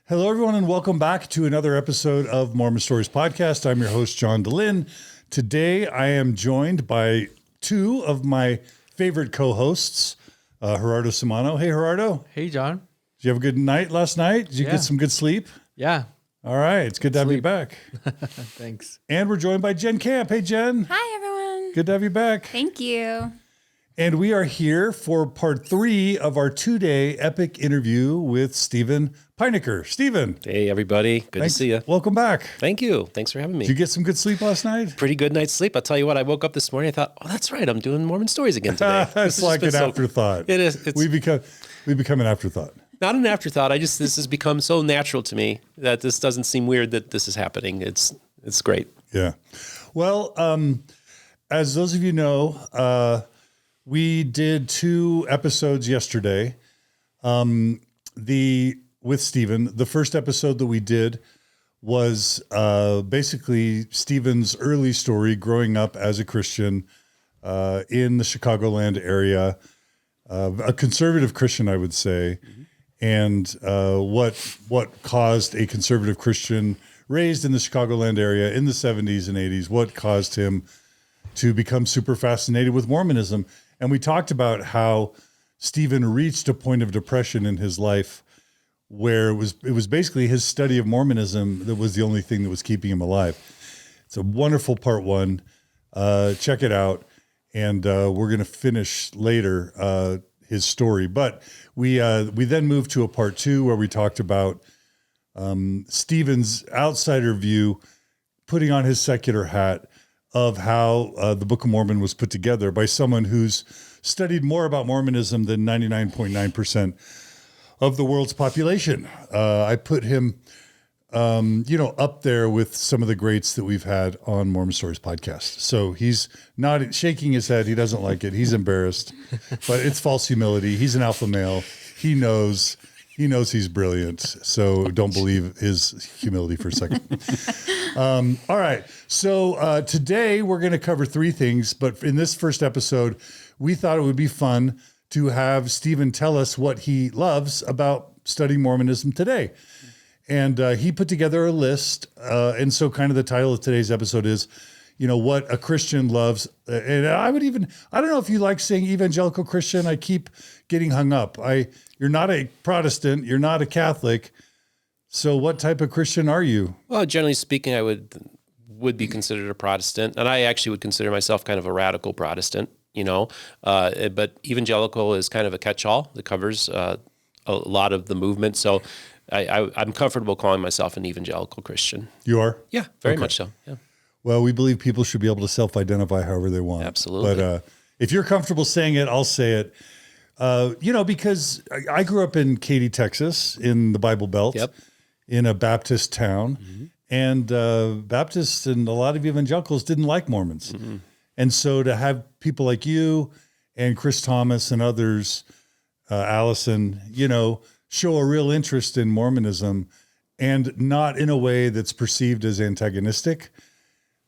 Hello, everyone, and welcome back to another episode of Mormon Stories podcast. I'm your host, John DeLynn. Today, I am joined by two of my favorite co-hosts, Gerardo Simano. Hey, Gerardo. Hey, John. Did you have a good night last night? Did you get some good sleep? Yeah. All right. It's good to have you back. Thanks. And we're joined by Jenn Camp. Hey, Jenn. Hi, everyone. Good to have you back. Thank you. And we are here for part 3 of our 2-day epic interview with Steven Pynakker. Steven. Hey, everybody. Good to see you. Welcome back. Thank you. Thanks for having me. Did you get some good sleep last night? Pretty good night's sleep. I'll tell you what, I woke up this morning, I thought, oh, that's right, I'm doing Mormon Stories again today. It's like an afterthought. It is. We become an afterthought. Not an afterthought. This has become so natural to me that this doesn't seem weird that this is happening. It's great. Yeah. Well, as those of you know, we did 2 episodes yesterday. With Steven, the first episode that we did was basically Steven's early story growing up as a Christian in the Chicagoland area, a conservative Christian, I would say, and what caused a conservative Christian raised in the Chicagoland area in the 70s and 80s, what caused him to become super fascinated with Mormonism. And we talked about how Steven reached a point of depression in his life where it was basically his study of Mormonism that was the only thing that was keeping him alive. It's a wonderful part 1. Check it out. And we're going to finish later his story. But we then moved to a part 2 where we talked about Steven's outsider view, putting on his secular hat, of how the Book of Mormon was put together by someone who's studied more about Mormonism than 99.9% of the world's population. I put him, up there with some of the greats that we've had on Mormon Stories podcast. So he's not shaking his head. He doesn't like it. He's embarrassed, but it's false humility. He's an alpha male. He knows he's brilliant. So don't believe his humility for a second. All right. So today we're going to cover 3 things, but in this first episode, we thought it would be fun to have Steven tell us what he loves about studying Mormonism today. And he put together a list. And so kind of the title of today's episode is, what a Christian loves. And I don't know if you like saying evangelical Christian. I keep getting hung up. You're not a Protestant. You're not a Catholic. So what type of Christian are you? Well, generally speaking, I would be considered a Protestant. And I actually would consider myself kind of a radical Protestant, but evangelical is kind of a catch-all that covers a lot of the movement. So I'm comfortable calling myself an evangelical Christian. You are? Yeah, very much so. Yeah. Well, we believe people should be able to self-identify however they want. Absolutely. But if you're comfortable saying it, I'll say it. Because I grew up in Katy, Texas, in the Bible Belt, in a Baptist town, and Baptists and a lot of evangelicals didn't like Mormons. And so to have people like you and Chris Thomas and others, Allison, show a real interest in Mormonism and not in a way that's perceived as antagonistic,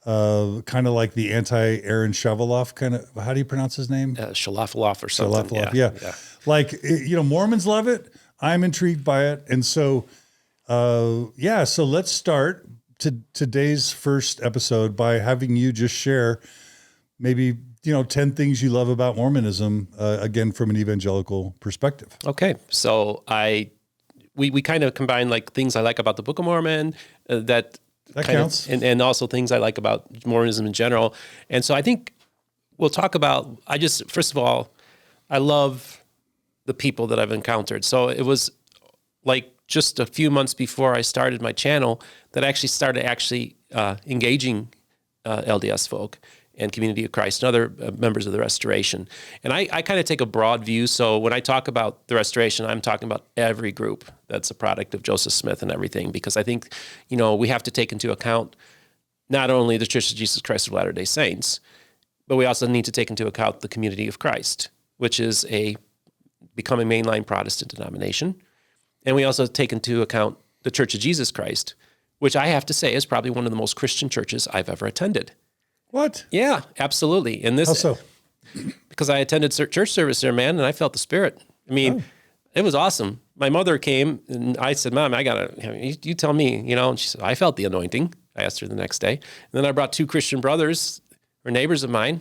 kind of like the anti-Aaron Shaveloff kind of, how do you pronounce his name? Shalafaloff or something. Shalafaloff, yeah. Like, Mormons love it. I'm intrigued by it. And so, so let's start today's first episode by having you just share maybe, 10 things you love about Mormonism, again, from an evangelical perspective. Okay. So we kind of combine like things I like about the Book of Mormon, that counts. And also things I like about Mormonism in general. And so I think we'll talk about, first of all, I love the people that I've encountered. So it was like just a few months before I started my channel that I actually started engaging LDS folk and Community of Christ and other members of the Restoration. And I kind of take a broad view. So when I talk about the Restoration, I'm talking about every group that's a product of Joseph Smith and everything, because I think, we have to take into account not only the Church of Jesus Christ of Latter-day Saints, but we also need to take into account the Community of Christ, which is become a mainline Protestant denomination. And we also take into account the Church of Jesus Christ, which I have to say is probably one of the most Christian churches I've ever attended. What? Yeah, absolutely. And this, how so? Because I attended church service there, man, and I felt the Spirit. I mean, It was awesome. my mother came and I said, Mom, you tell me, and she said, I felt the anointing. I asked her the next day. And then I brought 2 Christian brothers or neighbors of mine.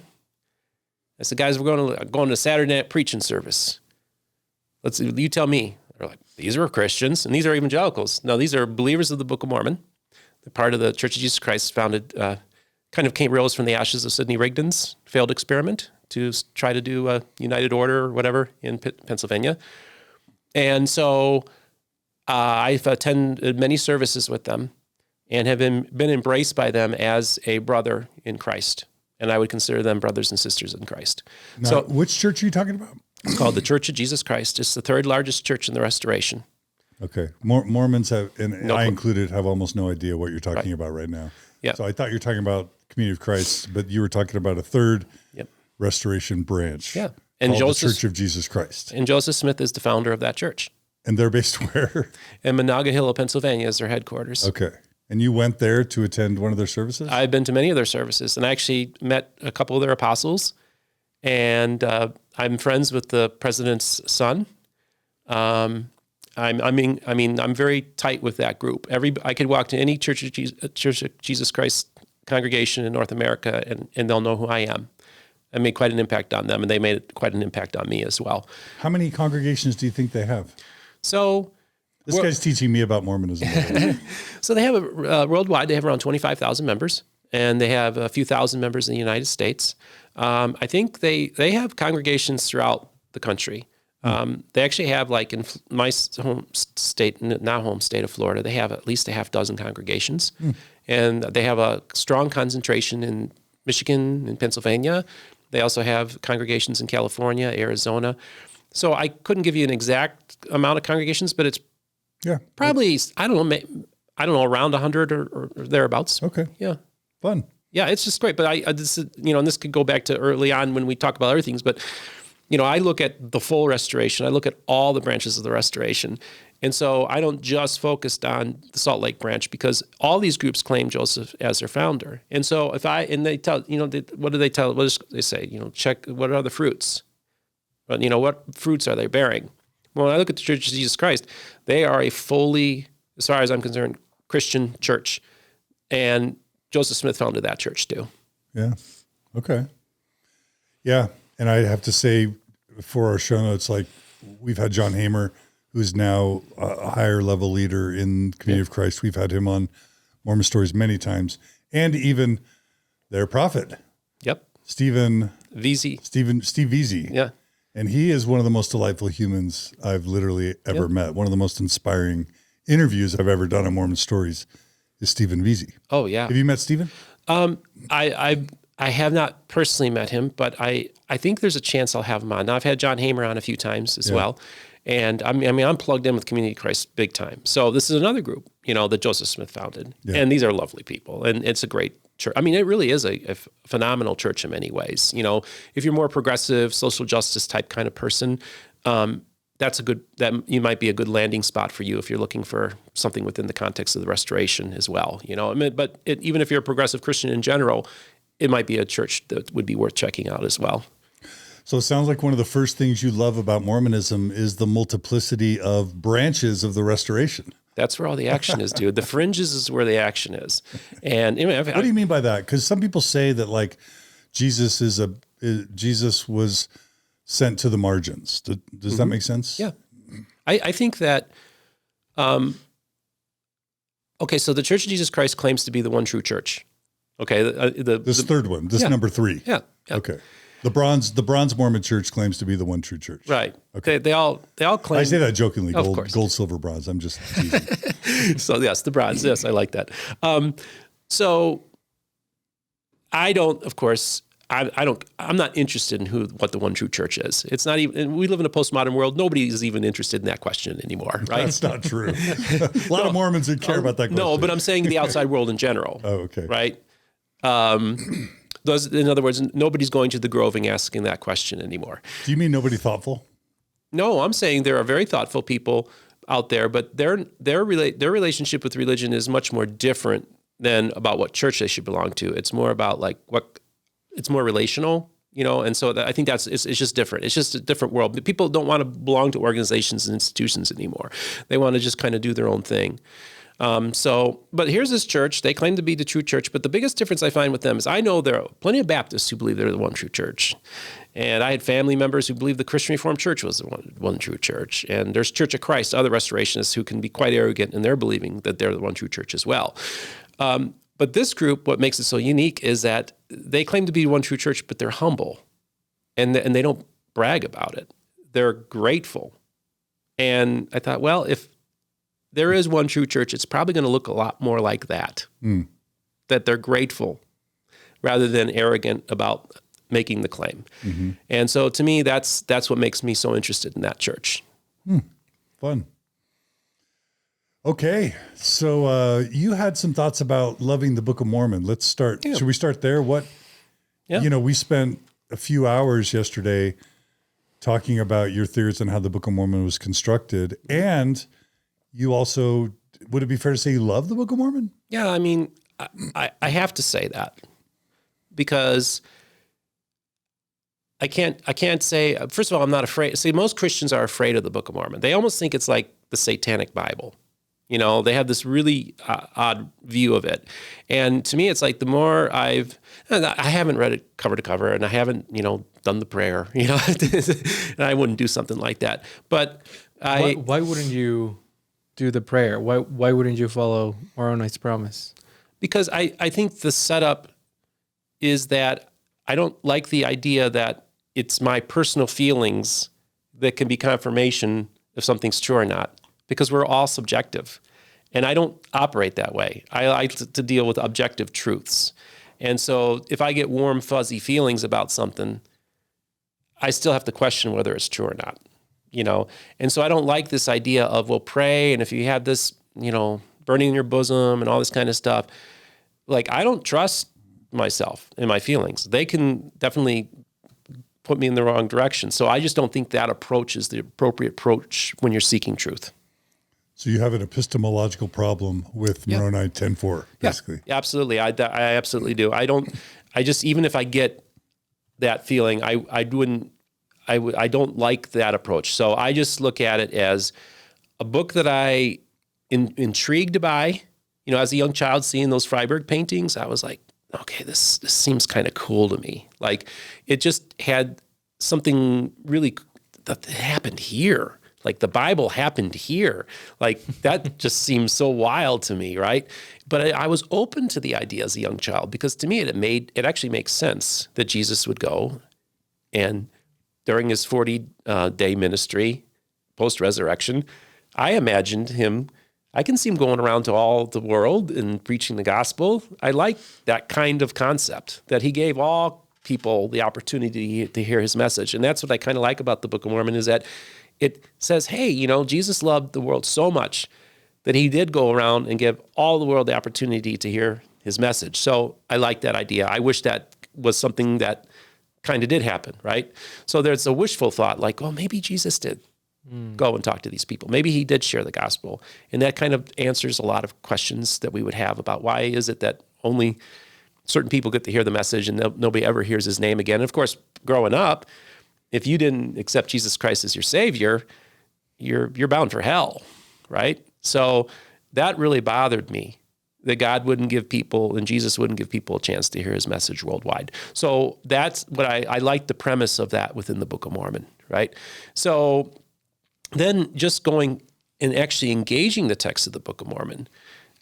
I said, guys, we're going to Saturday night preaching service. You tell me. They're like, these are Christians and these are evangelicals. No, these are believers of the Book of Mormon. They're part of the Church of Jesus Christ, founded, rose from the ashes of Sidney Rigdon's failed experiment to try to do a United Order or whatever in Pennsylvania. And so I've attended many services with them and have been embraced by them as a brother in Christ. And I would consider them brothers and sisters in Christ. Now, so, which church are you talking about? It's called the Church of Jesus Christ. It's the 3rd largest church in the Restoration. Okay. Mormons have, and I included, have almost no idea what you're talking about right now. Yeah. So I thought you were talking about Community of Christ, but you were talking about a 3rd Restoration branch. Yeah. And the Church of Jesus Christ. And Joseph Smith is the founder of that church. And they're based where? In Monongahela, Pennsylvania is their headquarters. Okay. And you went there to attend one of their services? I've been to many of their services, and I actually met a couple of their apostles, and I'm friends with the president's son. I'm very tight with that group. I could walk to any Church of Jesus Christ congregation in North America, and they'll know who I am. I made quite an impact on them, and they made quite an impact on me as well. How many congregations do you think they have? So this guy's teaching me about Mormonism. So they have worldwide, they have around 25,000 members, and they have a few thousand members in the United States. I think they have congregations throughout the country. They actually have, like in my home state of Florida, they have at least a half dozen congregations. And they have a strong concentration in Michigan and Pennsylvania. They also have congregations in California, Arizona. So I couldn't give you an exact amount of congregations, but it's probably, I don't know, around 100 or thereabouts. Okay. Yeah. Fun. Yeah, it's just great. But and this could go back to early on when we talk about other things, but I look at the full restoration. I look at all the branches of the restoration. And so I don't just focus on the Salt Lake branch, because all these groups claim Joseph as their founder. And so they tell, what do they tell? What do they say? Check, what are the fruits? But, what fruits are they bearing? Well, when I look at the Church of Jesus Christ, they are a fully, as far as I'm concerned, Christian church. And Joseph Smith founded that church too. Yeah. Okay. Yeah. And I have to say, for our show notes, like, we've had John Hamer, who's now a higher level leader in Community of Christ. We've had him on Mormon Stories many times, and even their prophet. Yep. Steve Veazey. Yeah. And he is one of the most delightful humans I've literally ever met. One of the most inspiring interviews I've ever done on Mormon Stories is Steven Veazey. Oh yeah. Have you met Steven? I have not personally met him, but I think there's a chance I'll have him on. Now, I've had John Hamer on a few times as well. And I'm plugged in with Community of Christ big time. So this is another group, that Joseph Smith founded. Yeah. And these are lovely people. And it's a great church. I mean, it really is a phenomenal church in many ways. If you're more progressive, social justice type kind of person, that you might be a good landing spot for you if you're looking for something within the context of the restoration as well. But even if you're a progressive Christian in general, it might be a church that would be worth checking out as well. So it sounds like one of the first things you love about Mormonism is the multiplicity of branches of the restoration. That's where all the action is, dude. The fringes is where the action is. And what do you mean by that? Because some people say that, like, Jesus was sent to the margins. Does that make sense? Yeah. I think that, okay, so the Church of Jesus Christ claims to be the one true church. Okay. This third one, number 3. Yeah. Okay. The bronze Mormon Church claims to be the one true church. Right. Okay. They all claim. I say that jokingly. Of course. Gold, silver, bronze. I'm just teasing. So yes, the bronze. Yes, I like that. So I don't. Of course, I don't. I'm not interested in what the one true church is. It's not even. And we live in a postmodern world. Nobody is even interested in that question anymore. Right. That's not true. A lot of Mormons would care about that question. No, but I'm saying the outside world in general. Oh, okay. Right. In other words, nobody's going to the Grove and asking that question anymore. Do you mean nobody thoughtful? No, I'm saying there are very thoughtful people out there, but their relationship with religion is much more different than about what church they should belong to. It's more about it's more relational And so I think it's just different. It's just a different world. People don't want to belong to organizations and institutions anymore. They want to just kind of do their own thing. But here's this church. They claim to be the true church, but the biggest difference I find with them is I know there are plenty of Baptists who believe they're the one true church. And I had family members who believe the Christian Reformed Church was the one true church. And there's Church of Christ, other restorationists who can be quite arrogant in their believing that they're the one true church as well. But this group, what makes it so unique is that they claim to be one true church, but they're humble, and they don't brag about it. They're grateful. And I thought, well, if there is one true church, it's probably going to look a lot more like that, that they're grateful rather than arrogant about making the claim. Mm-hmm. And so to me, that's what makes me so interested in that church. Fun. Okay, so you had some thoughts about loving the Book of Mormon. Let's start. Yeah. Should we start there? We spent a few hours yesterday talking about your theories on how the Book of Mormon was constructed. And you also, would it be fair to say you love the Book of Mormon? Yeah, I mean, I have to say that because I can't say, first of all, I'm not afraid. See, most Christians are afraid of the Book of Mormon. They almost think it's like the Satanic Bible. They have this really odd view of it. And to me, it's like the more I haven't read it cover to cover, and I haven't, done the prayer, and I wouldn't do something like that. But why wouldn't you do the prayer? Why wouldn't you follow Moronites' promise? Because I think the setup is that I don't like the idea that it's my personal feelings that can be confirmation if something's true or not. Because we're all subjective. And I don't operate that way. I like to deal with objective truths. And so if I get warm, fuzzy feelings about something, I still have to question whether it's true or not, And so I don't like this idea of, well, pray, and if you have this, burning in your bosom and all this kind of stuff, like I don't trust myself and my feelings. They can definitely put me in the wrong direction. So I just don't think that approach is the appropriate approach when you're seeking truth. So you have an epistemological problem with Moroni 10:4, basically. Yeah, absolutely. I absolutely do. I just, even if I get that feeling, I don't like that approach. So I just look at it as a book that I intrigued by, as a young child seeing those Freiberg paintings, I was like, okay, this seems kind of cool to me. Like it just had something really that happened here. Like the Bible happened here. Like that just seems so wild to me, right? But I was open to the idea as a young child because to me it actually makes sense that Jesus would go and during his 40-day ministry, post-resurrection, I imagined him, I can see him going around to all the world and preaching the gospel. I like that kind of concept, that he gave all people the opportunity to hear his message. And that's what I kind of like about the Book of Mormon is that it says, hey, Jesus loved the world so much that he did go around and give all the world the opportunity to hear his message. So I like that idea. I wish that was something that kind of did happen, right? So there's a wishful thought like, well, maybe Jesus did go and talk to these people. Maybe he did share the gospel. And that kind of answers a lot of questions that we would have about why is it that only certain people get to hear the message and nobody ever hears his name again. And of course, growing up, if you didn't accept Jesus Christ as your Savior, you're bound for hell, right? So that really bothered me, that God wouldn't give people, and Jesus wouldn't give people a chance to hear his message worldwide. So that's what I like the premise of that within the Book of Mormon, right? So then just going and actually engaging the text of the Book of Mormon,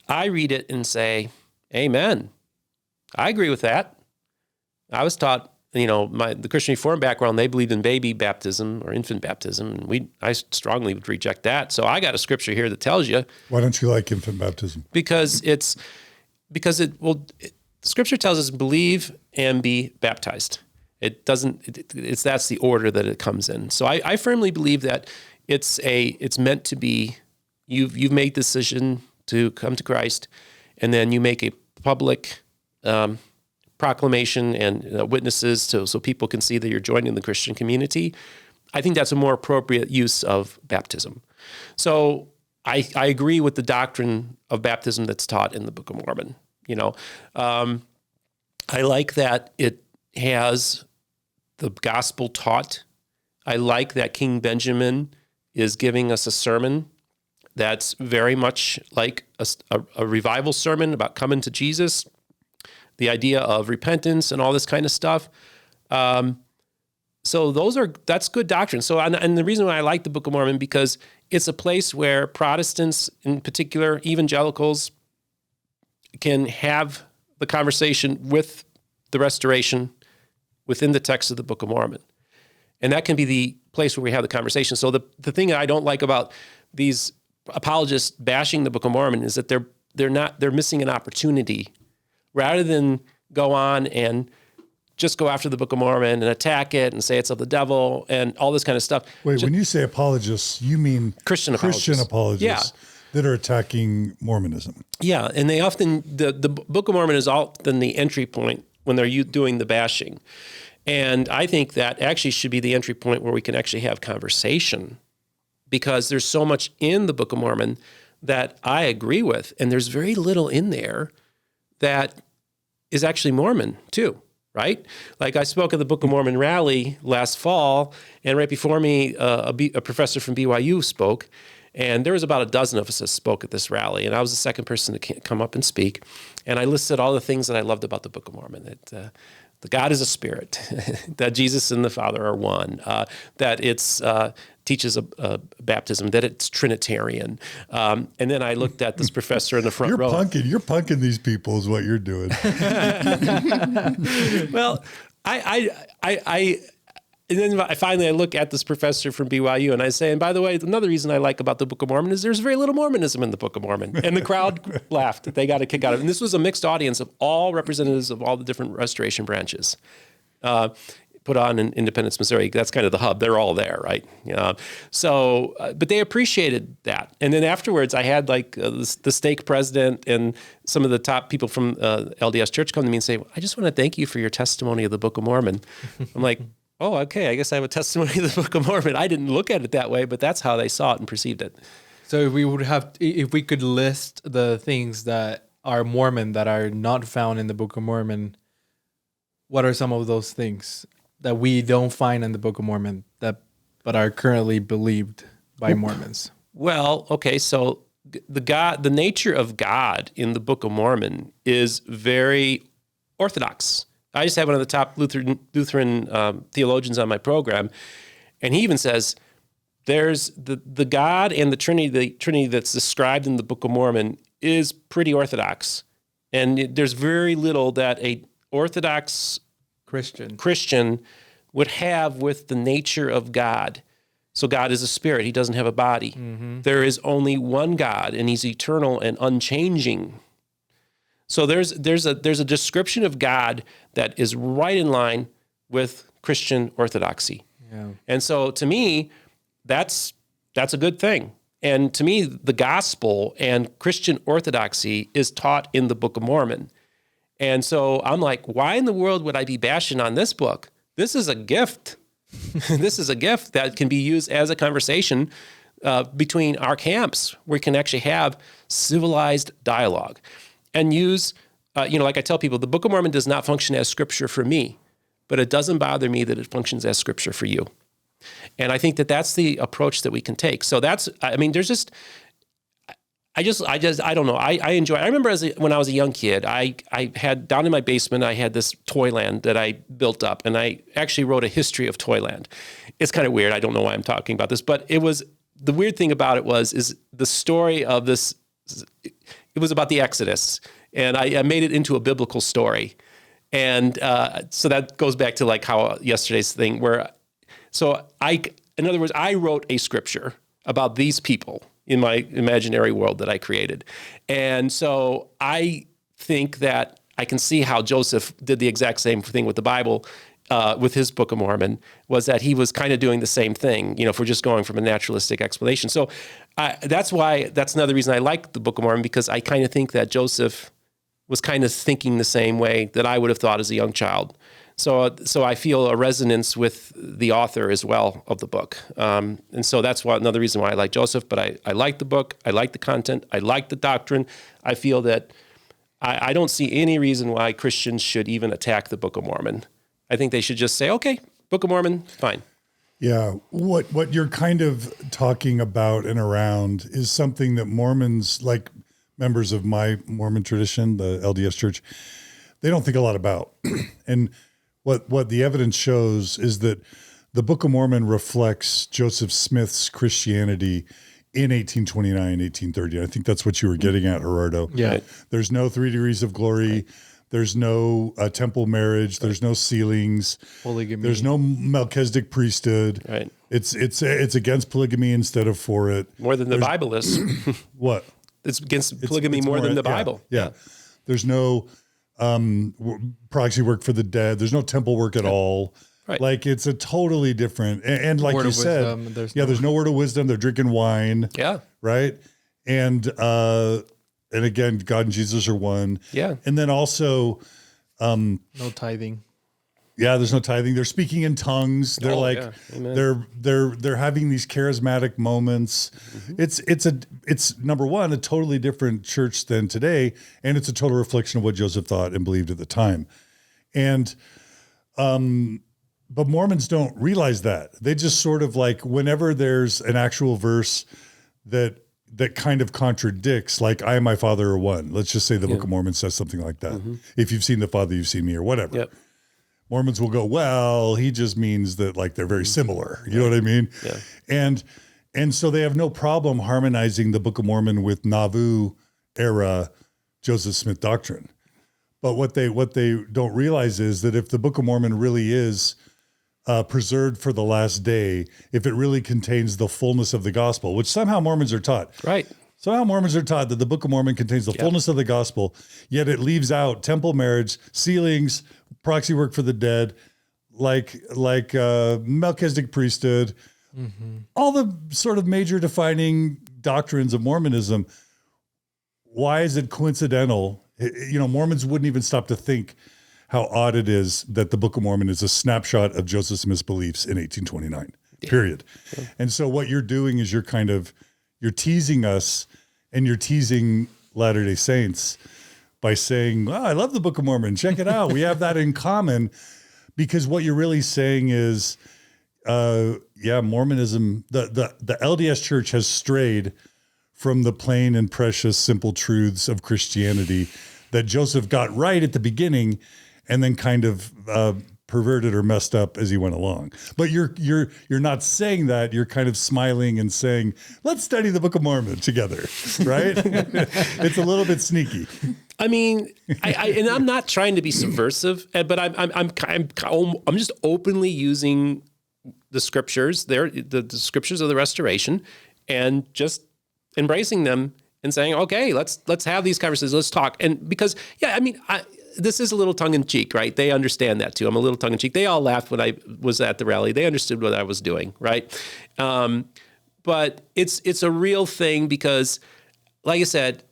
I read it and say, amen. I agree with that. I was taught, the Christian Reformed background, they believed in baby baptism or infant baptism, and I strongly would reject that. So I got a scripture here that tells you. Why don't you like infant baptism? Because Scripture tells us believe and be baptized. It doesn't. That's the order that it comes in. So I firmly believe that it's meant to be. You've made the decision to come to Christ, and then you make a public proclamation and witnesses so people can see that you're joining the Christian community. I think that's a more appropriate use of baptism. So I agree with the doctrine of baptism that's taught in the Book of Mormon. I like that it has the gospel taught. I like that King Benjamin is giving us a sermon that's very much like a revival sermon about coming to Jesus, the idea of repentance and all this kind of stuff. So that's good doctrine. So, and the reason why I like the Book of Mormon, because it's a place where Protestants, in particular, evangelicals, can have the conversation with the restoration within the text of the Book of Mormon. And that can be the place where we have the conversation. So the thing that I don't like about these apologists bashing the Book of Mormon is that they're missing an opportunity. Rather than go on and just go after the Book of Mormon and attack it and say it's of the devil and all this kind of stuff. Wait, when you say apologists, you mean Christian apologists. Yeah. That are attacking Mormonism. Yeah, and they often, the Book of Mormon is often the entry point when they're doing the bashing. And I think that actually should be the entry point where we can actually have conversation, because there's so much in the Book of Mormon that I agree with, and there's very little in there that is actually Mormon too, right? Like I spoke at the Book of Mormon rally last fall, and right before me, a professor from BYU spoke, and there was about a dozen of us that spoke at this rally, and I was the second person to come up and speak, and I listed all the things that I loved about the Book of Mormon, that the God is a spirit, that Jesus and the Father are one, that it's teaches a baptism, that it's Trinitarian. And then I looked at this professor in the front row. You're punking these people is what you're doing. Well, and then I look at this professor from BYU and I say, and by the way, another reason I like about the Book of Mormon is there's very little Mormonism in the Book of Mormon. And the crowd laughed. They got a kick out of it. And this was a mixed audience of all representatives of all the different restoration branches. Put on in Independence, Missouri. That's kind of the hub. They're all there, right? But they appreciated that. And then afterwards, I had like the stake president and some of the top people from LDS Church come to me and say, I just want to thank you for your testimony of the Book of Mormon. I'm like, oh, okay, I guess I have a testimony of the Book of Mormon. I didn't look at it that way, but that's how they saw it and perceived it. So if we could list the things that are Mormon that are not found in the Book of Mormon, what are some of those things that we don't find in the Book of Mormon but are currently believed by Mormons? Well, okay, so the nature of God in the Book of Mormon is very Orthodox. I just have one of the top Lutheran theologians on my program, and he even says there's the God and the Trinity that's described in the Book of Mormon is pretty Orthodox, and there's very little that a Orthodox Christian would have with the nature of God. So God is a spirit; He doesn't have a body. Mm-hmm. There is only one God, and He's eternal and unchanging. So there's a description of God that is right in line with Christian orthodoxy. Yeah. And so to me, that's a good thing. And to me, the gospel and Christian orthodoxy is taught in the Book of Mormon. And so I'm like, why in the world would I be bashing on this book? This is a gift. This is a gift that can be used as a conversation between our camps, where we can actually have civilized dialogue. And use, like I tell people, the Book of Mormon does not function as scripture for me, but it doesn't bother me that it functions as scripture for you. And I think that that's the approach that we can take. So there's just, I don't know. I enjoy it. I remember when I was a young kid, I had down in my basement, I had this Toyland that I built up, and I actually wrote a history of Toyland. It's kind of weird. I don't know why I'm talking about this, but the weird thing about it is the story of this. It was about the Exodus, and I made it into a biblical story. And so that goes back to like how yesterday's thing in other words, I wrote a scripture about these people in my imaginary world that I created. And so I think that I can see how Joseph did the exact same thing with the Bible, with his Book of Mormon, was that he was kind of doing the same thing, if we're just going from a naturalistic explanation. So that's another reason I like the Book of Mormon, because I kind of think that Joseph was kind of thinking the same way that I would have thought as a young child. So I feel a resonance with the author as well of the book. And so that's another reason why I like Joseph, but I like the book, I like the content, I like the doctrine. I feel that I don't see any reason why Christians should even attack the Book of Mormon. I think they should just say, okay, Book of Mormon, fine. Yeah. What you're kind of talking about and around is something that Mormons, like members of my Mormon tradition, the LDS Church, they don't think a lot about. And what the evidence shows is that the Book of Mormon reflects Joseph Smith's Christianity in 1829, 1830. I think that's what you were getting at, Gerardo. Yeah. Right. There's no 3 degrees of glory. Right. There's no temple marriage. There's no sealings. Polygamy. There's no Melchizedek priesthood. Right. It's against polygamy instead of for it. More than the Bible is. What? It's against polygamy more than the Bible. Yeah. There's no proxy work for the dead. There's no temple work at all. Right. Like it's a totally different, and like word you of said, wisdom, there's no word of wisdom. They're drinking wine. Yeah. Right. And again, God and Jesus are one. Yeah. And then also, no tithing. Yeah, there's no tithing. They're speaking in tongues. They're they're having these charismatic moments. Mm-hmm. It's number one, a totally different church than today, and it's a total reflection of what Joseph thought and believed at the time. And but Mormons don't realize that. They just sort of like whenever there's an actual verse that kind of contradicts, like I and my Father are one. Let's just say the Book of Mormon says something like that. Mm-hmm. If you've seen the Father, you've seen me, or whatever. Yep. Mormons will go, well, he just means that like they're very similar. You know what I mean? Yeah. And so they have no problem harmonizing the Book of Mormon with Nauvoo era Joseph Smith doctrine. But what they don't realize is that if the Book of Mormon really is preserved for the last day, if it really contains the fullness of the gospel, which somehow Mormons are taught. Right. Somehow Mormons are taught that the Book of Mormon contains the fullness of the gospel, yet it leaves out temple marriage, sealings, proxy work for the dead, like Melchizedek priesthood, all the sort of major defining doctrines of Mormonism. Why is it coincidental? You know, Mormons wouldn't even stop to think how odd it is that the Book of Mormon is a snapshot of Joseph Smith's beliefs in 1829, period. Yeah. And so what you're doing is you're teasing us and you're teasing Latter-day Saints by saying, I love the Book of Mormon. Check it out. We have that in common, because what you're really saying is, Mormonism, the LDS Church has strayed from the plain and precious, simple truths of Christianity that Joseph got right at the beginning and then kind of perverted or messed up as he went along. But you're not saying that. You're kind of smiling and saying, let's study the Book of Mormon together, right? It's a little bit sneaky. I mean, and I'm not trying to be subversive, but I'm just openly using the scriptures, the scriptures of the Restoration, and just embracing them and saying, okay, let's have these conversations, let's talk. And because, this is a little tongue-in-cheek, right? They understand that too. I'm a little tongue-in-cheek. They all laughed when I was at the rally. They understood what I was doing, right? But it's a real thing because, like I said,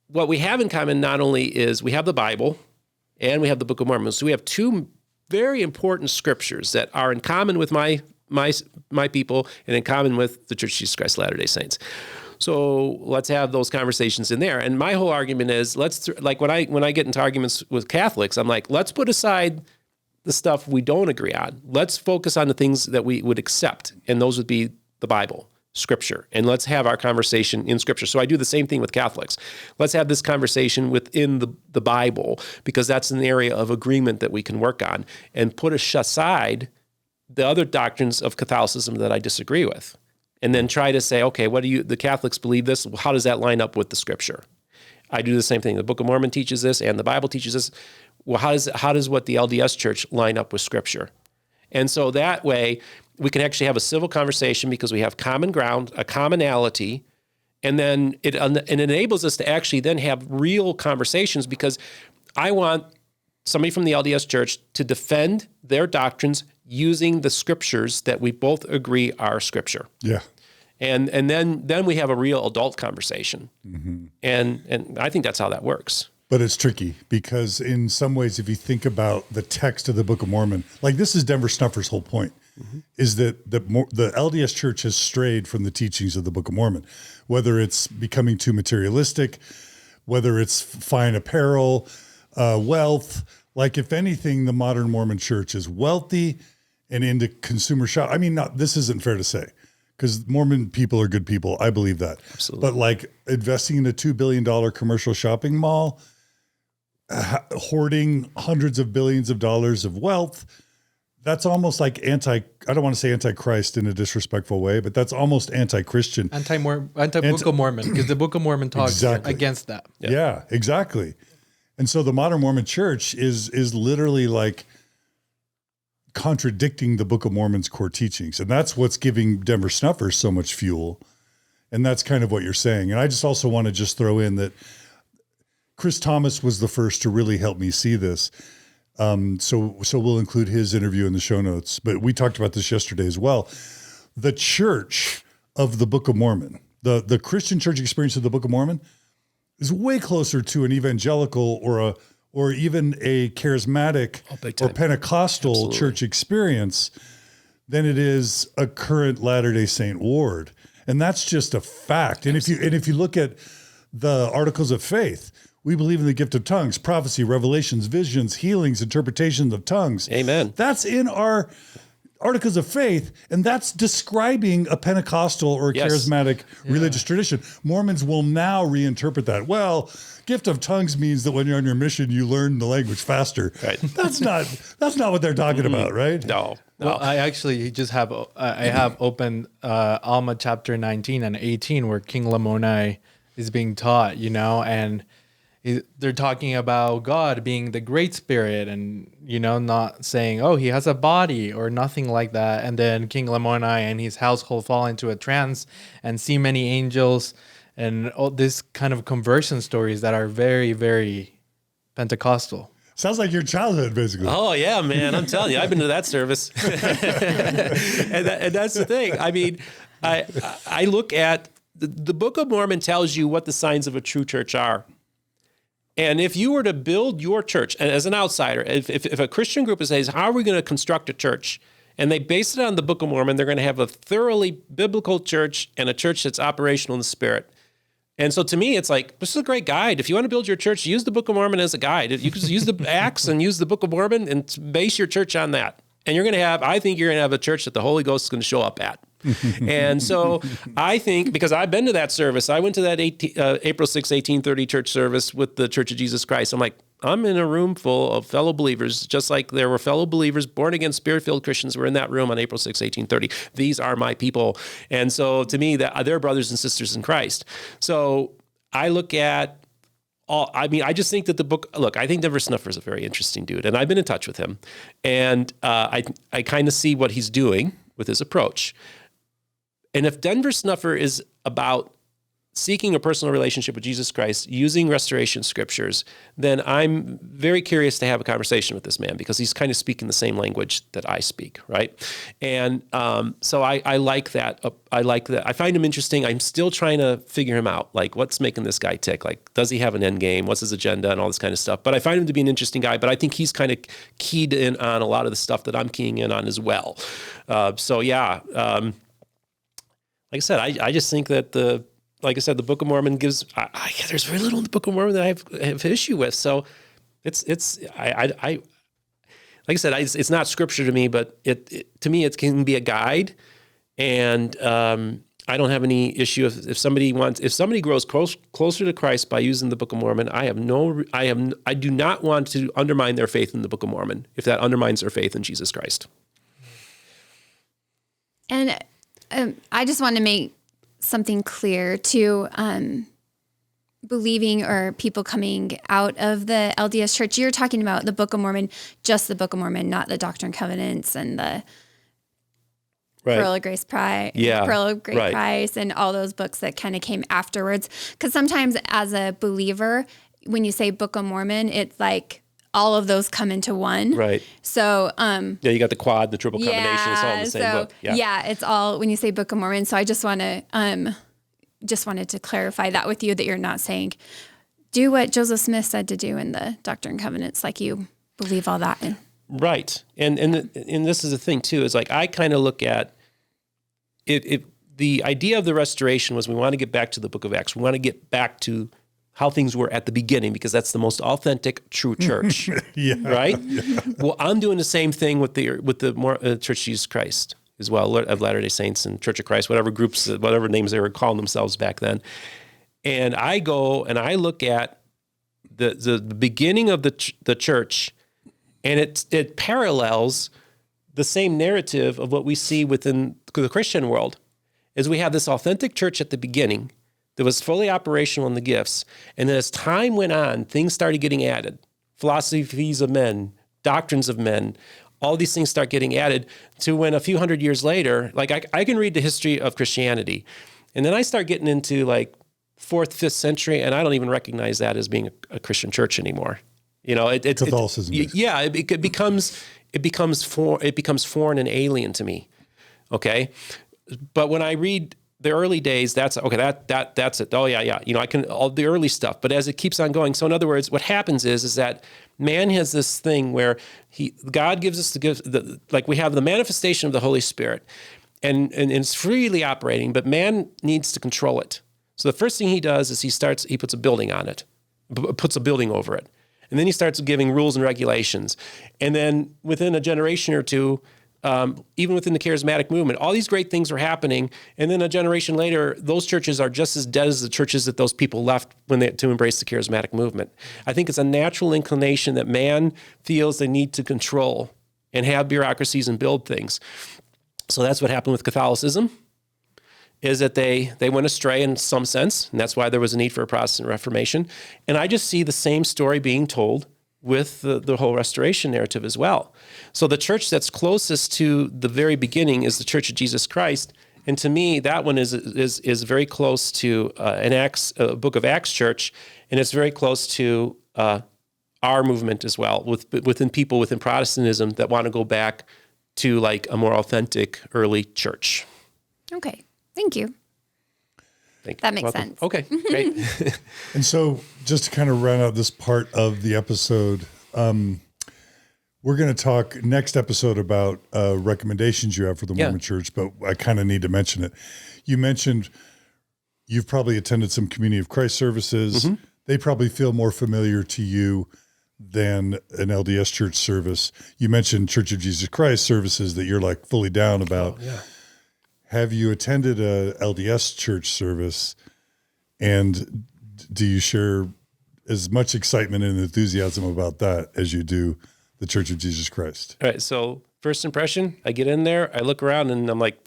what we have in common not only is we have the Bible and we have the Book of Mormon. So we have two very important scriptures that are in common with my people and in common with the Church of Jesus Christ of Latter-day Saints. So let's have those conversations in there. And my whole argument is when I get into arguments with Catholics, I'm like, let's put aside the stuff we don't agree on. Let's focus on the things that we would accept. And those would be the Bible, Scripture. And let's have our conversation in Scripture. So I do the same thing with Catholics. Let's have this conversation within the Bible, because that's an area of agreement that we can work on, and put aside the other doctrines of Catholicism that I disagree with. And then try to say, okay, the Catholics believe this? How does that line up with the Scripture? I do the same thing. The Book of Mormon teaches this, and the Bible teaches this. Well, how does what the LDS Church line up with Scripture? And so that way, we can actually have a civil conversation because we have common ground, a commonality, and then it enables us to actually then have real conversations, because I want somebody from the LDS Church to defend their doctrines using the scriptures that we both agree are Scripture. Yeah. And then we have a real adult conversation. Mm-hmm. And I think that's how that works. But it's tricky because in some ways, if you think about the text of the Book of Mormon, like this is Denver Snuffer's whole point, is that the LDS Church has strayed from the teachings of the Book of Mormon, whether it's becoming too materialistic, whether it's fine apparel, wealth, Like, if anything, the modern Mormon church is wealthy and into consumer shop. I mean, this isn't fair to say, because Mormon people are good people. I believe that. Absolutely. But like investing in a $2 billion commercial shopping mall, hoarding hundreds of billions of dollars of wealth, that's almost like I don't want to say anti-Christ in a disrespectful way, but that's almost anti-Christian. Anti-Book of Mormon, because the Book of Mormon talks against that. Yeah, exactly. And so the modern Mormon church is literally like contradicting the Book of Mormon's core teachings. And that's what's giving Denver Snuffers so much fuel. And that's kind of what you're saying. And I just also want to just throw in that Chris Thomas was the first to really help me see this. So we'll include his interview in the show notes, but we talked about this yesterday as well. The church of the Book of Mormon, the Christian church experience of the Book of Mormon is way closer to an evangelical or even a charismatic or Pentecostal church experience than it is a current Latter-day Saint ward. And that's just a fact. And if you look at the articles of faith, we believe in the gift of tongues, prophecy, revelations, visions, healings, interpretations of tongues. Amen. That's in our articles of faith, and that's describing a Pentecostal or a charismatic religious tradition. Mormons will now reinterpret that. Well, gift of tongues means that when you're on your mission, you learn the language faster. Right. That's not what they're talking about, right? No. Well, I actually just have opened Alma chapter 19 and 18 where King Lamoni is being taught, and they're talking about God being the Great Spirit and, not saying, oh, he has a body or nothing like that. And then King Lamoni and his household fall into a trance and see many angels and all this kind of conversion stories that are very, very Pentecostal. Sounds like your childhood, basically. Oh, yeah, man. I'm telling you, I've been to that service. and that's the thing. I mean, I look at the Book of Mormon tells you what the signs of a true church are. And if you were to build your church, and as an outsider, if a Christian group says, how are we going to construct a church? And they base it on the Book of Mormon, they're going to have a thoroughly biblical church and a church that's operational in the Spirit. And so to me, it's like, this is a great guide. If you want to build your church, use the Book of Mormon as a guide. You can just use the Acts and use the Book of Mormon and base your church on that. And I think you're going to have a church that the Holy Ghost is going to show up at. And so I think, because I've been to that service, I went to that April 6, 1830 church service with the Church of Jesus Christ. I'm like, I'm in a room full of fellow believers, just like there were fellow believers, born-again, Spirit-filled Christians who were in that room on April 6, 1830. These are my people. And so to me, they're brothers and sisters in Christ. So I look at I just think that the book, I think Denver Snuffer is a very interesting dude, and I've been in touch with him. And I kind of see what he's doing with his approach. And if Denver Snuffer is about seeking a personal relationship with Jesus Christ, using restoration scriptures, then I'm very curious to have a conversation with this man because he's kind of speaking the same language that I speak, right? And so I like that. I like that. I find him interesting. I'm still trying to figure him out. Like, what's making this guy tick? Like, does he have an end game? What's his agenda and all this kind of stuff? But I find him to be an interesting guy. But I think he's kind of keyed in on a lot of the stuff that I'm keying in on as well. Like I said, I just think that the Book of Mormon gives. There's very little in the Book of Mormon that I have issue with. So it's like I said, it's not scripture to me, but to me it can be a guide, and I don't have any issue if somebody grows closer to Christ by using the Book of Mormon. I do not want to undermine their faith in the Book of Mormon if that undermines their faith in Jesus Christ. And I just want to make something clear to believing or people coming out of the LDS Church. You're talking about the Book of Mormon, just the Book of Mormon, not the Doctrine and Covenants and the Pearl of Great Price and all those books that kind of came afterwards. Because sometimes as a believer, when you say Book of Mormon, it's like all of those come into one. Right. So, you got the quad, the triple combination. It's all in the same book. Yeah, it's all when you say Book of Mormon. So I just want to, wanted to clarify that with you, that you're not saying do what Joseph Smith said to do in the Doctrine and Covenants, like you believe all that in. Right. And this is the thing too, is like, I kind of look at it. The idea of the restoration was we want to get back to the Book of Acts. We want to get back to how things were at the beginning, because that's the most authentic, true church, right? Yeah. Well, I'm doing the same thing with the Church of Jesus Christ as well, of Latter-day Saints and Church of Christ, whatever groups, whatever names they were calling themselves back then. And I go and I look at the beginning of the church, and it parallels the same narrative of what we see within the Christian world. Is we have this authentic church at the beginning that was fully operational in the gifts. And then as time went on, things started getting added. Philosophies of men, doctrines of men, all these things start getting added to when a few hundred years later, like I can read the history of Christianity, and then I start getting into like 4th, 5th century, and I don't even recognize that as being a Christian church anymore. You know, Catholicism. It becomes foreign and alien to me. Okay. But when I read the early days, that's okay. That's it. Oh yeah. You know, I can all the early stuff. But as it keeps on going, so in other words, what happens is that man has this thing where God gives us the gift. Like we have the manifestation of the Holy Spirit, and it's freely operating, but man needs to control it. So the first thing he does is he puts a building on it, puts a building over it, and then he starts giving rules and regulations, and then within a generation or two. Even within the Charismatic movement, all these great things are happening. And then a generation later, those churches are just as dead as the churches that those people left to embrace the Charismatic movement. I think it's a natural inclination that man feels they need to control and have bureaucracies and build things. So that's what happened with Catholicism, is that they went astray in some sense. And that's why there was a need for a Protestant Reformation. And I just see the same story being told with the whole restoration narrative as well. So the church that's closest to the very beginning is the Church of Jesus Christ, and to me, that one is very close to Book of Acts church, and it's very close to our movement as well, within people within Protestantism that want to go back to like a more authentic early church. Okay, thank you. That makes sense. Okay, great. And so just to kind of round out this part of the episode, we're going to talk next episode about recommendations you have for the Mormon Church, but I kind of need to mention it. You mentioned you've probably attended some Community of Christ services. Mm-hmm. They probably feel more familiar to you than an LDS Church service. You mentioned Church of Jesus Christ services that you're like fully down about. Oh, yeah. Have you attended a LDS Church service, and do you share as much excitement and enthusiasm about that as you do the Church of Jesus Christ? All right. So first impression, I get in there, I look around, and I'm like,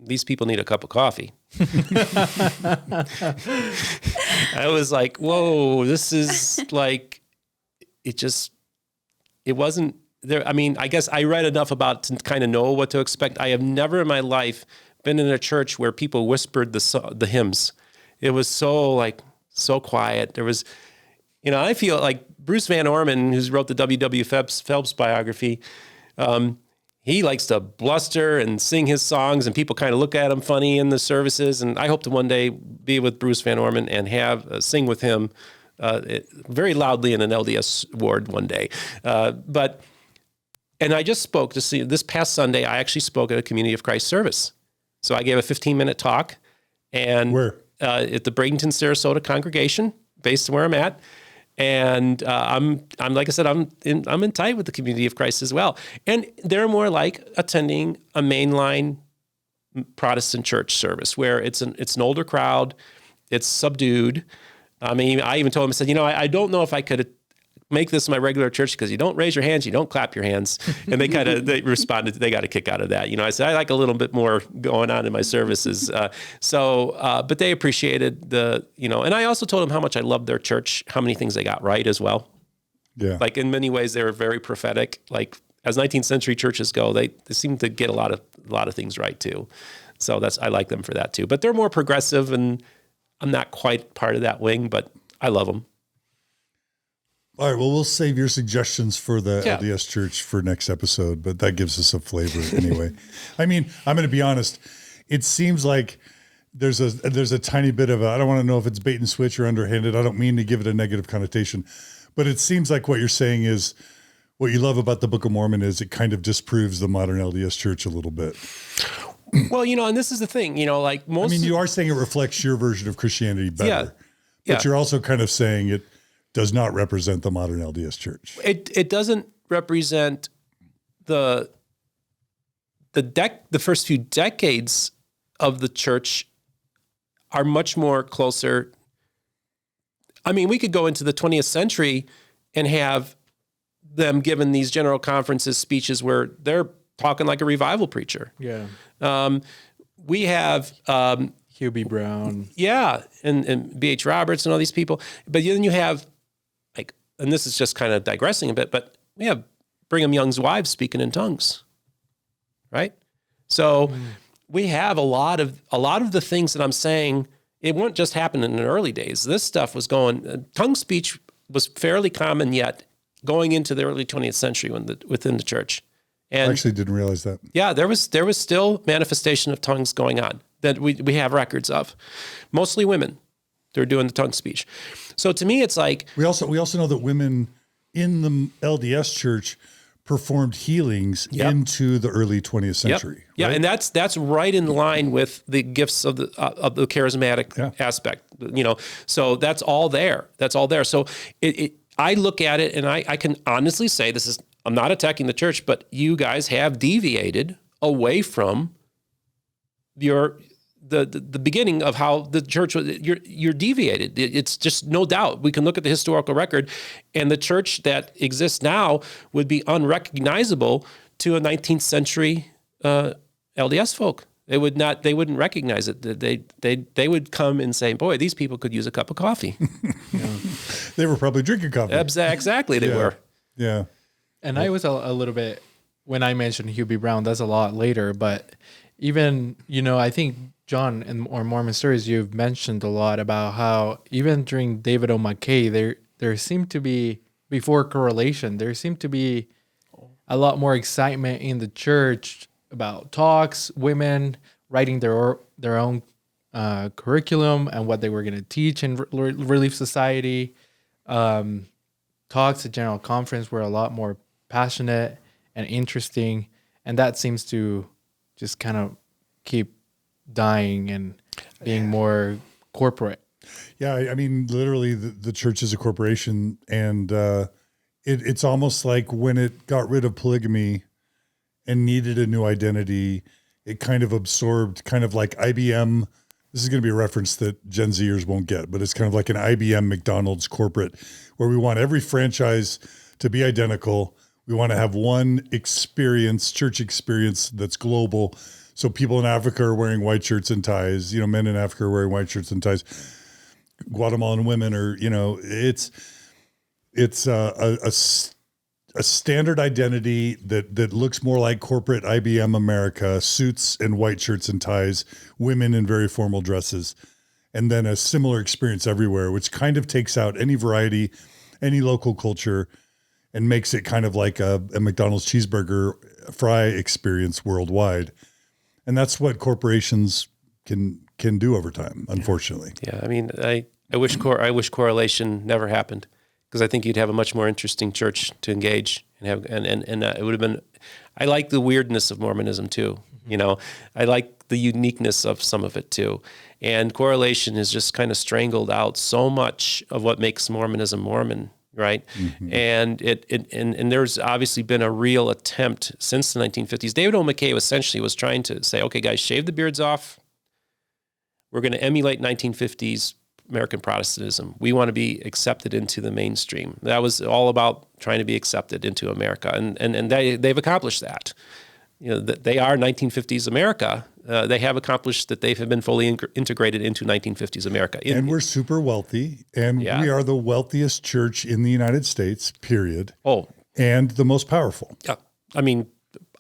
these people need a cup of coffee. I was like, whoa, this is like, it wasn't there. I mean, I guess I read enough about to kind of know what to expect. I have never in my life been in a church where people whispered the hymns. It was so quiet. There was, I feel like Bruce Van Orman, who's wrote the W.W. Phelps biography, he likes to bluster and sing his songs, and people kind of look at him funny in the services. And I hope to one day be with Bruce Van Orman and have sing with him very loudly in an LDS ward one day. And I just spoke to see this past Sunday. I actually spoke at a Community of Christ service. So I gave a 15-minute talk, and where? At the Bradenton, Sarasota congregation, based where I'm at. And I'm like I said, I'm in tight with the Community of Christ as well. And they're more like attending a mainline Protestant church service where it's an older crowd, it's subdued. I mean, I even told them, I said, I don't know if I could make this my regular church because you don't raise your hands, you don't clap your hands. And they responded, they got a kick out of that. I said, I like a little bit more going on in my services. But they appreciated and I also told them how much I loved their church, how many things they got right as well. Yeah. Like in many ways, they were very prophetic. Like as 19th century churches go, they seem to get a lot of things right too. So I like them for that too, but they're more progressive, and I'm not quite part of that wing, but I love them. All right, well, we'll save your suggestions for the LDS Church for next episode, but that gives us a flavor anyway. I mean, I'm going to be honest. It seems like there's a tiny bit of I don't want to know if it's bait and switch or underhanded. I don't mean to give it a negative connotation, but it seems like what you're saying is what you love about the Book of Mormon is it kind of disproves the modern LDS Church a little bit. Well, and this is the thing, like most. I mean, you are saying it reflects your version of Christianity better. Yeah. But you're also kind of saying it does not represent the modern LDS Church. It doesn't represent the first few decades of the church are much more closer. I mean, we could go into the 20th century and have them given these general conferences speeches where they're talking like a revival preacher. Yeah. We have Hugh B. Brown. Yeah, and B.H. Roberts and all these people. But then you have, like, and this is just kind of digressing a bit, but we have Brigham Young's wives speaking in tongues, right? So we have a lot of the things that I'm saying. It won't just happen in the early days. This stuff was going. Tongue speech was fairly common yet going into the early 20th century within the church. And I actually didn't realize that. Yeah, there was still manifestation of tongues going on that we have records of. Mostly women, they're doing the tongue speech. So to me, it's like we also know that women in the LDS Church performed healings into the early 20th century. Yeah, right? and that's right in line with the gifts of the charismatic aspect. You know, so that's all there. That's all there. So I look at it and I can honestly say this is. I'm not attacking the church, but you guys have deviated away from the beginning of how the church was. You're deviated. It's just no doubt. We can look at the historical record, and the church that exists now would be unrecognizable to a 19th century LDS folk. They wouldn't recognize it. They would come and say, "Boy, these people could use a cup of coffee." They were probably drinking coffee. Exactly, they were. Yeah. And I was a little bit, when I mentioned Hugh B. Brown, that's a lot later, but even, I think, John, or Mormon Stories, you've mentioned a lot about how even during David O. McKay, there seemed to be, before correlation, there seemed to be a lot more excitement in the church about talks, women writing their own curriculum and what they were going to teach in Relief Society. Talks at General Conference were a lot more passionate and interesting, and that seems to just kind of keep dying and being more corporate. Yeah, I mean, literally, the church is a corporation, and it's almost like when it got rid of polygamy and needed a new identity, it kind of absorbed, kind of like IBM. This is going to be a reference that Gen Zers won't get, but it's kind of like an IBM McDonald's corporate, where we want every franchise to be identical. We want to have one experience, church experience that's global. So people in Africa are wearing white shirts and ties. Men in Africa are wearing white shirts and ties. Guatemalan women are, it's a standard identity that looks more like corporate IBM America, suits and white shirts and ties, women in very formal dresses, and then a similar experience everywhere, which kind of takes out any variety, any local culture, and makes it kind of like a McDonald's cheeseburger fry experience worldwide. And that's what corporations can do over time, unfortunately. Yeah, I mean, I wish correlation never happened, because I think you'd have a much more interesting church to engage and have, and it would have been. I like the weirdness of Mormonism too. I like the uniqueness of some of it too, and correlation has just kind of strangled out so much of what makes Mormonism Mormon, right? Mm-hmm. And there's obviously been a real attempt since the 1950s. David O. McKay essentially was trying to say, okay, guys, shave the beards off. We're going to emulate 1950s American Protestantism. We want to be accepted into the mainstream. That was all about trying to be accepted into America, and they've accomplished that. They are 1950s America. They have accomplished that. They have been fully integrated into 1950s America. And we're super wealthy, and we are the wealthiest church in the United States, period. Oh. And the most powerful. Yeah. I mean,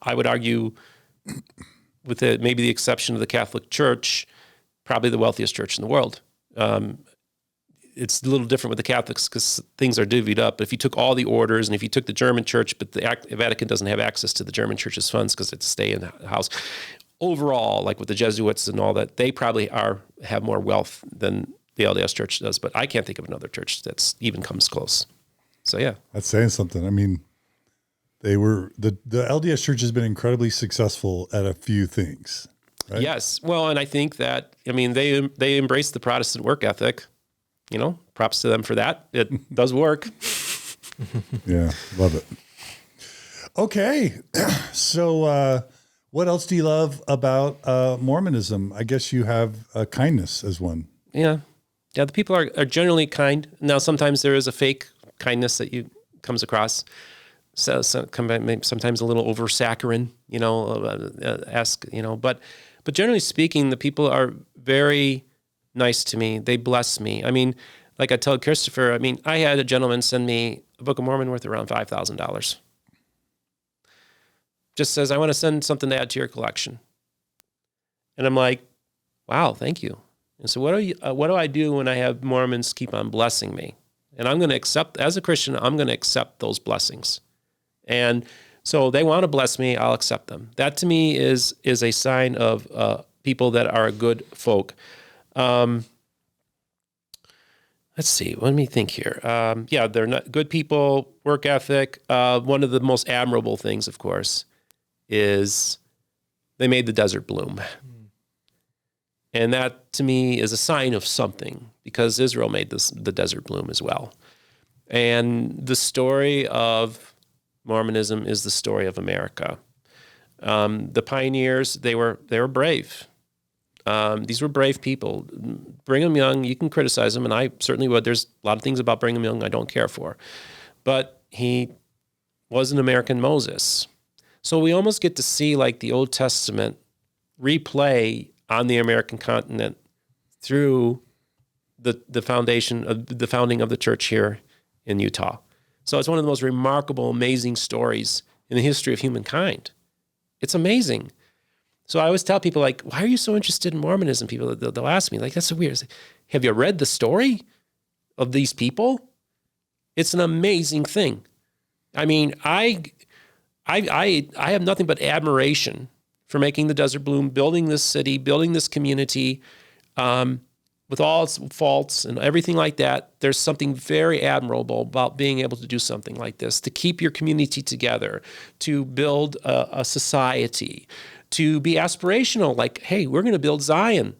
I would argue, with maybe the exception of the Catholic Church, probably the wealthiest church in the world. It's a little different with the Catholics because things are divvied up. But if you took all the orders, and if you took the German church, but the Vatican doesn't have access to the German church's funds because it's stay in the house. Overall, like with the Jesuits and all that, they probably have more wealth than the LDS Church does. But I can't think of another church that's even comes close. So yeah, that's saying something. I mean, the LDS Church has been incredibly successful at a few things. Right? Yes. Well, and I think that, they embrace the Protestant work ethic. props to them for that. It does work. Yeah, love it. Okay, so what else do you love about Mormonism? I guess you have kindness as one. Yeah, the people are generally kind. Now, sometimes there is a fake kindness that you comes across. So sometimes a little over saccharine, but generally speaking, the people are very nice to me. They bless me. I mean, like I told Christopher, I had a gentleman send me a Book of Mormon worth around $5,000. Just says, I want to send something to add to your collection. And I'm like, wow, thank you. And so what do I do when I have Mormons keep on blessing me? And I'm going to accept, as a Christian, I'm going to accept those blessings. And so they want to bless me, I'll accept them. That to me is a sign of people that are good folk. Let's see, let me think here. They're not good people, work ethic. One of the most admirable things, of course, is they made the desert bloom. And that, to me, is a sign of something, because Israel made the desert bloom as well. And the story of Mormonism is the story of America. The pioneers, they were brave. These were brave people. Brigham Young, you can criticize him, and I certainly would. There's a lot of things about Brigham Young I don't care for. But he was an American Moses. So we almost get to see, like, the Old Testament replay on the American continent through the founding of the church here in Utah. So it's one of the most remarkable, amazing stories in the history of humankind. It's amazing. So I always tell people, like, why are you so interested in Mormonism? People, they'll ask me, like, that's so weird. Like, have you read the story of these people? It's an amazing thing. I mean, I have nothing but admiration for making the desert bloom, building this city, building this community, with all its faults and everything like that. There's something very admirable about being able to do something like this, to keep your community together, to build a society, to be aspirational. Like, hey, we're going to build Zion.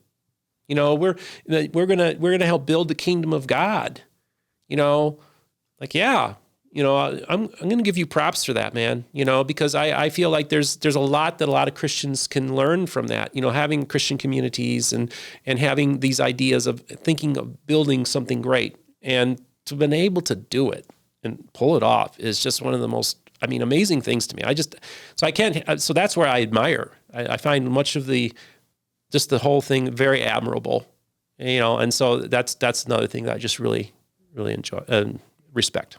We're going to help build the kingdom of God. Like, yeah. I'm going to give you props for that, man, because I feel like there's a lot that a lot of Christians can learn from that, having Christian communities and having these ideas of thinking of building something great, and to have been able to do it and pull it off is just one of the most, amazing things to me. So that's where I admire. I find much of the whole thing very admirable, and so that's another thing that I just really, really enjoy and respect.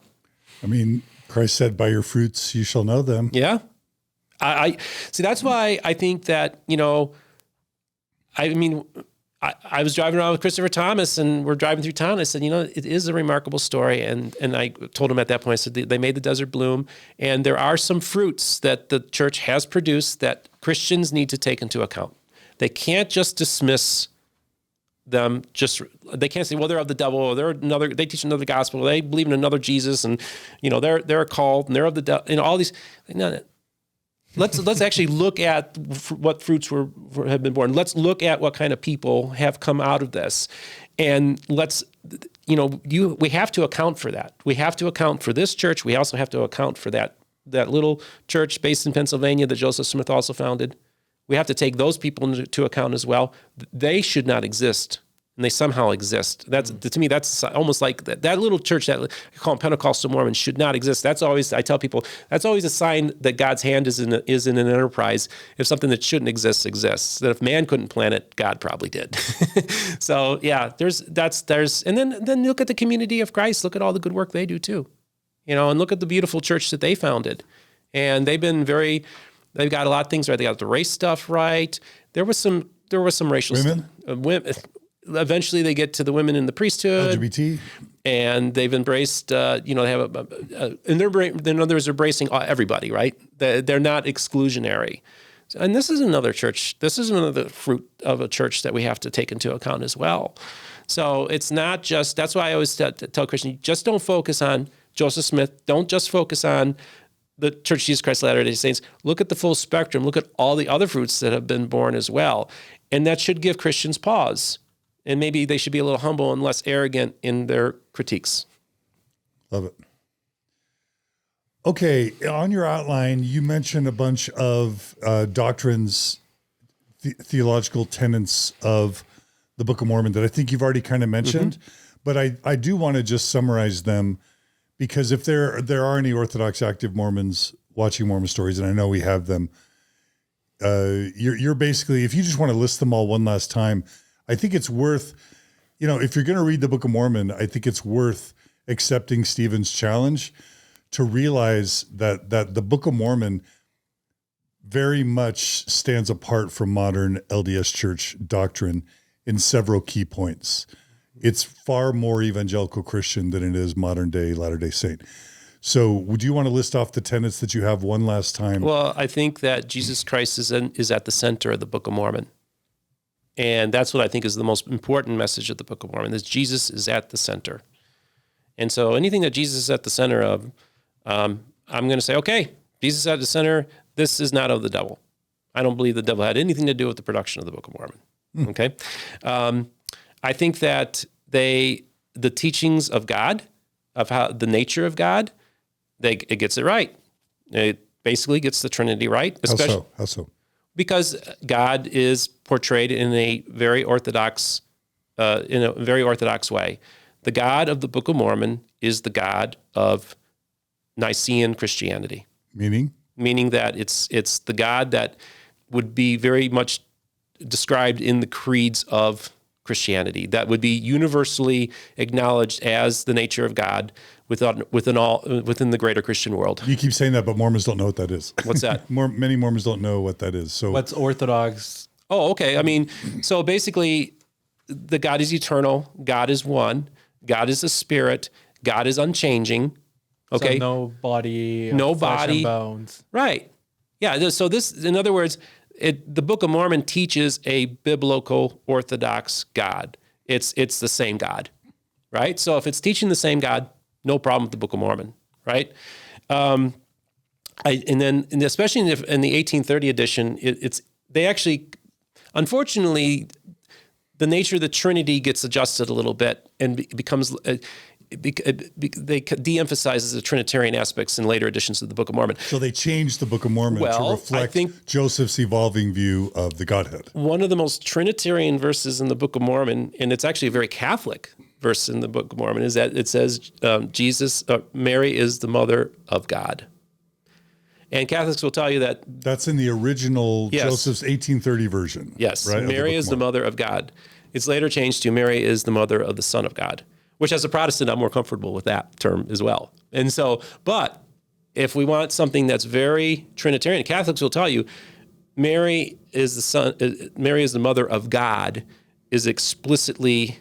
Christ said, by your fruits you shall know them. Yeah. I see. That's why I think that, I was driving around with Christopher Thomas, and we're driving through town. I said, it is a remarkable story. And I told him at that point, I said, they made the desert bloom, and there are some fruits that the church has produced that Christians need to take into account. They can't just dismiss them. They can't say, well, they're of the devil, or they teach another gospel, or they believe in another Jesus, and they're a cult, and they're of the devil, all these. No. Let's actually look at what fruits have been born. Let's look at what kind of people have come out of this, and we have to account for that. We have to account for this church. We also have to account for that little church based in Pennsylvania that Joseph Smith also founded. We have to take those people into account as well. They should not exist, and they somehow exist. To me, that's almost like that little church that I call them Pentecostal Mormons should not exist. That's always, I tell people, that's always a sign that God's hand is in an enterprise. If something that shouldn't exist exists, that if man couldn't plan it, God probably did. So yeah, there's, and then look at the community of Christ. Look at all the good work they do too, and look at the beautiful church that they founded, and they've got a lot of things right. They got the race stuff right. There was some racial women. Eventually, they get to the women in the priesthood, LGBT, and they've embraced. They have and they're embracing everybody. Right? They're not exclusionary. And this is another church. This is another fruit of a church that we have to take into account as well. So it's not just. That's why I always tell Christians, just don't focus on Joseph Smith. Don't just focus on the Church of Jesus Christ of Latter-day Saints. Look at the full spectrum. Look at all the other fruits that have been born as well. And that should give Christians pause. And maybe they should be a little humble and less arrogant in their critiques. Love it. Okay, on your outline, you mentioned a bunch of doctrines, theological tenets of the Book of Mormon that I think you've already kind of mentioned, but I do want to just summarize them, because if there are any Orthodox active Mormons watching Mormon Stories, and I know we have them, you're basically, if you just want to list them all one last time, I think it's worth, if you're going to read the Book of Mormon, I think it's worth accepting Stephen's challenge to realize that the Book of Mormon very much stands apart from modern LDS Church doctrine in several key points. It's far more evangelical Christian than it is modern day Latter-day Saint. So would you want to list off the tenets that you have one last time? Well, I think that Jesus Christ is at the center of the Book of Mormon. And that's what I think is the most important message of the Book of Mormon, is Jesus is at the center. And so anything that Jesus is at the center of, I'm going to say, okay, Jesus is at the center. This is not of the devil. I don't believe the devil had anything to do with the production of the Book of Mormon. Okay. I think that the teachings of God, of how the nature of God, it gets it right. It basically gets the Trinity right. How so? Because God is portrayed in a very orthodox way. The God of the Book of Mormon is the God of Nicene Christianity. Meaning that it's the God that would be very much described in the creeds of Christianity, that would be universally acknowledged as the nature of God within the greater Christian world. You keep saying that, but Mormons don't know what that is. What's that? Many Mormons don't know what that is. So what's Orthodox? Oh, okay. I mean, so basically, the God is eternal. God is one. God is a spirit. God is unchanging. Okay. So no body, no flesh body, and bones. Right. Yeah. So this, in other words, the Book of Mormon teaches a biblical Orthodox God. It's the same God, right? So if it's teaching the same God, no problem with the Book of Mormon, right? And especially in the 1830 edition, they actually, unfortunately, the nature of the Trinity gets adjusted a little bit and becomes. They de-emphasizes the Trinitarian aspects in later editions of the Book of Mormon. So they changed the Book of Mormon to reflect Joseph's evolving view of the Godhead. One of the most Trinitarian verses in the Book of Mormon, and it's actually a very Catholic verse in the Book of Mormon, is that it says Mary is the mother of God. And Catholics will tell you that that's in the original Joseph's 1830 version. Yes, right? Mary is the mother of God. It's later changed to Mary is the mother of the Son of God, which as a Protestant, I'm more comfortable with that term as well. And so, but if we want something that's very Trinitarian, Catholics will tell you Mary is the mother of God is explicitly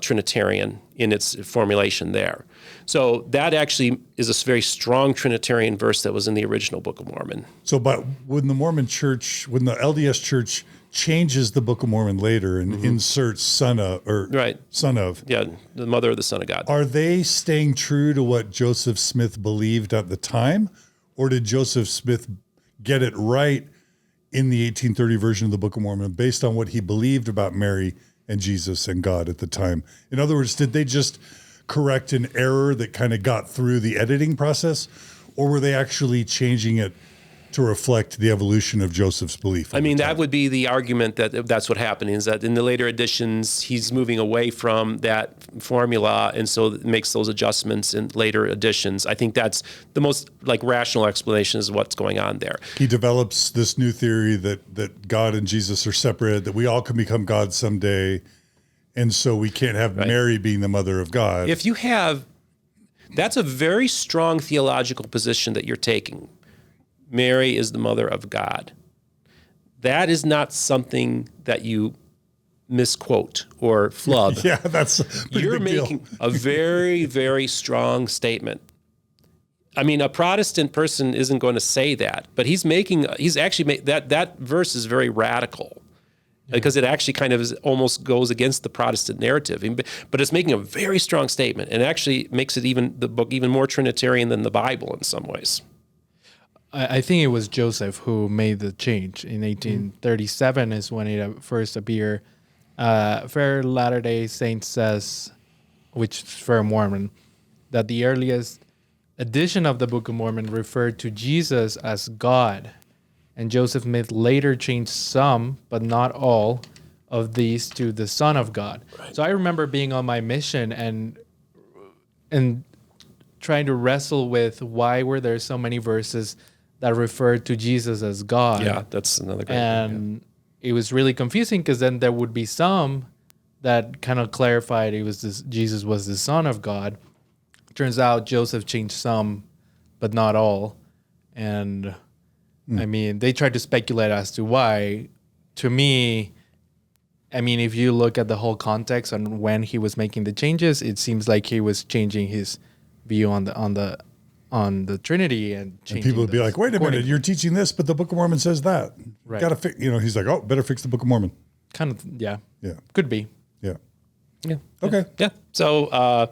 Trinitarian in its formulation there. So that actually is a very strong Trinitarian verse that was in the original Book of Mormon. So, but when the LDS Church changes the Book of Mormon later and inserts son of, the mother of the Son of God. Are they staying true to what Joseph Smith believed at the time, or did Joseph Smith get it right in the 1830 version of the Book of Mormon based on what he believed about Mary and Jesus and God at the time? In other words, did they just correct an error that kind of got through the editing process, or were they actually changing it to reflect the evolution of Joseph's belief? I mean, that would be the argument that's what happened, is that in the later editions, he's moving away from that formula, and so it makes those adjustments in later editions. I think that's the most rational explanation is what's going on there. He develops this new theory that God and Jesus are separate, that we all can become God someday, and so we can't have Mary being the mother of God. That's a very strong theological position that you're taking. Mary is the mother of God. That is not something that you misquote or flub. Yeah, that's a pretty You're big making deal. a very, very strong statement. I mean, a Protestant person isn't going to say that, but that verse is very radical because it actually kind of almost goes against the Protestant narrative. But it's making a very strong statement, and actually makes it the book even more Trinitarian than the Bible in some ways. I think it was Joseph who made the change. In 1837 is when it first appeared Fair Latter-day Saint says, which is for a Mormon, that the earliest edition of the Book of Mormon referred to Jesus as God, and Joseph Smith later changed some, but not all, of these to the Son of God. Right. So I remember being on my mission and trying to wrestle with why were there so many verses that referred to Jesus as God. Yeah, that's another great And it was really confusing because then there would be some that kind of clarified Jesus was the Son of God. Turns out Joseph changed some, but not all. And I mean, they tried to speculate as to why. To me, I mean, if you look at the whole context on when he was making the changes, it seems like he was changing his view on the Trinity and people would be like, "Wait a minute, you're teaching this, but the Book of Mormon says that." Right. Got to fix. He's like, "Oh, better fix the Book of Mormon." Kind of, yeah, could be, yeah. Okay, yeah. So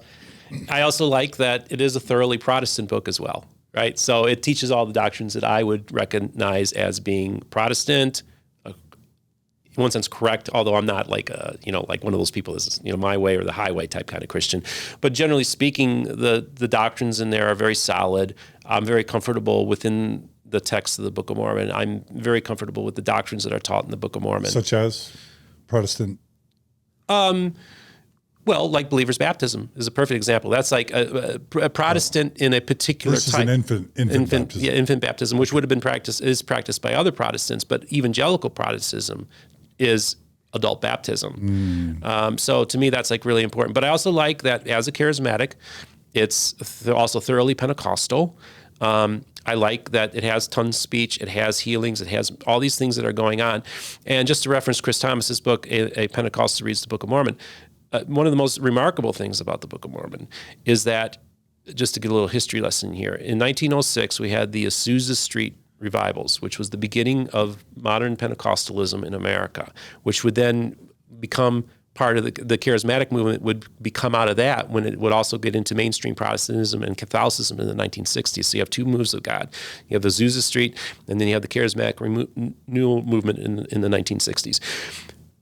I also like that it is a thoroughly Protestant book as well, right? So it teaches all the doctrines that I would recognize as being Protestant. In one sense, correct, although I'm not like like one of those people that's my way or the highway type kind of Christian. But generally speaking, the doctrines in there are very solid. I'm very comfortable within the text of the Book of Mormon. I'm very comfortable with the doctrines that are taught in the Book of Mormon. Such as Protestant? Well, like believer's baptism is a perfect example. That's like a Protestant in a particular type. This is an infant baptism. Yeah, infant baptism, which would have been practiced by other Protestants, but evangelical Protestantism is adult baptism. So to me, that's like really important. But I also like that as a charismatic, it's also thoroughly Pentecostal. I like that it has tongue speech, it has healings, it has all these things that are going on. And just to reference Chris Thomas's book, A Pentecostal Reads the Book of Mormon, one of the most remarkable things about the Book of Mormon is that, just to get a little history lesson here, in 1906, we had the Azusa Street revivals, which was the beginning of modern Pentecostalism in America, which would then become part of the charismatic movement would become out of that when it would also get into mainstream Protestantism and Catholicism in the 1960s. So you have two moves of God. You have the Azusa Street, and then you have the charismatic renewal movement in the 1960s.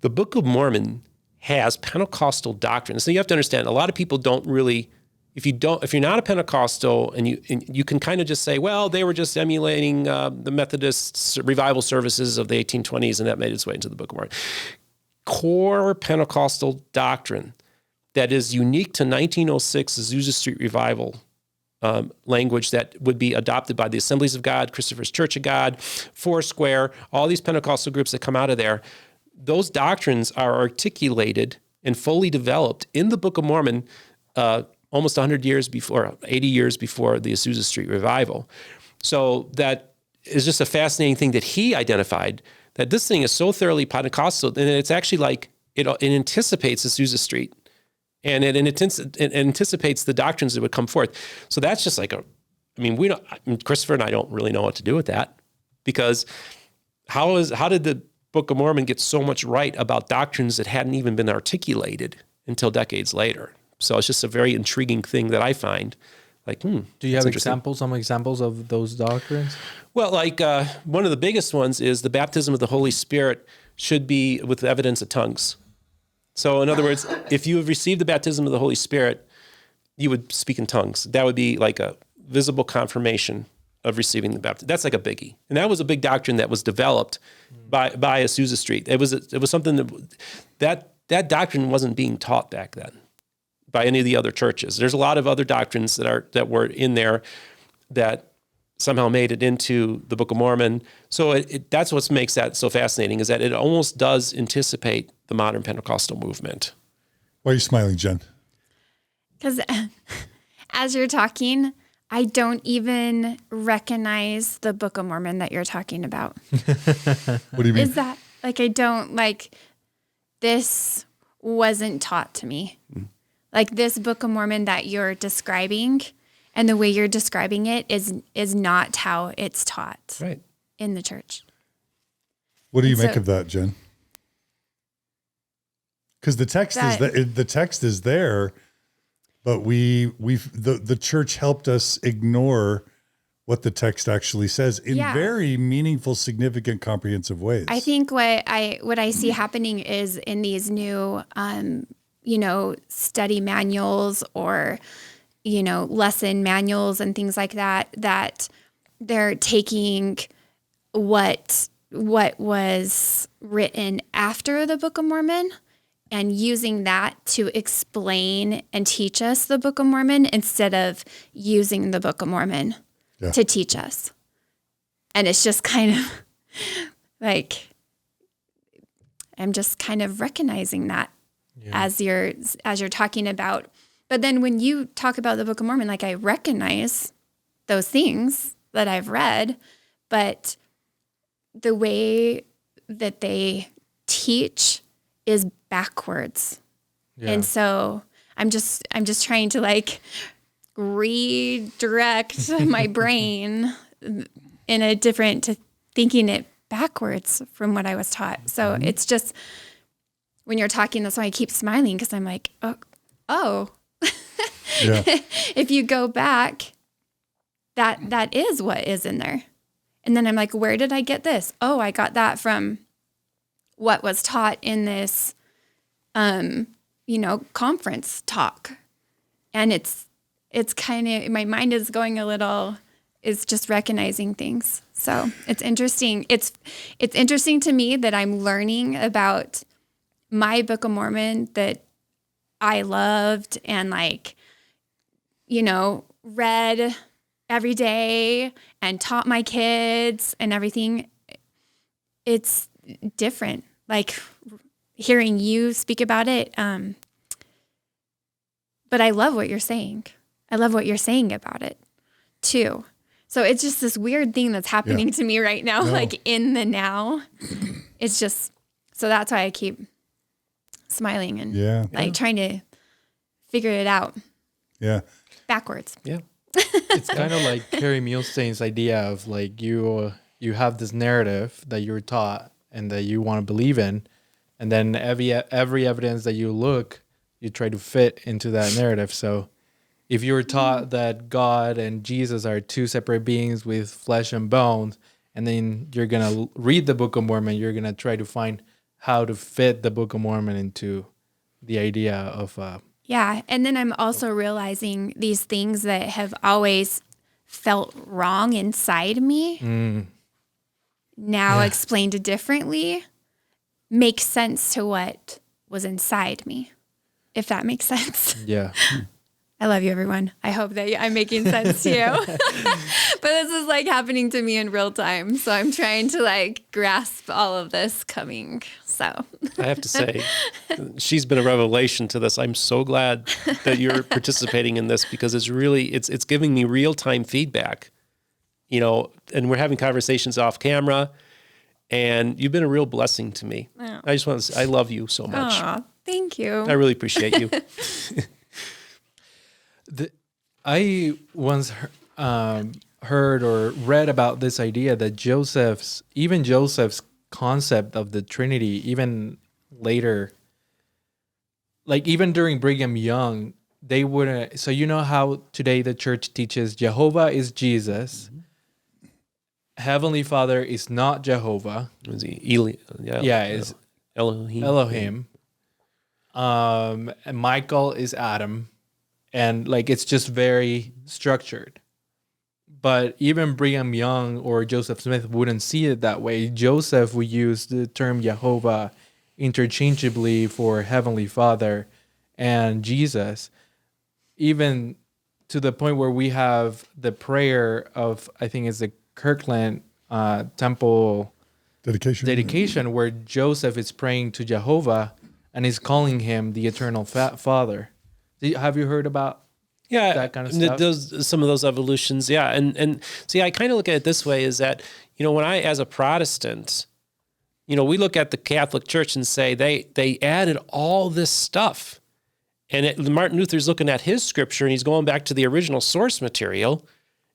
The Book of Mormon has Pentecostal doctrine. So you have to understand, a lot of people don't really, if you're not a Pentecostal and you can kind of just say, well, they were just emulating the Methodist revival services of the 1820s, and that made its way into the Book of Mormon. Core Pentecostal doctrine that is unique to 1906 Azusa Street revival language that would be adopted by the Assemblies of God, Christopher's Church of God, Foursquare, all these Pentecostal groups that come out of there. Those doctrines are articulated and fully developed in the Book of Mormon almost 100 years before, 80 years before the Azusa Street revival. So that is just a fascinating thing that he identified, that this thing is so thoroughly Pentecostal, and it's actually like it anticipates Azusa Street, and it anticipates the doctrines that would come forth. So that's just like Christopher and I don't really know what to do with that, because how did the Book of Mormon get so much right about doctrines that hadn't even been articulated until decades later? So it's just a very intriguing thing that I find. Like, do you have some examples of those doctrines? Well, like one of the biggest ones is the baptism of the Holy Spirit should be with evidence of tongues. So in other words, if you have received the baptism of the Holy Spirit, you would speak in tongues. That would be like a visible confirmation of receiving the baptism. That's like a biggie. And that was a big doctrine that was developed by Azusa Street. It was something that doctrine wasn't being taught back then by any of the other churches. There's a lot of other doctrines that were in there that somehow made it into the Book of Mormon. So that's what makes that so fascinating, is that it almost does anticipate the modern Pentecostal movement. Why are you smiling, Jenn? Because as you're talking, I don't even recognize the Book of Mormon that you're talking about. What do you mean? Is that I don't this wasn't taught to me. Like this Book of Mormon that you're describing and the way you're describing it is not how it's taught in the church. What do you make of that, Jenn? Because the text is there, but the church helped us ignore what the text actually says in very meaningful, significant, comprehensive ways. I think what I see happening is in these new, study manuals or, lesson manuals and things like that, that they're taking what was written after the Book of Mormon and using that to explain and teach us the Book of Mormon instead of using the Book of Mormon to teach us. And it's just kind of like, I'm just kind of recognizing that as you're talking about. But then when you talk about the Book of Mormon, like I recognize those things that I've read, but the way that they teach is backwards. Yeah. And so I'm just trying to like redirect my brain in a different, to thinking it backwards from what I was taught. So it's just, when you're talking, that's why I keep smiling, because I'm like, oh. If you go back, that is what is in there. And then I'm like, where did I get this? Oh, I got that from what was taught in this, conference talk. And it's kind of, my mind is going a little, is just recognizing things. So it's interesting. It's interesting to me that I'm learning about my Book of Mormon that I loved and read every day and taught my kids and everything. It's different. Like hearing you speak about it. But I love what you're saying. I love what you're saying about it too. So it's just this weird thing that's happening to me right now, like in the now. It's just, so that's why I keep smiling and trying to figure it out. Yeah. Backwards. Yeah. It's kind of like Carrie Milstein's idea of like you have this narrative that you're taught and that you want to believe in, and then every evidence that you look, you try to fit into that narrative. So if you were taught that God and Jesus are two separate beings with flesh and bones, and then you're going to read the Book of Mormon, you're going to try to find how to fit the Book of Mormon into the idea of... and then I'm also realizing these things that have always felt wrong inside me, now explained differently, make sense to what was inside me, if that makes sense. Yeah. I love you, everyone. I hope that I'm making sense to you. But this is like happening to me in real time. So I'm trying to like grasp all of this coming. So I have to say, she's been a revelation to this. I'm so glad that you're participating in this, because it's really, it's giving me real-time feedback, and we're having conversations off camera, and you've been a real blessing to me. Oh. I just want to say, I love you so much. Aw, thank you. I really appreciate you. I once heard or read about this idea that Joseph's concept of the Trinity, even later, like even during Brigham Young, they wouldn't. So you know how today the church teaches Jehovah is Jesus, Heavenly Father is not Jehovah. Is he is Elohim. And Michael is Adam. And like it's just very structured. But even Brigham Young or Joseph Smith wouldn't see it that way. Joseph would use the term Jehovah interchangeably for Heavenly Father and Jesus, even to the point where we have the prayer of, I think it's the Kirkland temple dedication, where Joseph is praying to Jehovah and is calling him the eternal Father. Have you heard about that kind of stuff? Some of those evolutions, and see, I kind of look at it this way: is that when I, as a Protestant, we look at the Catholic Church and say they added all this stuff, and Martin Luther's looking at his scripture and he's going back to the original source material.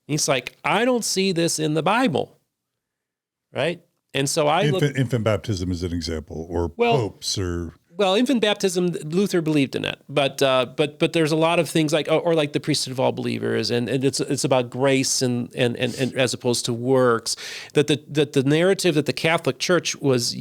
And he's like, I don't see this in the Bible, right? And so infant baptism is an example, or popes, or well, infant baptism, Luther believed in it, but there's a lot of things like like the priesthood of all believers, and it's about grace and as opposed to works. That the narrative that the Catholic Church was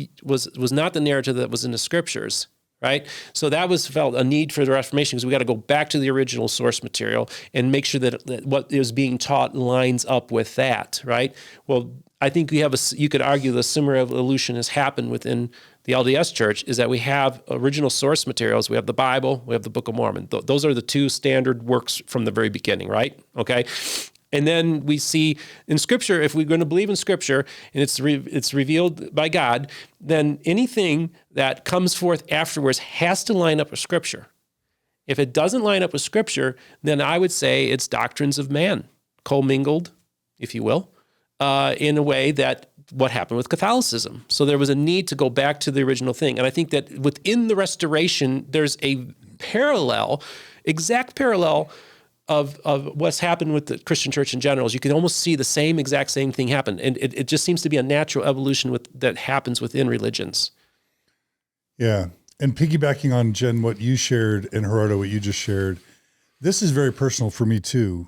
not the narrative that was in the Scriptures. Right, so that was felt a need for the Reformation, because we got to go back to the original source material and make sure that what is being taught lines up with that. Right. Well, I think you could argue the similar evolution has happened within the LDS Church, is that we have original source materials. We have the Bible, we have the Book of Mormon. Those are the two standard works from the very beginning. Right. Okay. And then we see in Scripture, if we're going to believe in Scripture and it's revealed by God, then anything that comes forth afterwards has to line up with Scripture. If it doesn't line up with Scripture, then I would say it's doctrines of man, commingled, if you will, in a way that what happened with Catholicism. So there was a need to go back to the original thing. And I think that within the Restoration, there's a exact parallel of what's happened with the Christian church in general. Is you can almost see the exact same thing happen. And it just seems to be a natural evolution that happens within religions. Yeah. And piggybacking on, Jenn, what you shared, and Gerardo, what you just shared, this is very personal for me too.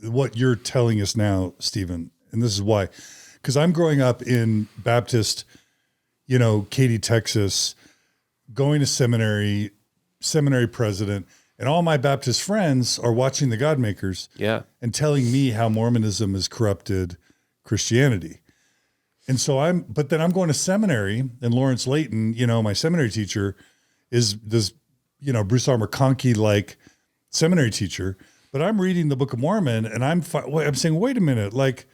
What you're telling us now, Steven, and this is why. Because I'm growing up in Baptist, Katy, Texas, going to seminary president, and all my Baptist friends are watching the Godmakers and telling me how Mormonism has corrupted Christianity. And so but then I'm going to seminary, and Lawrence Layton, my seminary teacher is this, Bruce R. McConkie-like seminary teacher, but I'm reading the Book of Mormon and I'm saying, wait a minute, like,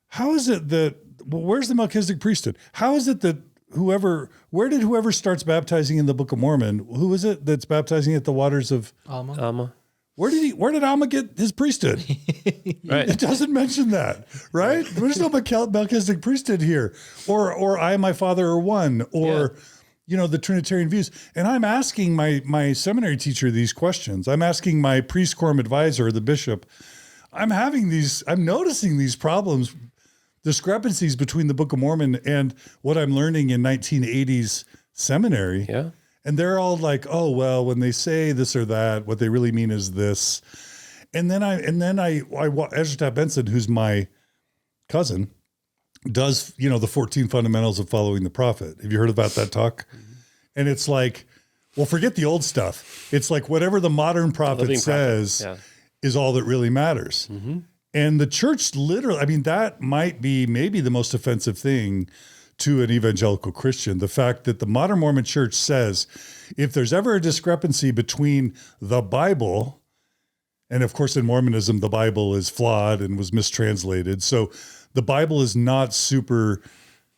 how is it that, where's the Melchizedek priesthood? How is it that where did whoever starts baptizing in the Book of Mormon, who is it that's baptizing at the waters of Alma? Where did Alma get his priesthood? Right. It doesn't mention that, right? There's no Melchizedek priesthood here, or I and my Father are one, or the Trinitarian views. And I'm asking my seminary teacher these questions. I'm asking my priest quorum advisor, the bishop. I'm noticing these problems, discrepancies between the Book of Mormon and what I'm learning in 1980s seminary. Yeah. And they're all like, oh, well, when they say this or that, what they really mean is this. And then Ezra Benson, who's my cousin, does, the 14 fundamentals of following the prophet. Have you heard about that talk? Mm-hmm. And it's like, well, forget the old stuff. It's like whatever the modern prophet says is all that really matters. Mm-hmm. And the church literally, that might be maybe the most offensive thing to an evangelical Christian. The fact that the modern Mormon church says, if there's ever a discrepancy between the Bible, and of course in Mormonism, the Bible is flawed and was mistranslated. So the Bible is not super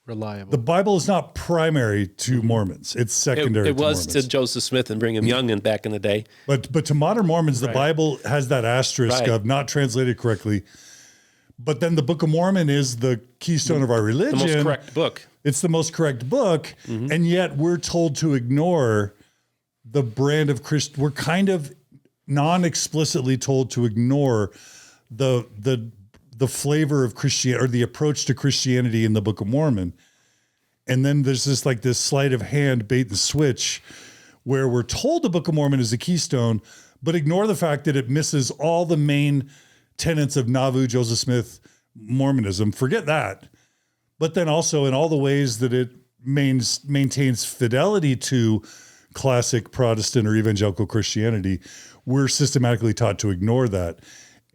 reliable. The Bible is not primary to Mormons. It's secondary it to was Mormons. to Joseph Smith and Brigham Young back in the day. But to modern Mormons, the Bible has that asterisk of not translated correctly. But then the Book of Mormon is the keystone of our religion. The most correct book. It's the most correct book. Mm-hmm. And yet we're told to ignore the brand of Christ. We're kind of non-explicitly told to ignore the flavor of Christianity, or the approach to Christianity in the Book of Mormon. And then there's this sleight of hand, bait and switch, where we're told the Book of Mormon is the keystone, but ignore the fact that it misses all the main tenets of Nauvoo, Joseph Smith, Mormonism. Forget that. But then also in all the ways that it maintains fidelity to classic Protestant or evangelical Christianity, we're systematically taught to ignore that.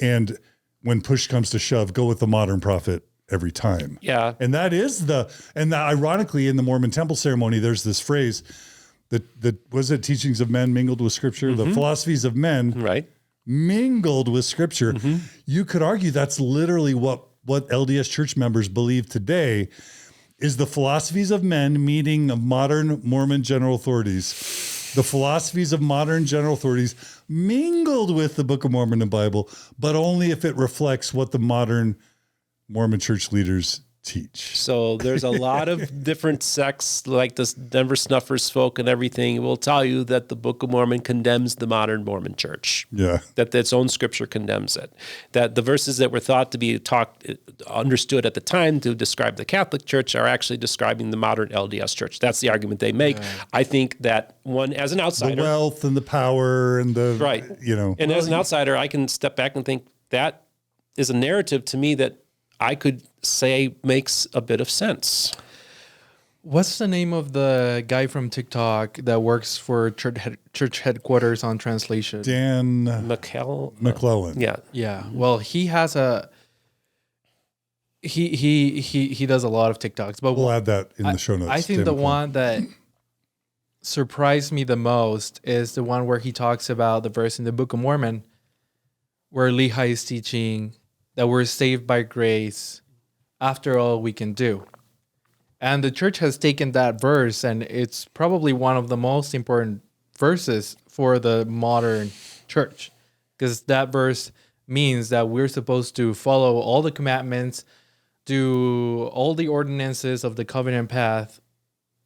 And when push comes to shove, go with the modern prophet every time. Yeah. And that is ironically, in the Mormon temple ceremony, there's this phrase that was it teachings of men mingled with Scripture, the philosophies of men mingled with Scripture. Mm-hmm. You could argue that's literally what LDS church members believe today is the philosophies of men meeting of modern Mormon general authorities. The philosophies of modern general authorities mingled with the Book of Mormon and Bible, but only if it reflects what the modern Mormon church leaders teach. So there's a lot of different sects, like this Denver Snuffers folk and everything, will tell you that the Book of Mormon condemns the modern Mormon church. Yeah. That its own scripture condemns it. That the verses that were thought to be understood at the time to describe the Catholic Church are actually describing the modern LDS Church. That's the argument they make. Yeah. I think that one, as an outsider, the wealth and the power and the right, and as an outsider, I can step back and think that is a narrative to me that I could say makes a bit of sense. What's the name of the guy from TikTok that works for church headquarters on translation? Dan McClellan. Yeah. Well, he has he does a lot of TikToks, but we'll add that in the show notes. I think Dan the McClellan. One that surprised me the most is the one where he talks about the verse in the Book of Mormon where Lehi is teaching that we're saved by grace after all we can do. And the church has taken that verse, and it's probably one of the most important verses for the modern church, because that verse means that we're supposed to follow all the commandments, do all the ordinances of the covenant path,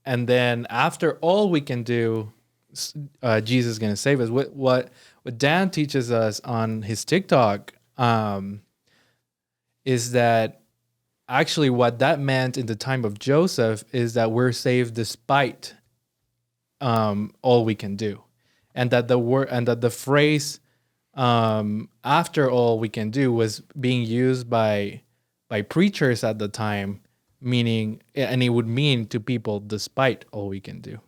and then after all we can do, Jesus is going to save us. What Dan teaches us on his TikTok is that actually what that meant in the time of Joseph is that we're saved despite all we can do, and that the phrase after all we can do was being used by preachers at the time, meaning, and it would mean to people despite all we can do.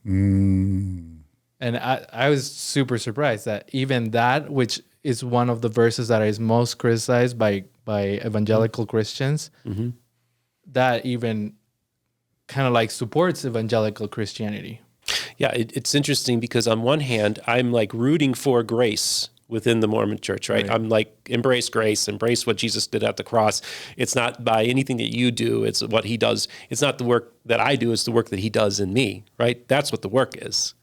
And I was super surprised that even that, which is one of the verses that is most criticized by evangelical Christians, that even kind of like supports evangelical Christianity. Yeah, it's interesting because on one hand, I'm like rooting for grace within the Mormon church, right? I'm like, embrace grace, embrace what Jesus did at the cross. It's not by anything that you do, it's what he does. It's not the work that I do, it's the work that he does in me, right? That's what the work is,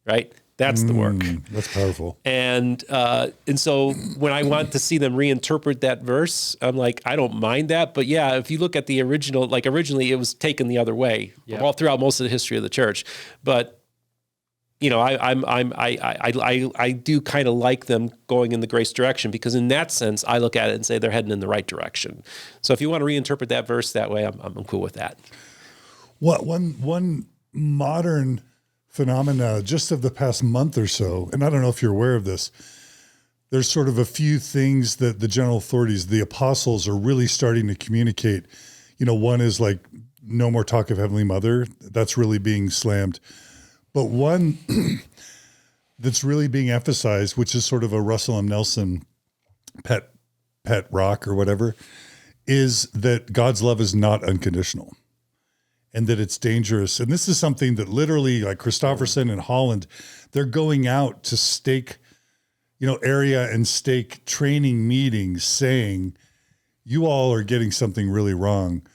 right? That's the work. That's powerful. And so when I want to see them reinterpret that verse, I'm like, I don't mind that. But yeah, if you look at the original, like originally it was taken the other way all throughout most of the history of the church. But you know, I do kind of like them going in the grace direction, because in that sense, I look at it and say they're heading in the right direction. So if you want to reinterpret that verse that way, I'm cool with that. One modern phenomena just of the past month or so, and I don't know if you're aware of this, there's sort of a few things that the general authorities, the apostles, are really starting to communicate. You know, one is like no more talk of Heavenly Mother. That's really being slammed. But one that's really being emphasized, which is sort of a Russell M. Nelson pet rock or whatever, is that God's love is not unconditional. And that it's dangerous. And this is something that literally, like Christofferson and Holland, they're going out to stake, area and stake training meetings saying, you all are getting something really wrong.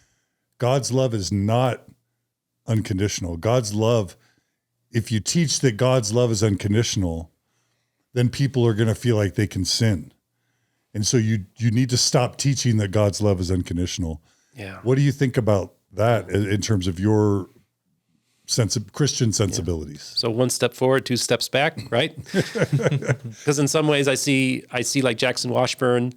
God's love is not unconditional. God's love, if you teach that God's love is unconditional, then people are going to feel like they can sin. And so you need to stop teaching that God's love is unconditional. Yeah. What do you think about that in terms of your Christian sensibilities? Yeah. So one step forward, two steps back, right? Because in some ways I see like Jackson Washburn,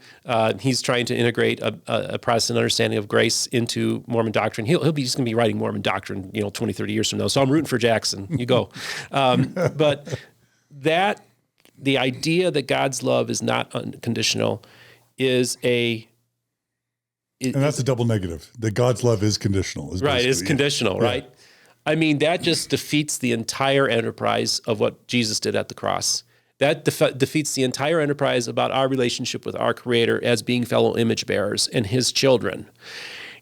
he's trying to integrate a Protestant understanding of grace into Mormon doctrine. He'll be just going to be writing Mormon doctrine, 20, 30 years from now. So I'm rooting for Jackson. You go. But the idea that God's love is not unconditional is and that's a double negative. That God's love is conditional. Is conditional, right? I mean, that just defeats the entire enterprise of what Jesus did at the cross. That defeats the entire enterprise about our relationship with our Creator as being fellow image bearers and His children.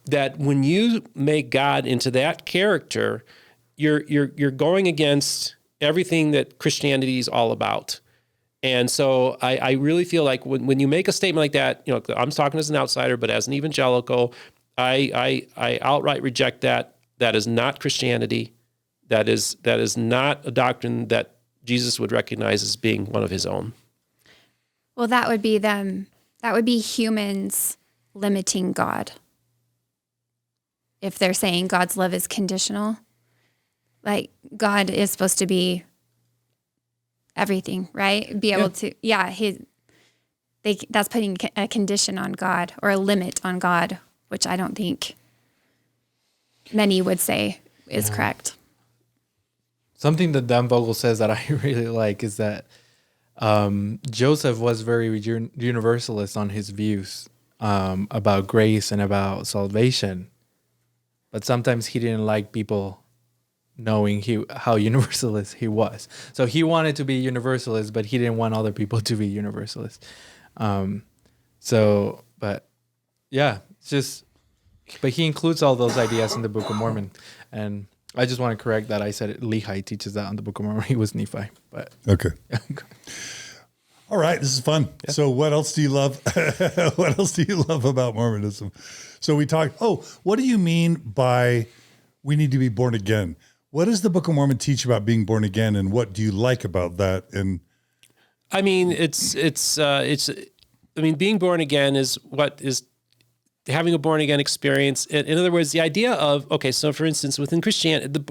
That when you make God into that character, you're going against everything that Christianity is all about. And so I really feel like when you make a statement like that, I'm talking as an outsider, but as an evangelical, I outright reject that. That is not Christianity. That is not a doctrine that Jesus would recognize as being one of his own. Well, that would be them. That would be humans limiting God. if they're saying God's love is conditional, like God is supposed to be everything, right? Be able to, that's putting a condition on God or a limit on God, which I don't think many would say is correct. Something that Dan Vogel says that I really like is that Joseph was very universalist on his views about grace and about salvation, but sometimes he didn't like people knowing how universalist he was. So he wanted to be universalist, but he didn't want other people to be universalist. But he includes all those ideas in the Book of Mormon. And I just want to correct that. I said Lehi teaches that on the Book of Mormon. He was Nephi, but okay. All right, this is fun. Yeah. So what else do you love? What else do you love about Mormonism? So we talked, what do you mean by we need to be born again? What does the Book of Mormon teach about being born again, and what do you like about that? And I mean, being born again is having a born again experience. In other words, the idea of, so for instance, within Christianity,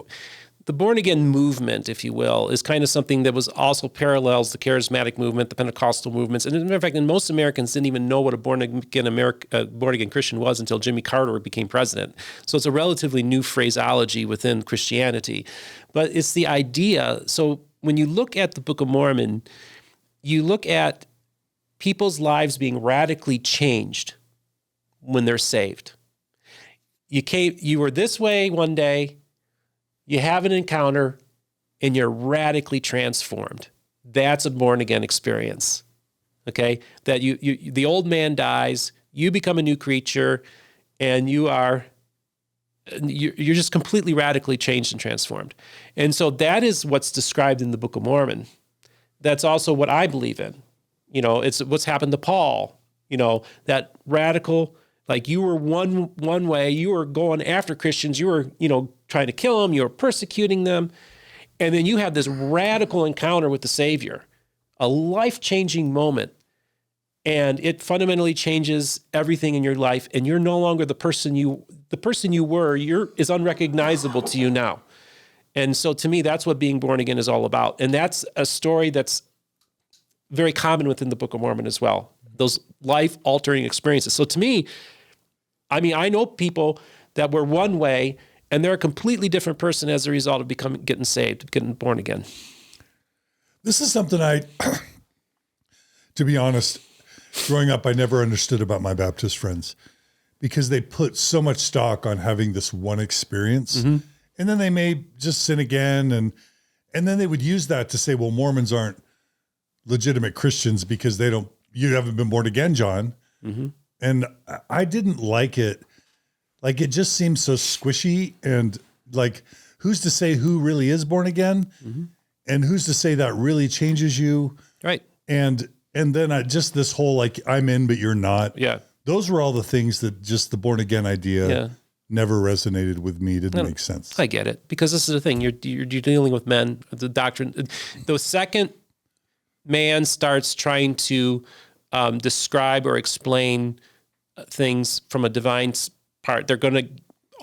the born again movement, if you will, is kind of something that was also parallels the Charismatic movement, the Pentecostal movements. And as a matter of fact, most Americans didn't even know what a born again Christian was until Jimmy Carter became president. So it's a relatively new phraseology within Christianity. But it's the idea. So when you look at the Book of Mormon, you look at people's lives being radically changed when they're saved. You were this way one day, you have an encounter, and you're radically transformed. That's a born-again experience, okay? That the old man dies, you become a new creature, and you're just completely radically changed and transformed. And so that is what's described in the Book of Mormon. That's also what I believe in. It's what's happened to Paul, that radical. Like you were one way, you were going after Christians, you were, trying to kill them, you were persecuting them. And then you have this radical encounter with the Savior, a life-changing moment. And it fundamentally changes everything in your life. And you're no longer the person you were, is unrecognizable to you now. And so to me, that's what being born again is all about. And that's a story that's very common within the Book of Mormon as well. Those life-altering experiences. So to me, I know people that were one way, and they're a completely different person as a result of getting saved, getting born again. This is something to be honest, growing up, I never understood about my Baptist friends because they put so much stock on having this one experience, and then they may just sin again, and then they would use that to say, well, Mormons aren't legitimate Christians because you haven't been born again, John. Mm-hmm. And I didn't like it. Like, it just seems so squishy, and like, who's to say who really is born again? Mm-hmm. And who's to say that really changes you? Right. And then just this whole, like, I'm in, but you're not. Yeah. Those were all the things that just the born again idea never resonated with me. Didn't make sense. I get it, because this is the thing. You're dealing with men, the doctrine. The second man starts trying to describe or explain things from a divine part, they're going to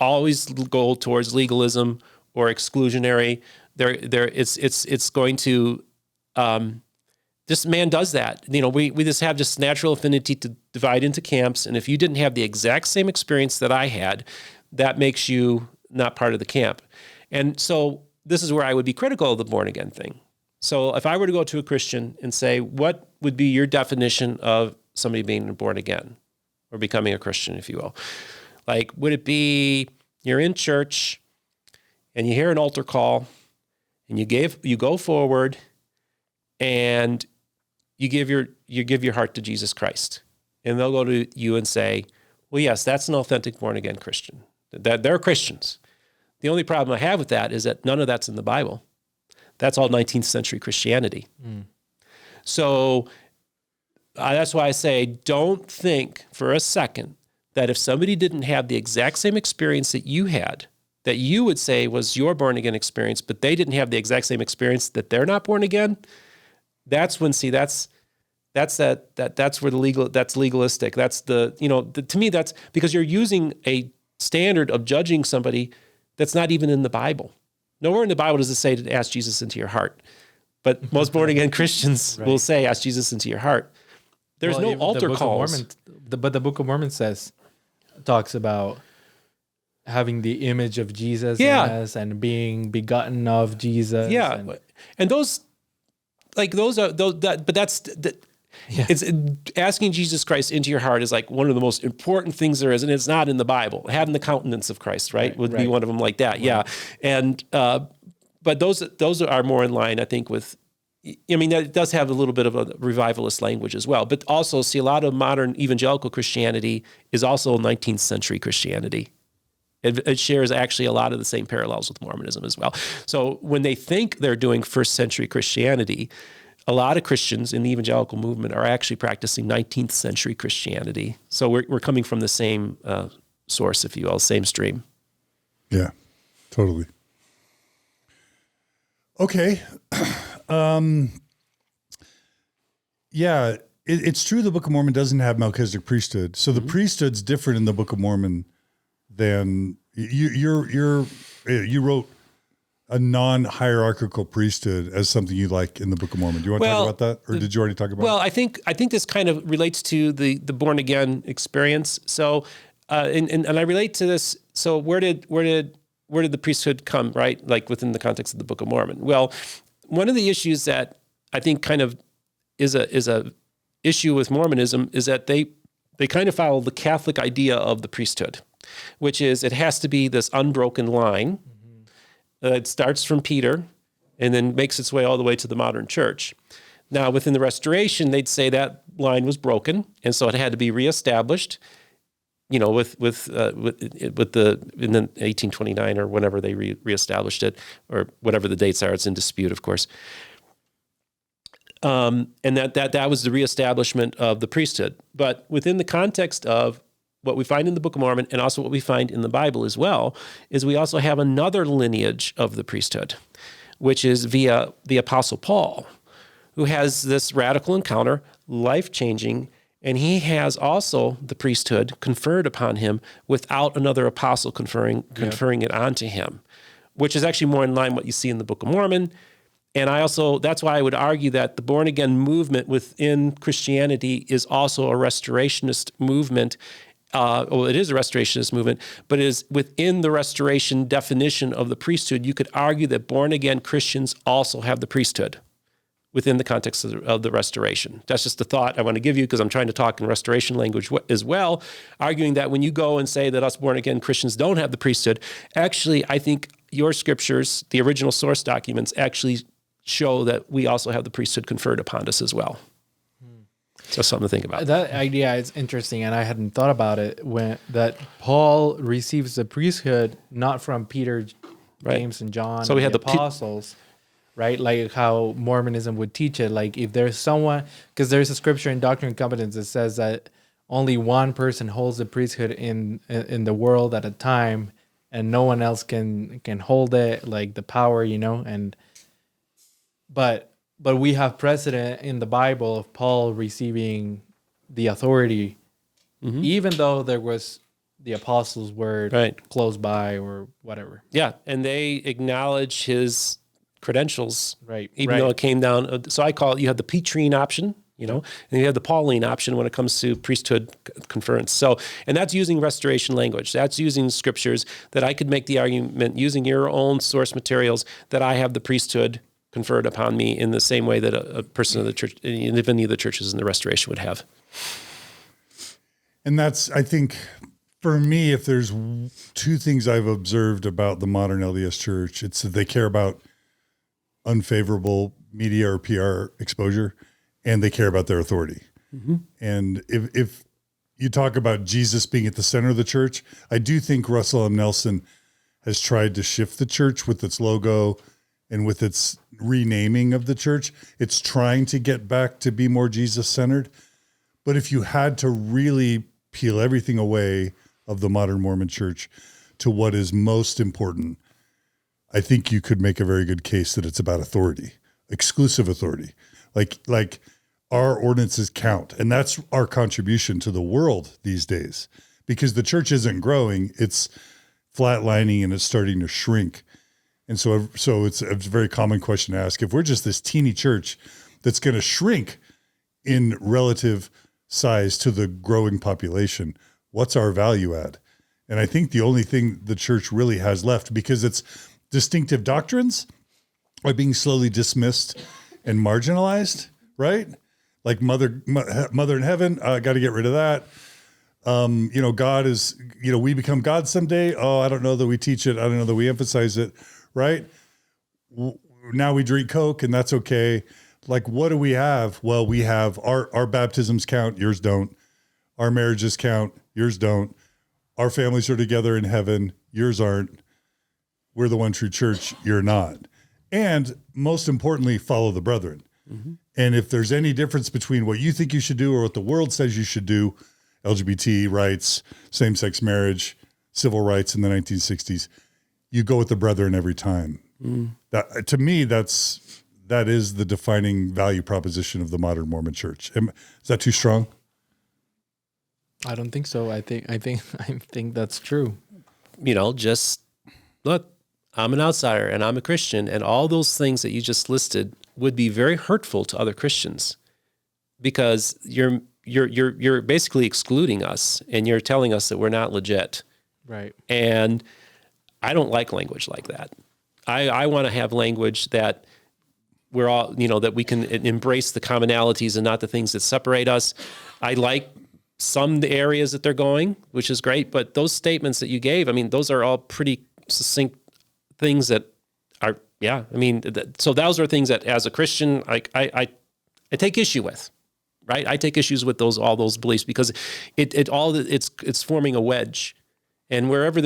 always go towards legalism or exclusionary. It's going to. This man does that. We just have this natural affinity to divide into camps, and if you didn't have the exact same experience that I had, that makes you not part of the camp. And so this is where I would be critical of the born again thing. So if I were to go to a Christian and say, what would be your definition of somebody being born again or becoming a Christian, if you will? Like, would it be you're in church and you hear an altar call and you go forward and you give your heart to Jesus Christ, and they'll go to you and say, well, yes, that's an authentic born again Christian. That they're Christians. The only problem I have with that is that none of that's in the Bible. That's all 19th century Christianity. Mm. So that's why I say, don't think for a second that if somebody didn't have the exact same experience that you had, that you would say was your born again experience, but they didn't have the exact same experience, that they're not born again. That's when, that's where that's legalistic. That's to me, that's because you're using a standard of judging somebody that's not even in the Bible. Nowhere in the Bible does it say to ask Jesus into your heart. But most born-again Christians will say, ask Jesus into your heart. There's no altar calls. But the Book of Mormon talks about having the image of Jesus in us and being begotten of Jesus. Yeah. And those it's asking Jesus Christ into your heart is like one of the most important things there is, and it's not in the Bible. Having the countenance of Christ, right, would be one of them like that. Right. Yeah. And but those are more in line, I think, with, I mean, that does have a little bit of a revivalist language as well, but also see a lot of modern evangelical Christianity is also 19th century Christianity. It shares actually a lot of the same parallels with Mormonism as well. So when they think they're doing first century Christianity, a lot of Christians in the evangelical movement are actually practicing 19th century Christianity. So we're coming from the same source, if you will, same stream. Yeah, totally. Okay. Yeah, it's true the Book of Mormon doesn't have Melchizedek priesthood. So the priesthood's different in the Book of Mormon than you wrote a non-hierarchical priesthood as something you like in the Book of Mormon. Do you want to talk about that? Or did you already talk about it? Well, I think this kind of relates to the born-again experience. So, and I relate to this. So where did the priesthood come, right? Like within the context of the Book of Mormon. Well, one of the issues that I think kind of is a issue with Mormonism is that they kind of follow the Catholic idea of the priesthood, which is it has to be this unbroken line. It starts from Peter and then makes its way all the way to the modern church. Now, within the Restoration, they'd say that line was broken, and so it had to be reestablished. You know, with the in 1829 or whenever they reestablished it, or whatever the dates are, it's in dispute, of course. And that was the reestablishment of the priesthood. But within the context of what we find in the Book of Mormon and also what we find in the Bible as well, is we also have another lineage of the priesthood, which is via the Apostle Paul, who has this radical encounter, life-changing, and he has also the priesthood conferred upon him without another apostle conferring it onto him, which is actually more in line with what you see in the Book of Mormon. And that's why I would argue that the born-again movement within Christianity is also a restorationist movement. Well, it is a restorationist movement, but it is within the restoration definition of the priesthood. You could argue that born-again Christians also have the priesthood within the context of the restoration. That's just a thought I want to give you because I'm trying to talk in restoration language as well, arguing that when you go and say that us born-again Christians don't have the priesthood, actually, I think your scriptures, the original source documents, actually show that we also have the priesthood conferred upon us as well. So something to think about. That idea is interesting, and I hadn't thought about it that Paul receives the priesthood not from Peter, James, and John, so we had the apostles, right? Like how Mormonism would teach it. Like if there's someone, because there's a scripture in Doctrine and Covenants that says that only one person holds the priesthood in the world at a time, and no one else can hold it, like the power, and But we have precedent in the Bible of Paul receiving the authority, even though there was the apostles' word close by or whatever. Yeah, and they acknowledge his credentials, even though it came down. So I call it, you have the Petrine option, and you have the Pauline option when it comes to priesthood conference. So, and that's using restoration language. That's using scriptures that I could make the argument using your own source materials that I have the priesthood conferred upon me in the same way that a person of the church, in any of the churches in the Restoration would have. And that's, I think, for me, if there's two things I've observed about the modern LDS Church, it's that they care about unfavorable media or PR exposure, and they care about their authority. And if you talk about Jesus being at the center of the church, I do think Russell M. Nelson has tried to shift the church with its logo and with its renaming of the church. It's trying to get back to be more Jesus-centered. But if you had to really peel everything away of the modern Mormon church to what is most important, I think you could make a very good case that it's about authority, exclusive authority. Like our ordinances count. And that's our contribution to the world these days, because the church isn't growing, it's flatlining and it's starting to shrink. And so it's a very common question to ask. If we're just this teeny church that's going to shrink in relative size to the growing population, what's our value add? And I think the only thing the church really has left, because its distinctive doctrines are being slowly dismissed and marginalized, right? Like mother in heaven, got to get rid of that. God is, we become God someday. Oh, I don't know that we teach it. I don't know that we emphasize it, right? Now we drink Coke and that's okay. Like, what do we have? Well, we have our baptisms count, yours don't. Our marriages count, yours don't. Our families are together in heaven, yours aren't. We're the one true church, you're not. And most importantly, follow the brethren. Mm-hmm. And if there's any difference between what you think you should do or what the world says you should do, LGBT rights, same-sex marriage, civil rights in the 1960s, you go with the brethren every time. Mm. That, to me, that is the defining value proposition of the modern Mormon church. Is that too strong? I don't think so. I think that's true. Just look, I'm an outsider and I'm a Christian, and all those things that you just listed would be very hurtful to other Christians, because you're basically excluding us and you're telling us that we're not legit. Right. And I don't like language like that. I want to have language that we're all, that we can embrace the commonalities and not the things that separate us. I like some areas that they're going, which is great, but those statements that you gave, those are all pretty succinct things that are, so those are things that as a Christian, I take issue with, right? I take issues with all those beliefs, because it's forming a wedge, and wherever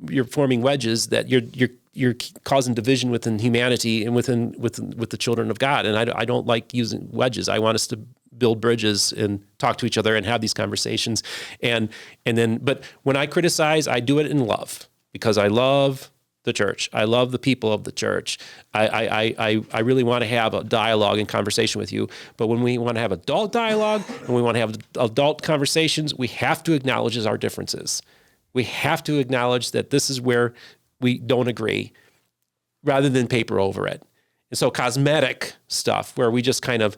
you're forming wedges, that you're causing division within humanity and with the children of God. And I don't like using wedges. I want us to build bridges and talk to each other and have these conversations. But when I criticize, I do it in love, because I love the church. I love the people of the church. I really want to have a dialogue and conversation with you. But when we want to have adult dialogue and we want to have adult conversations, we have to acknowledge our differences. We have to acknowledge that this is where we don't agree, rather than paper over it. And so cosmetic stuff where we just kind of,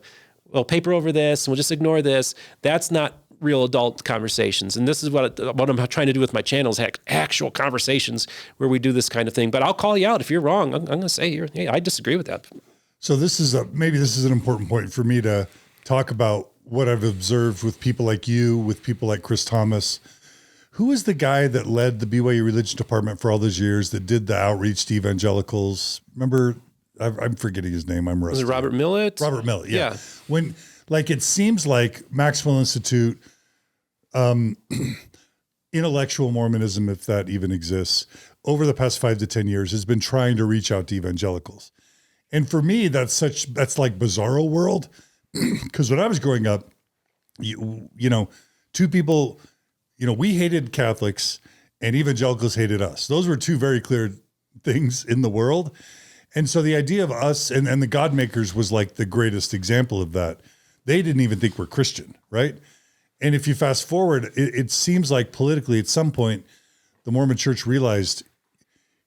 paper over this and we'll just ignore this, that's not real adult conversations. And this is what I'm trying to do with my channel, is actual conversations where we do this kind of thing. But I'll call you out if you're wrong. I'm going to say, hey, I disagree with that. So maybe this is an important point for me to talk about what I've observed with people like you, with people like Chris Thomas. Who is the guy that led the BYU religion department for all those years, that did the outreach to evangelicals? Remember, I'm forgetting his name. I'm rusty. Was it Robert Millett? Robert Millett, yeah. When, it seems like Maxwell Institute, intellectual Mormonism, if that even exists, over the past 5 to 10 years has been trying to reach out to evangelicals. And for me, that's like bizarro world. Because when I was growing up, two people, we hated Catholics and evangelicals hated us. Those were two very clear things in the world. And so the idea of us and the God makers was like the greatest example of that. They didn't even think we're Christian, right? And if you fast forward, it seems like politically at some point, the Mormon church realized,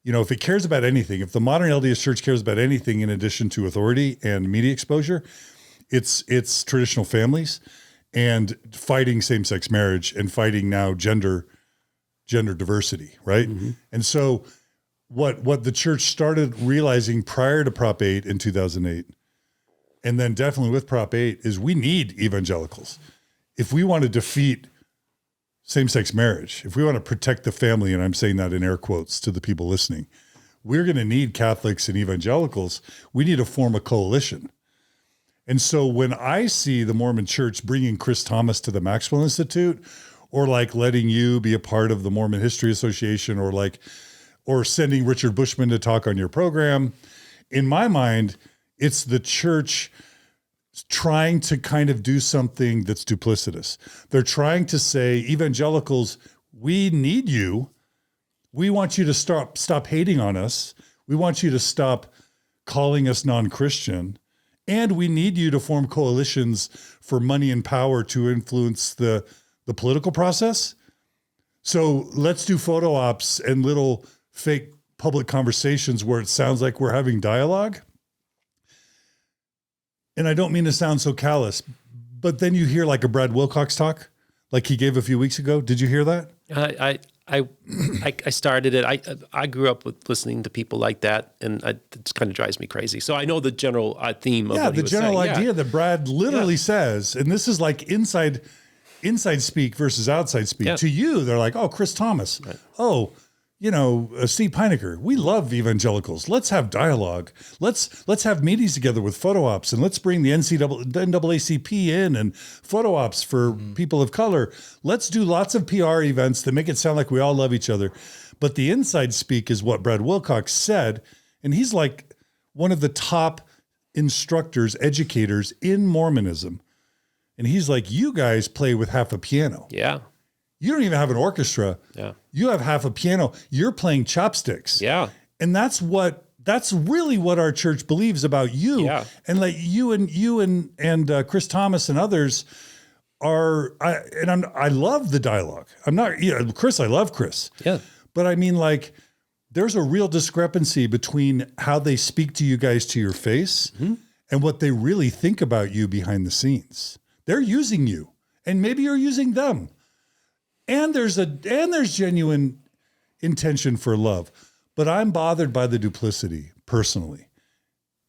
if it cares about anything, if the modern LDS church cares about anything in addition to authority and media exposure, it's traditional families and fighting same-sex marriage and fighting now gender diversity, right? Mm-hmm. And so what the church started realizing prior to Prop 8 in 2008, and then definitely with Prop 8, is we need evangelicals. If we want to defeat same-sex marriage, if we want to protect the family, and I'm saying that in air quotes to the people listening, we're going to need Catholics and evangelicals. We need to form a coalition. And so when I see the Mormon church bringing Chris Thomas to the Maxwell Institute, or letting you be a part of the Mormon History Association, or sending Richard Bushman to talk on your program, in my mind, it's the church trying to kind of do something that's duplicitous. They're trying to say, evangelicals, we need you. We want you to stop hating on us. We want you to stop calling us non-Christian. And we need you to form coalitions for money and power to influence the political process. So let's do photo ops and little fake public conversations where it sounds like we're having dialogue. And I don't mean to sound so callous, but then you hear like a Brad Wilcox talk, like he gave a few weeks ago. Did you hear that? I started it. I grew up with listening to people like that, and it kind of drives me crazy. So I know the general theme of what he was saying. The general idea that Brad literally says, and this is like inside speak versus outside speak. Yeah. To you, they're like, oh, Chris Thomas. Right. Oh, Steve Pynakker. We love evangelicals. Let's have dialogue. Let's have meetings together with photo ops, and let's bring the NAACP in and photo ops for people of color. Let's do lots of PR events that make it sound like we all love each other. But the inside speak is what Brad Wilcox said, and he's like one of the top instructors, educators in Mormonism. And he's like, you guys play with half a piano. Yeah. You don't even have an orchestra. Yeah. You have half a piano. You're playing chopsticks. Yeah. And that's really what our church believes about you. Yeah. And like you and Chris Thomas and others I love the dialogue. Chris, I love Chris. Yeah. But I mean, like, there's a real discrepancy between how they speak to you guys to your face and what they really think about you behind the scenes. They're using you, and maybe you're using them. And there's genuine intention for love, but I'm bothered by the duplicity personally.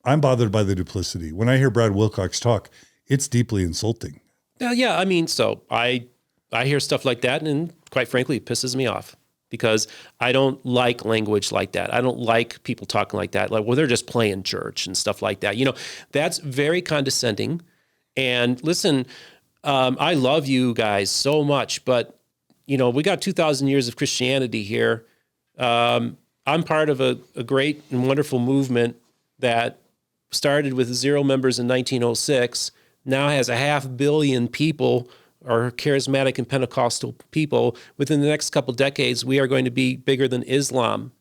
I'm bothered by the duplicity. When I hear Brad Wilcox talk, it's deeply insulting. Yeah. I mean, so I hear stuff like that, and quite frankly, it pisses me off because I don't like language like that. I don't like people talking like that. Like, well, they're just playing church and stuff like that. That's very condescending. And listen, I love you guys so much, but we got 2,000 years of Christianity here. I'm part of a great and wonderful movement that started with 0 members in 1906, now has 500 million people, or charismatic and Pentecostal people. Within the next couple decades, we are going to be bigger than Islam.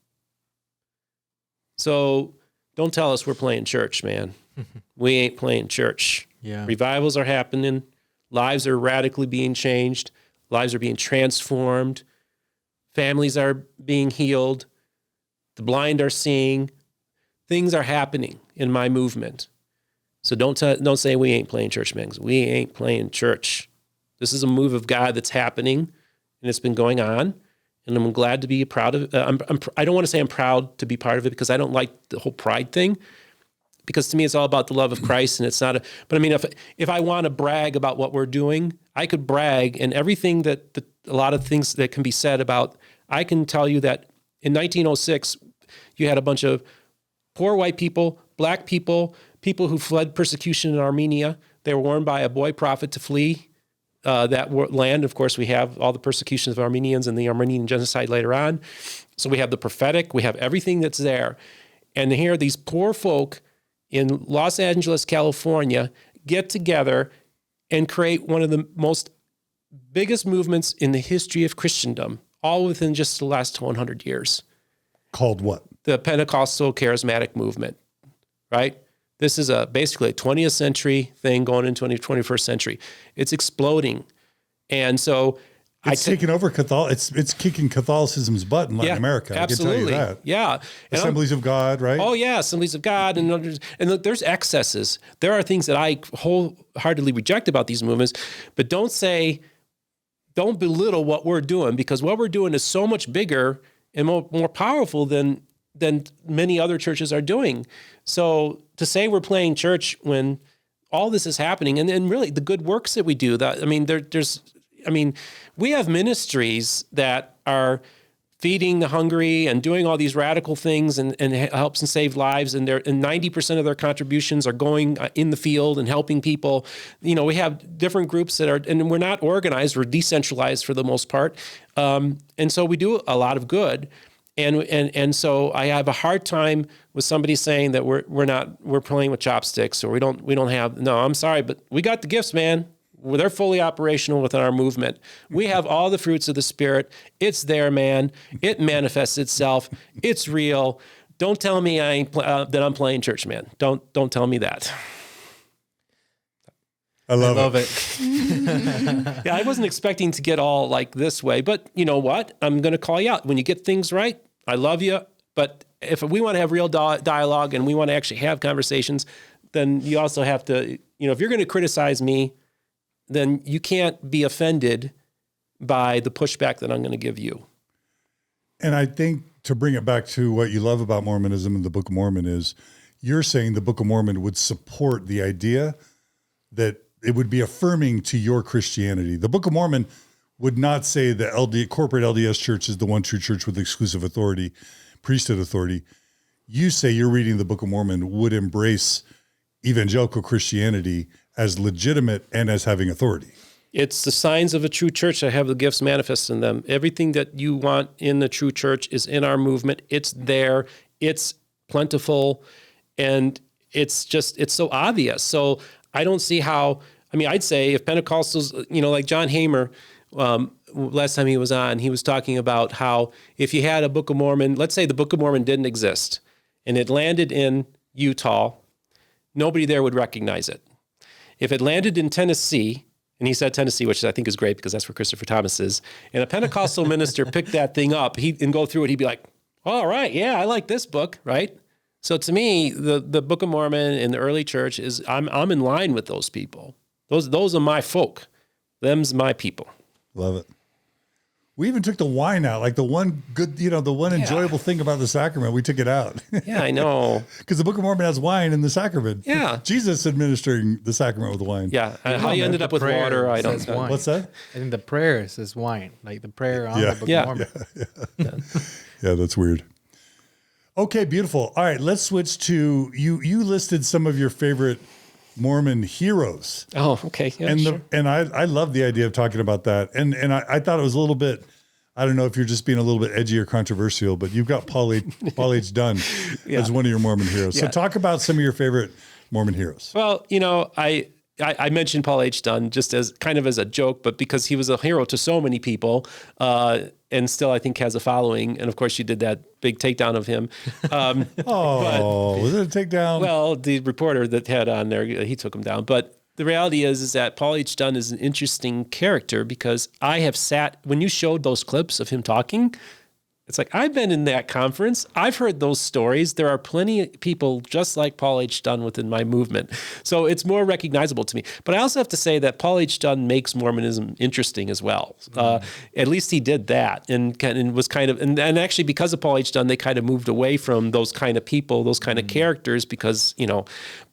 So don't tell us we're playing church, man. We ain't playing church. Yeah. Revivals are happening. Lives are radically being changed. Lives are being transformed. Families are being healed. The blind are seeing. Things are happening in my movement. So don't say we ain't playing church, man. We ain't playing church. This is a move of God that's happening, and it's been going on. And I'm glad to be proud of it. I don't want to say I'm proud to be part of it because I don't like the whole pride thing. Because to me, it's all about the love of Christ, and it's not but I mean, if I want to brag about what we're doing, I could brag, and everything a lot of things that can be said about, I can tell you that in 1906, you had a bunch of poor white people, black people, people who fled persecution in Armenia. They were warned by a boy prophet to flee that land. Of course, we have all the persecutions of Armenians and the Armenian genocide later on. So we have the prophetic, we have everything that's there. And here, these poor folk in Los Angeles, California, get together and create one of the most biggest movements in the history of Christendom, all within just the last 100 years. Called what? The Pentecostal Charismatic Movement, right? This is basically a 20th century thing going into the 21st century. It's exploding. And so it's taken over it's kicking Catholicism's butt in Latin America. Absolutely. I can tell you that. Yeah. Assemblies of God, right? Oh yeah, Assemblies of God. And look, there's excesses. There are things that I wholeheartedly reject about these movements, but don't belittle what we're doing, because what we're doing is so much bigger and more powerful than many other churches are doing. So to say we're playing church when all this is happening, and really the good works that we do, we have ministries that are feeding the hungry and doing all these radical things and helps and save lives. And 90% of their contributions are going in the field and helping people. We have different groups that are, and we're not organized, we're decentralized for the most part. And so we do a lot of good. And so I have a hard time with somebody saying that we're playing with chopsticks, or we don't have. No, I'm sorry, but we got the gifts, man. They're fully operational within our movement. We have all the fruits of the Spirit. It's there, man. It manifests itself. It's real. Don't tell me that I'm playing church, man. Don't tell me that. I love it. Yeah, I wasn't expecting to get all like this way, but you know what? I'm going to call you out. When you get things right, I love you. But if we want to have real dialogue and we want to actually have conversations, then you also have to, if you're going to criticize me, then you can't be offended by the pushback that I'm going to give you. And I think to bring it back to what you love about Mormonism and the Book of Mormon is you're saying the Book of Mormon would support the idea that it would be affirming to your Christianity. The Book of Mormon would not say the corporate LDS Church is the one true church with exclusive authority, priesthood authority. You say you're reading the Book of Mormon would embrace evangelical Christianity as legitimate and as having authority. It's the signs of a true church that have the gifts manifest in them. Everything that you want in the true church is in our movement. It's there. It's plentiful. And it's so obvious. So I don't see how, I'd say if Pentecostals, like John Hamer, last time he was on, he was talking about how if you had a Book of Mormon, let's say the Book of Mormon didn't exist and it landed in Utah, nobody there would recognize it. If it landed in Tennessee, and he said Tennessee, which I think is great because that's where Christopher Thomas is, and a Pentecostal minister picked that thing up, and go through it, he'd be like, all right, yeah, I like this book, right? So to me, the Book of Mormon and the early church is, I'm in line with those people. Those are my folk. Them's my people. Love it. We even took the wine out, like the one good, the one enjoyable thing about the sacrament. We took it out. Yeah, I know. Because the Book of Mormon has wine in the sacrament. Yeah. Jesus administering the sacrament with wine. Yeah. How you ended up with water, I don't know. What's that? I think the prayer says wine, like the prayer on the Book of Mormon. Yeah, that's weird. Okay, beautiful. All right, let's switch to, you listed some of your favorite Mormon heroes. Oh, okay. Yeah, and sure. I love the idea of talking about that. And I thought it was a little bit, I don't know if you're just being a little bit edgy or controversial, but you've got Paul H. Dunn as one of your Mormon heroes. So talk about some of your favorite Mormon heroes. Well, I mentioned Paul H. Dunn just as kind of as a joke, but because he was a hero to so many people, and still I think has a following. And of course, you did that big takedown of him. Was it a takedown? Well, the reporter that had on there, he took him down. But the reality is that Paul H. Dunn is an interesting character because I have when you showed those clips of him talking, it's like, I've been in that conference. I've heard those stories. There are plenty of people just like Paul H. Dunn within my movement. So it's more recognizable to me. But I also have to say that Paul H. Dunn makes Mormonism interesting as well. At least he did that and was kind of, and actually because of Paul H. Dunn, they kind of moved away from those kind of people, those kind of characters because,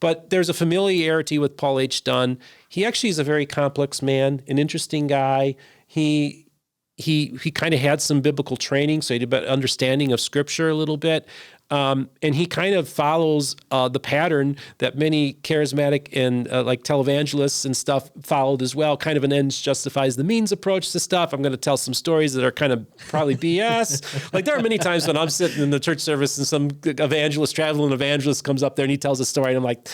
but there's a familiarity with Paul H. Dunn. He actually is a very complex man, an interesting guy. He kind of had some biblical training, so he had a better understanding of Scripture a little bit. And he kind of follows the pattern that many charismatic and like televangelists and stuff followed as well, kind of an ends justifies the means approach to stuff. I'm going to tell some stories that are kind of probably BS. Like there are many times when I'm sitting in the church service and some traveling evangelist comes up there and he tells a story and I'm like,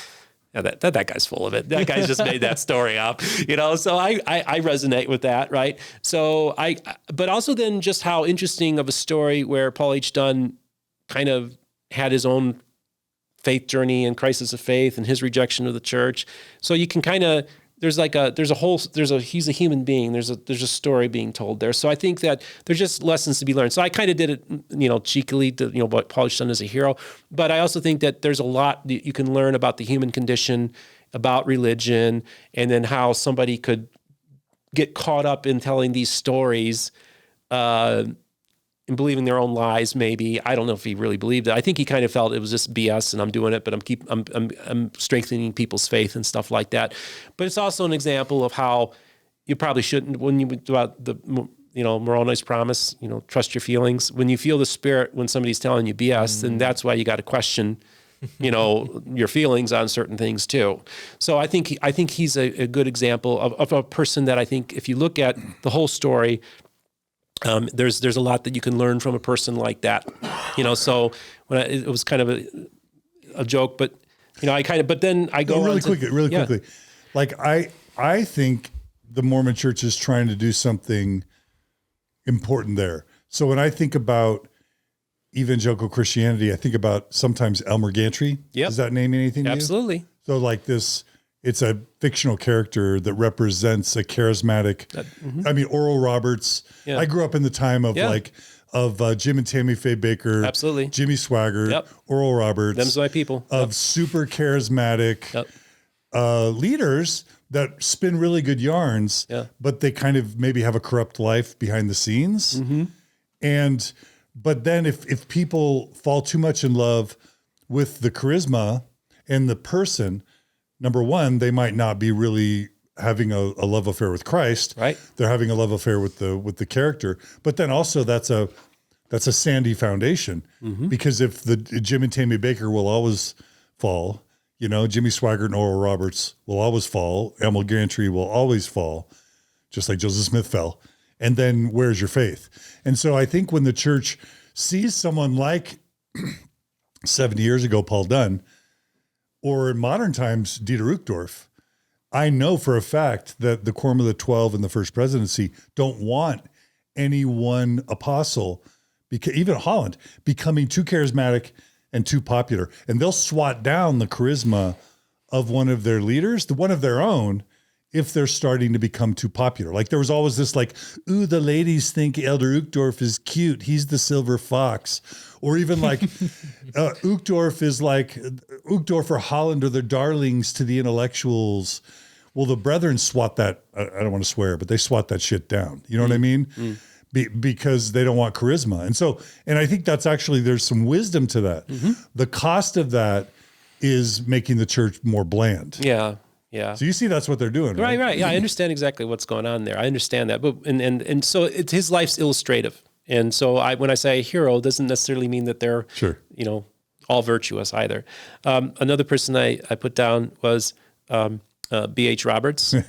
yeah, that guy's full of it. That guy's just made that story up, so I resonate with that, right? So but also then just how interesting of a story where Paul H. Dunn kind of had his own faith journey and crisis of faith and his rejection of the church. So you can kind of, he's a human being. There's a story being told there. So I think that there's just lessons to be learned. So I kind of did it, cheekily to, what Paul H. Dunn as a hero. But I also think that there's a lot that you can learn about the human condition, about religion, and then how somebody could get caught up in telling these stories, and believing their own lies, maybe. I don't know if he really believed it. I think he kind of felt it was just BS and I'm doing it, but I'm strengthening people's faith and stuff like that. But it's also an example of how you probably shouldn't, when you about the, Moroni's promise, trust your feelings. When you feel the Spirit, when somebody's telling you BS, then that's why you got to question, your feelings on certain things too. So I think he's a good example of a person that I think if you look at the whole story, there's a lot that you can learn from a person like that, So when it was kind of a joke, but but then I go really quickly. Like I think the Mormon Church is trying to do something important there. So when I think about evangelical Christianity, I think about sometimes Elmer Gantry. Yep. Does that name anything to you? Absolutely. So like this It's a fictional character that represents a charismatic. I mean, Oral Roberts. Yeah. I grew up in the time of Jim and Tammy Faye Baker. Absolutely. Jimmy Swaggart. Oral Roberts. Them's my people. Of super charismatic leaders that spin really good yarns, but they kind of maybe have a corrupt life behind the scenes. But then if people fall too much in love with the charisma and the person, number one, they might not be really having a love affair with Christ. Right. They're having a love affair with the character. But then also that's a sandy foundation, because if the Jim and Tammy Baker will always fall, Jimmy Swaggart and Oral Roberts will always fall. Emil Gantry will always fall, just like Joseph Smith fell. And then where's your faith? And so I think when the church sees someone like 70 years ago, Paul Dunn, or in modern times, Dieter Uchtdorf, I know for a fact that the Quorum of the 12 and the First Presidency don't want any one apostle, because even Holland, becoming too charismatic and too popular. And they'll swat down the charisma of one of their leaders, one of their own, if they're starting to become too popular. Like there was always this ooh, the ladies think Elder Uchtdorf is cute. He's the silver fox. Or even Uchtdorf or Holland are the darlings to the intellectuals. Well, the brethren swat that, I don't want to swear, but they swat that shit down. You know what I mean? Because they don't want charisma. And I think that's actually, there's some wisdom to that. The cost of that is making the church more bland. Yeah. Yeah. So you see, that's what they're doing, right? Right. Yeah, I understand exactly what's going on there. I understand that, but and so his life's illustrative, and so when I say a hero, it doesn't necessarily mean that they're all virtuous either. Another person I put down was B.H. Roberts. We've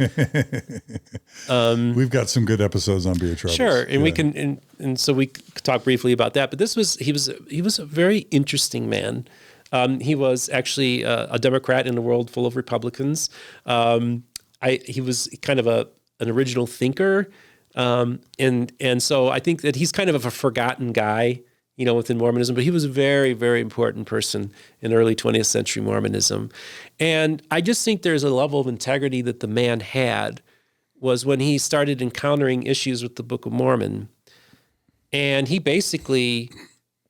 got some good episodes on B.H. Roberts. Sure, and we can and so we could talk briefly about that. But he was a very interesting man. He was actually a Democrat in a world full of Republicans. He was kind of an original thinker, and so I think that he's kind of a forgotten guy, within Mormonism. But he was a very, very important person in early 20th century Mormonism, and I just think there's a level of integrity that the man had was when he started encountering issues with the Book of Mormon, and he basically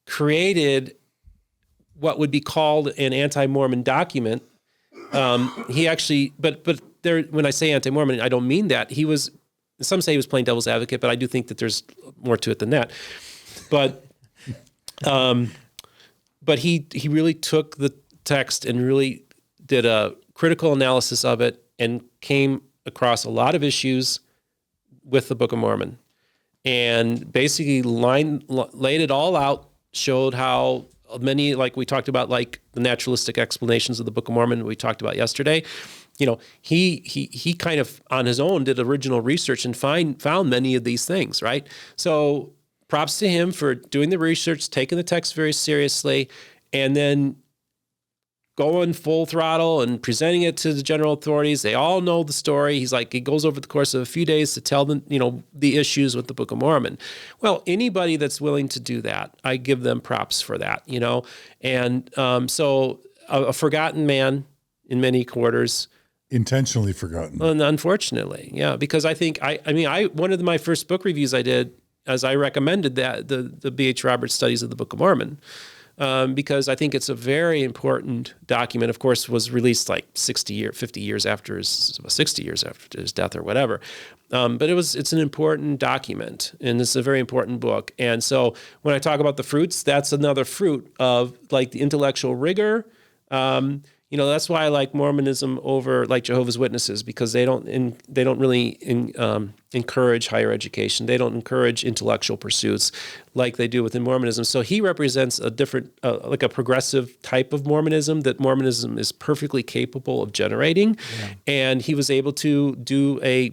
created what would be called an anti-Mormon document. He actually, but there, when I say anti-Mormon, I don't mean that. Some say he was playing devil's advocate, but I do think that there's more to it than that. But he really took the text and really did a critical analysis of it and came across a lot of issues with the Book of Mormon, and basically laid it all out, showed how many, like we talked about, like the naturalistic explanations of the Book of Mormon we talked about yesterday. He kind of on his own did original research and found many of these things, right? So props to him for doing the research, taking the text very seriously, and then going full throttle and presenting it to the general authorities. They all know the story. He goes over the course of a few days to tell them, the issues with the Book of Mormon. Well, anybody that's willing to do that, I give them props for that, And so a forgotten man in many quarters. Intentionally forgotten. Unfortunately, yeah, because I think, one of my first book reviews I did, as I recommended that, the B.H. Roberts studies of the Book of Mormon, because I think it's a very important document. Of course, was released like 50 years after his death or whatever. But it's an important document, and it's a very important book. And so when I talk about the fruits, that's another fruit of like the intellectual rigor. That's why I like Mormonism over like Jehovah's Witnesses, because they don't really encourage higher education. They don't encourage intellectual pursuits like they do within Mormonism. So he represents a different, like a progressive type of Mormonism that Mormonism is perfectly capable of generating. Yeah. And he was able to do a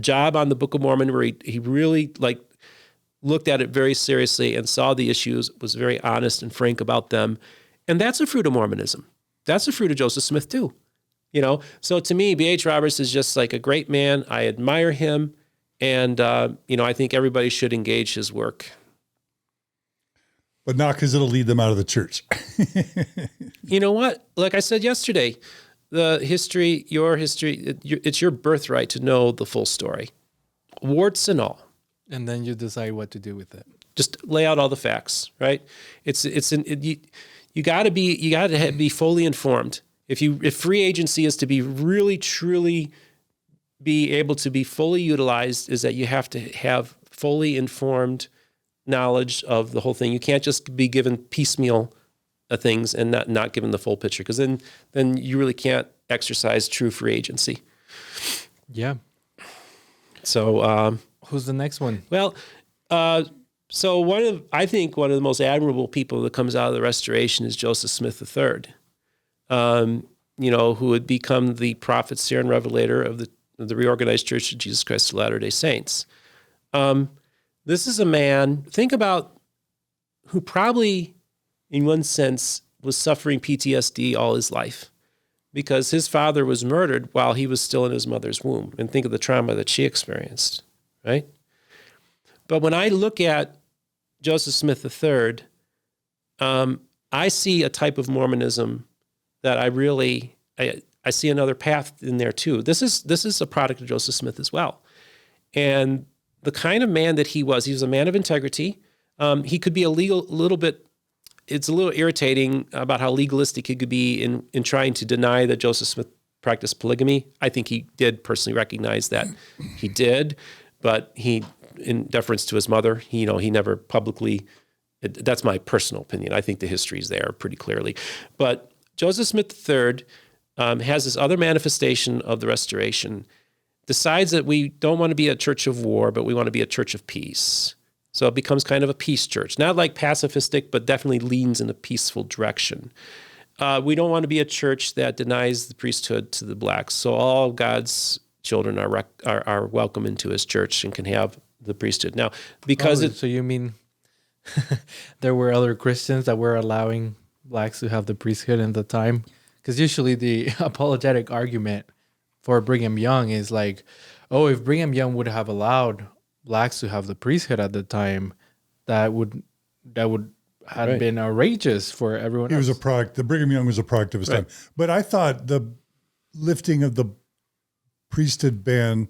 job on the Book of Mormon where he really looked at it very seriously and saw the issues, was very honest and frank about them. And that's a fruit of Mormonism. That's a fruit of Joseph Smith too. So to me, B.H. Roberts is just like a great man. I admire him. And, I think everybody should engage his work. But not because it'll lead them out of the church. You know what? Like I said yesterday, the history, your history. It's your birthright to know the full story, warts and all. And then you decide what to do with it. Just lay out all the facts, right? You got to be fully informed. If free agency is to be really truly be able to be fully utilized, is that you have to have fully informed knowledge of the whole thing. You can't just be given piecemeal things and not given the full picture, because then you really can't exercise true free agency. Yeah. So who's the next one? Well, so I think one of the most admirable people that comes out of the Restoration is Joseph Smith III. Who would become the prophet, seer, and revelator of the reorganized Church of Jesus Christ of Latter-day Saints. This is a man, think about, who probably, in one sense, was suffering PTSD all his life, because his father was murdered while he was still in his mother's womb. And think of the trauma that she experienced, right? But when I look at Joseph Smith III, I see a type of Mormonism that I see another path in there too. This is a product of Joseph Smith as well. And the kind of man that he was a man of integrity. He could be it's a little irritating about how legalistic he could be in trying to deny that Joseph Smith practiced polygamy. I think he did personally recognize that he did, but he, in deference to his mother, he never publicly, that's my personal opinion. I think the history is there pretty clearly. But Joseph Smith III has this other manifestation of the Restoration, decides that we don't want to be a church of war, but we want to be a church of peace. So it becomes kind of a peace church, not like pacifistic, but definitely leans in a peaceful direction. We don't want to be a church that denies the priesthood to the blacks. So all God's children are welcome into his church and can have the priesthood. Now, because so you mean there were other Christians that were allowing blacks to have the priesthood in the time? Because usually the apologetic argument for Brigham Young is like, oh, if Brigham Young would have allowed blacks to have the priesthood at the time, that would have been outrageous for everyone else. He was a product. The Brigham Young was a product of his time. But I thought the lifting of the priesthood ban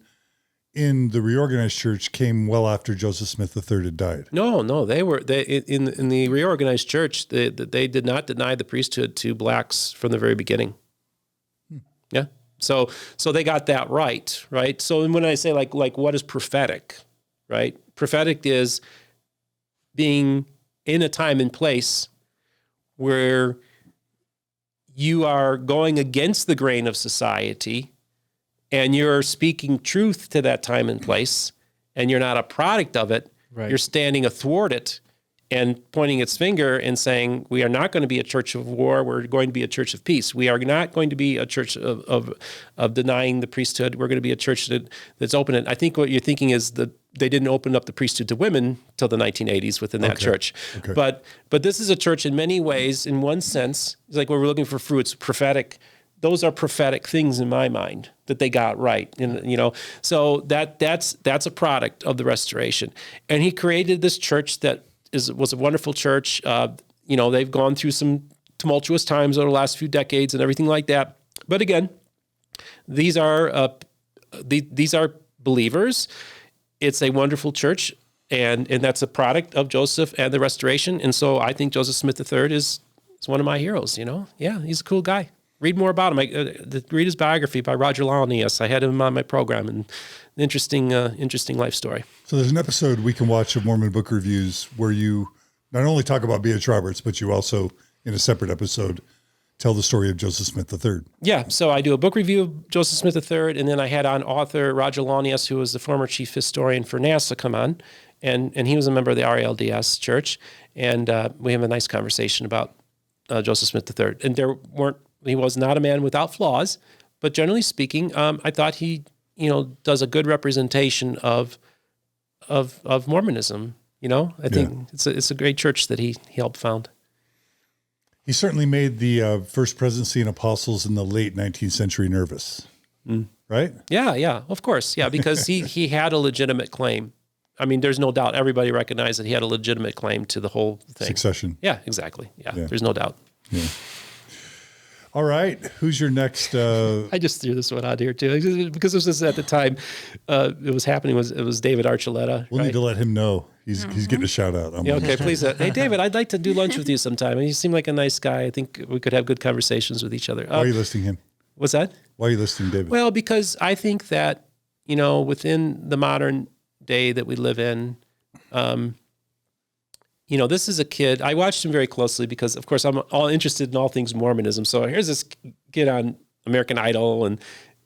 in the reorganized church came well after Joseph Smith III had died. No, they in the reorganized church. They did not deny the priesthood to blacks from the very beginning. Yeah, so they got that right. So when I say like what is prophetic, right? Prophetic is being in a time and place where you are going against the grain of society, and you're speaking truth to that time and place, and you're not a product of it. Right. You're standing athwart it and pointing its finger and saying, we are not going to be a church of war. We're going to be a church of peace. We are not going to be a church of denying the priesthood. We're going to be a church that's open. And I think what you're thinking is that they didn't open up the priesthood to women till the 1980s within that church. Okay. But this is a church in many ways, in one sense, it's like when we're looking for fruits, prophetic. Those are prophetic things in my mind that they got right, So that's a product of the Restoration, and he created this church that was a wonderful church. They've gone through some tumultuous times over the last few decades and everything like that. But again, these are believers. It's a wonderful church, and that's a product of Joseph and the Restoration. And so I think Joseph Smith III is one of my heroes. Yeah, he's a cool guy. Read more about him. Read his biography by Roger Launius. I had him on my program, and interesting life story. So there's an episode we can watch of Mormon Book Reviews where you not only talk about B.H. Roberts, but you also, in a separate episode, tell the story of Joseph Smith III. Yeah, so I do a book review of Joseph Smith III, and then I had on author Roger Launius, who was the former chief historian for NASA, come on, and he was a member of the LDS Church, and we have a nice conversation about Joseph Smith III. And he was not a man without flaws, but generally speaking, I thought he, does a good representation of Mormonism. I think it's a great church that he helped found. He certainly made the first presidency and apostles in the late 19th century nervous, right? Yeah, of course. Yeah, because he had a legitimate claim. I mean, there's no doubt. Everybody recognized that he had a legitimate claim to the whole thing. Succession. Yeah, exactly. Yeah. There's no doubt. Yeah. All right. Who's your next? I just threw this one out here too because this was at the time it was happening. It was David Archuletta. We'll need to let him know. He's getting a shout out. Yeah, okay, please. Hey, David, I'd like to do lunch with you sometime. You seem like a nice guy. I think we could have good conversations with each other. Why are you listing him? What's that? Why are you listing David? Well, because I think that, within the modern day that we live in, this is a kid. I watched him very closely because, of course, I'm all interested in all things Mormonism. So here's this kid on American Idol, and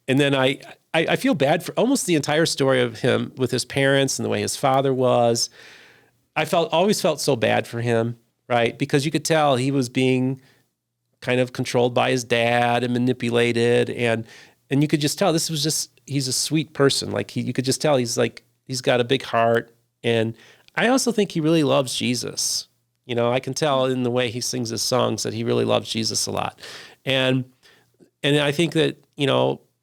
then I feel bad for almost the entire story of him with his parents and the way his father was. I always felt so bad for him, right? Because you could tell he was being kind of controlled by his dad and manipulated, and you could just tell he's a sweet person. Like you could just tell he's got a big heart, and I also think he really loves Jesus. I can tell in the way he sings his songs that he really loves Jesus a lot, and I think that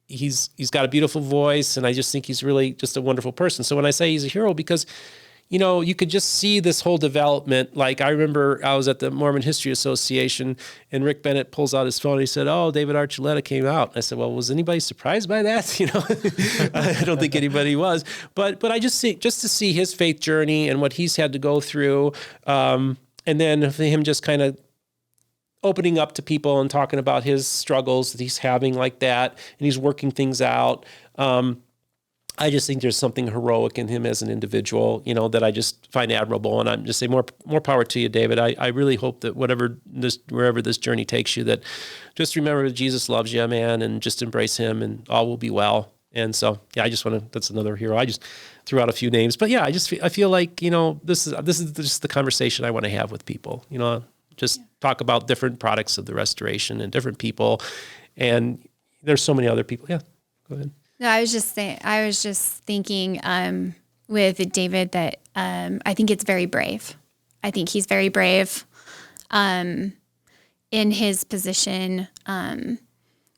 he's got a beautiful voice, and I just think he's really just a wonderful person. So when I say he's a hero, because you could just see this whole development. Like I remember I was at the Mormon History Association, and Rick Bennett pulls out his phone and he said, "Oh, David Archuletta came out." I said, "Well, was anybody surprised by that?" I don't think anybody was. But I just to see his faith journey and what he's had to go through, and then for him just kind of opening up to people and talking about his struggles that he's having like that, and he's working things out. I just think there's something heroic in him as an individual, that I just find admirable. And I'm just saying more power to you, David. I really hope that wherever this journey takes you, that just remember that Jesus loves you, man, and just embrace him and all will be well. And so, yeah, that's another hero. I just threw out a few names, but yeah, I feel like, this is just the conversation I want to have with people, talk about different products of the restoration and different people. And there's so many other people. Yeah, go ahead. No, I was just thinking with David that I think it's very brave. I think he's very brave in his position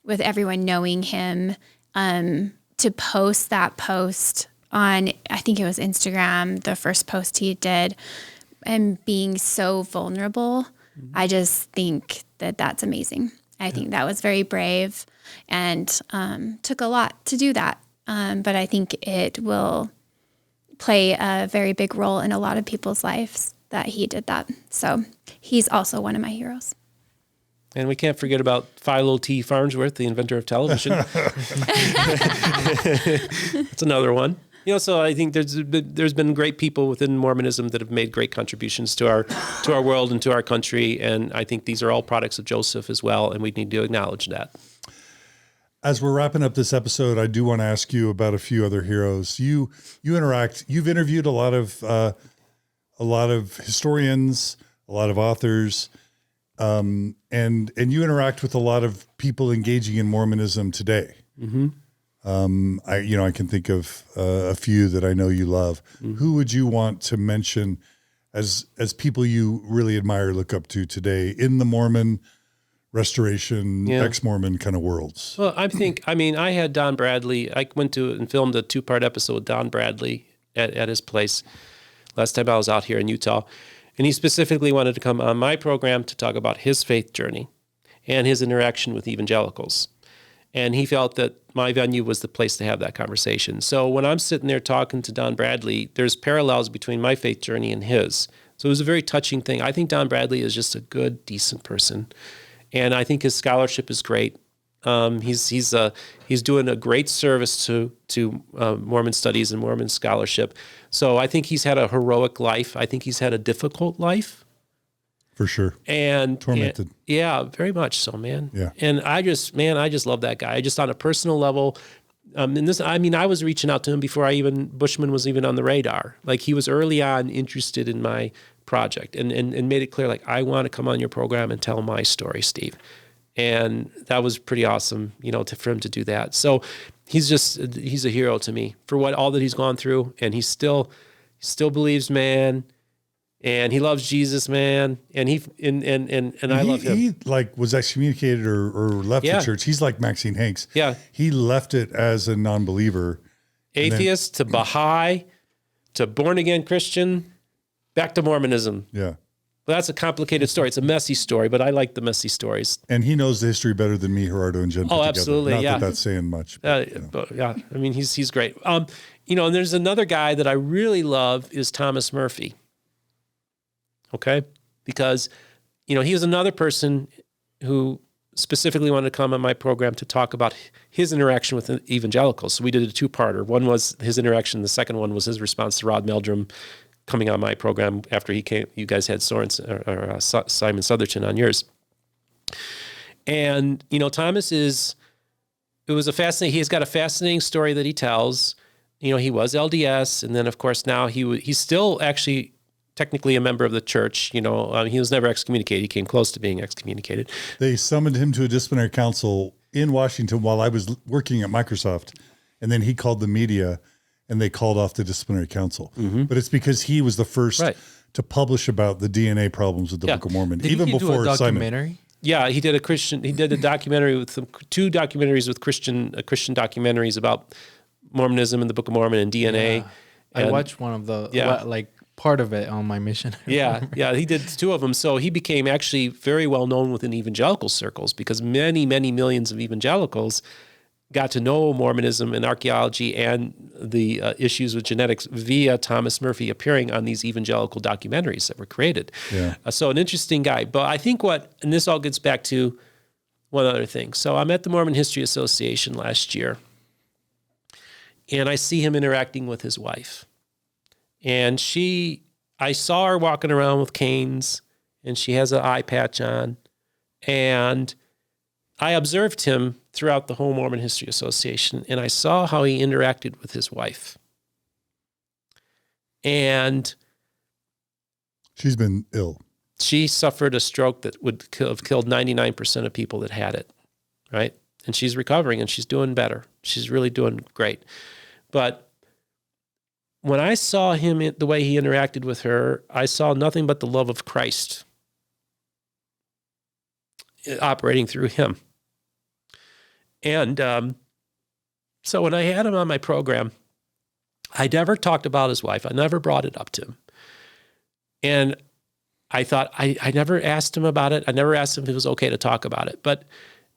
with everyone knowing him to post that post on, I think it was Instagram, the first post he did, and being so vulnerable. Mm-hmm. I just think that that's amazing. I think that was very brave and took a lot to do that. But I think it will play a very big role in a lot of people's lives that he did that. So he's also one of my heroes. And we can't forget about Philo T. Farnsworth, the inventor of television. That's another one. So I think there's been great people within Mormonism that have made great contributions to our world and to our country, and I think these are all products of Joseph as well, and we need to acknowledge that. As we're wrapping up this episode, I do want to ask you about a few other heroes. You've interviewed a lot of historians, a lot of authors, and you interact with a lot of people engaging in Mormonism today. Mm-hmm. I can think of a few that I know you love. Mm-hmm. Who would you want to mention as people you really admire, look up to today in the Mormon restoration, ex-Mormon kind of worlds? Well, I had Don Bradley. I went to and filmed a 2-part episode with Don Bradley at his place last time I was out here in Utah. And he specifically wanted to come on my program to talk about his faith journey and his interaction with evangelicals. And he felt that my venue was the place to have that conversation. So when I'm sitting there talking to Don Bradley, there's parallels between my faith journey and his. So it was a very touching thing. I think Don Bradley is just a good, decent person. And I think his scholarship is great. He's doing a great service to Mormon studies and Mormon scholarship. So I think he's had a heroic life. I think he's had a difficult life. For sure. And tormented. Yeah, very much so, man. Yeah. And I just love that guy. I just on a personal level, I was reaching out to him before Bushman was even on the radar. Like he was early on interested in my project and made it clear, like, I want to come on your program and tell my story, Steve. And that was pretty awesome, for him to do that. So he's a hero to me for all that he's gone through. And he still believes, man. And he loves Jesus, man. And I love him. He was excommunicated or left the church. He's like Maxine Hanks. Yeah. He left it as a non-believer. Atheist to Baha'i to born again Christian, back to Mormonism. Yeah. Well, that's a complicated story. It's a messy story, but I like the messy stories. And he knows the history better than me, Gerardo, and Jenn. Oh, absolutely. Not yeah. that that's saying much. But yeah, I mean, he's great. And there's another guy that I really love is Thomas Murphey. Okay? Because, he was another person who specifically wanted to come on my program to talk about his interaction with evangelicals. So we did a two-parter. One was his interaction. The second one was his response to Rodney Meldrum coming on my program after he came. You guys had Simon Southerton on yours. And, Thomas he's got a fascinating story that he tells. He was LDS, and then, of course, now he's still actually technically a member of the church. He was never excommunicated. He came close to being excommunicated. They summoned him to a disciplinary council in Washington while I was working at Microsoft, and then he called the media, and they called off the disciplinary council. Mm-hmm. But it's because he was the first to publish about the DNA problems with the Book of Mormon, even before do a documentary? Simon. Yeah, he did a documentary with two documentaries with Christian documentaries about Mormonism and the Book of Mormon and DNA. Yeah. I watched one of the part of it on my mission. Yeah, he did two of them. So he became actually very well known within evangelical circles because many, many millions of evangelicals got to know Mormonism and archaeology and the issues with genetics via Thomas Murphey appearing on these evangelical documentaries that were created. Yeah. So an interesting guy. But I think and this all gets back to one other thing. So I'm at the Mormon History Association last year, and I see him interacting with his wife. And I saw her walking around with canes, and she has an eye patch on. And I observed him throughout the whole Mormon History Association, and I saw how he interacted with his wife. And she's been ill. She suffered a stroke that would have killed 99% of people that had it, right? And she's recovering, and she's doing better. She's really doing great. But when I saw him, the way he interacted with her, I saw nothing but the love of Christ operating through him. And so when I had him on my program, I never talked about his wife. I never brought it up to him. And I thought, I never asked him about it. I never asked him if it was okay to talk about it. But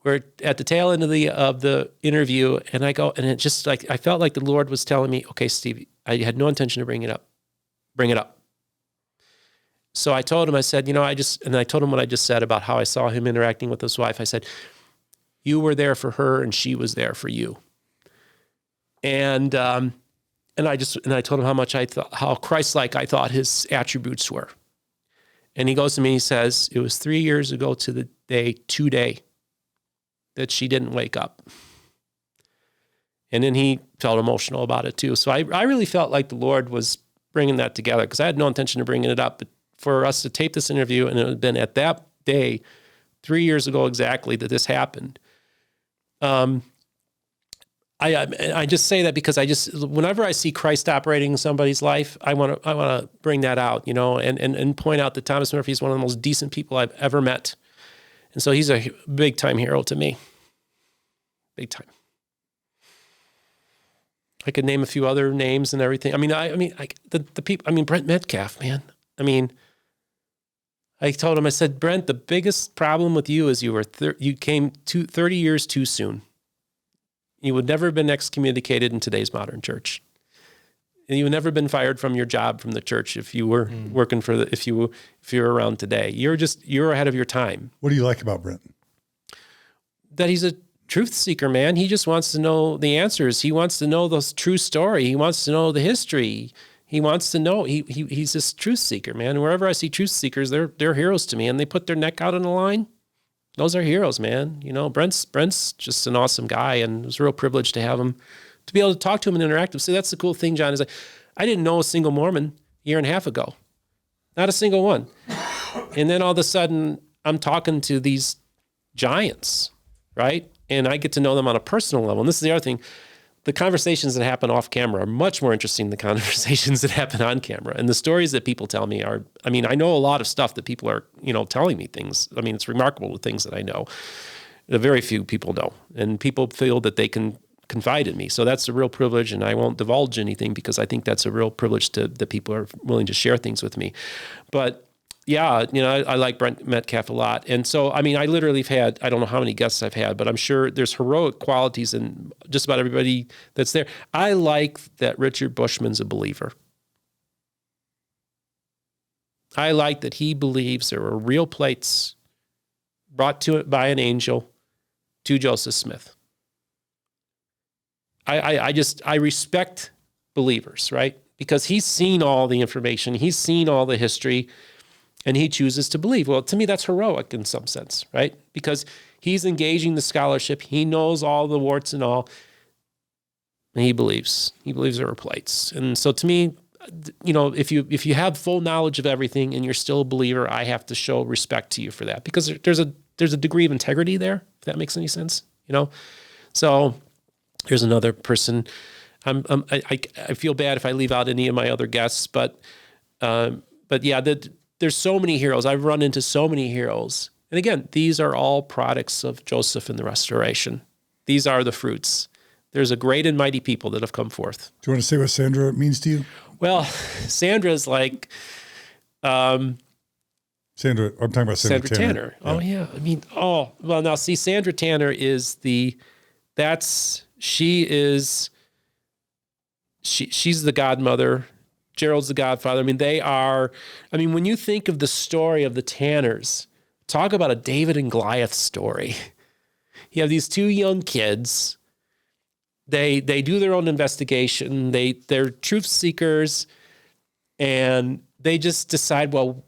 we're at the tail end of the interview, and I go, and it just I felt like the Lord was telling me, okay, Steve, I had no intention to bring it up. Bring it up. So I told him, I said, and I told him what I just said about how I saw him interacting with his wife. I said, you were there for her, and she was there for you. And I told him how much how Christlike I thought his attributes were. And he goes to me, he says, it was 3 years ago to the day, today, that she didn't wake up. And then he felt emotional about it too. So I really felt like the Lord was bringing that together because I had no intention of bringing it up. But for us to tape this interview, and it had been at that day, 3 years ago exactly, that this happened. I just say that because whenever I see Christ operating in somebody's life, I want to bring that out, and point out that Thomas Murphy is one of the most decent people I've ever met. And so he's a big time hero to me. Big time. I could name a few other names and everything. The people, Brent Metcalfe, man. I told him, I said, Brent, the biggest problem with you is you came 30 years too soon. You would never have been excommunicated in today's modern church. And you would never have been fired from your job from the church if you were working if you were around today. You're ahead of your time. What do you like about Brent? That he's a truth seeker, man. He just wants to know the answers. He wants to know the true story. He wants to know the history. He wants to know. He's this truth seeker, man. Wherever I see truth seekers, they're heroes to me, and they put their neck out on the line. Those are heroes, man. Brent's just an awesome guy, and it was a real privilege to have him, to be able to talk to him and interact with him. See, that's the cool thing, John, is I didn't know a single Mormon a year and a half ago. Not a single one. And then all of a sudden, I'm talking to these giants, right? And I get to know them on a personal level. And this is the other thing. The conversations that happen off camera are much more interesting than the conversations that happen on camera. And the stories that people tell me are, I know a lot of stuff that people are, telling me things. It's remarkable the things that I know. Very few people know. And people feel that they can confide in me. So that's a real privilege, and I won't divulge anything because I think that's a real privilege that people are willing to share things with me. But, Yeah, I like Brent Metcalfe a lot. And so, I mean, I literally have had, I don't know how many guests I've had, but I'm sure there's heroic qualities in just about everybody that's there. I like that Richard Bushman's a believer. I like that he believes there were real plates brought to it by an angel to Joseph Smith. I respect believers, right? Because he's seen all the information, he's seen all the history, and he chooses to believe. Well, to me, that's heroic in some sense, right? Because he's engaging the scholarship, he knows all the warts and all, and he believes there are plates. And so to me, if you have full knowledge of everything and you're still a believer, I have to show respect to you for that, because there's a degree of integrity there, if that makes any sense, So here's another person. I feel bad if I leave out any of my other guests, but yeah, there's so many heroes. I've run into so many heroes. And again, these are all products of Joseph and the Restoration. These are the fruits. There's a great and mighty people that have come forth. Do you want to say what Sandra means to you? Well, Sandra's like... Sandra, I'm talking about Sandra Tanner. Oh, yeah. I mean, now see, Sandra Tanner is she's the godmother. Gerald's the godfather. I mean, when you think of the story of the Tanners, talk about a David and Goliath story. You have these two young kids. They do their own investigation. They're truth seekers, and they just decide, well,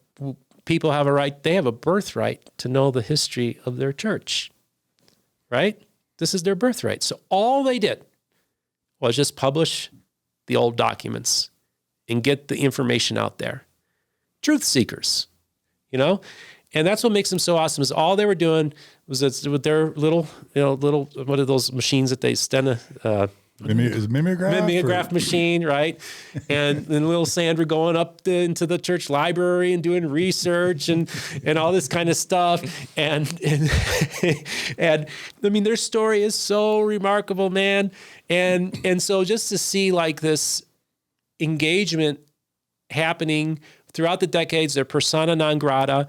people have they have a birthright to know the history of their church, right? This is their birthright. So all they did was just publish the old documents and get the information out there. Truth seekers, and that's what makes them so awesome, is all they were doing was with their little, what are those machines that they mimeograph machine, right? And then little Sandra going up into the church library and doing research and all this kind of stuff. And I mean, their story is so remarkable, man. And so just to see like this engagement happening throughout the decades, they're persona non grata.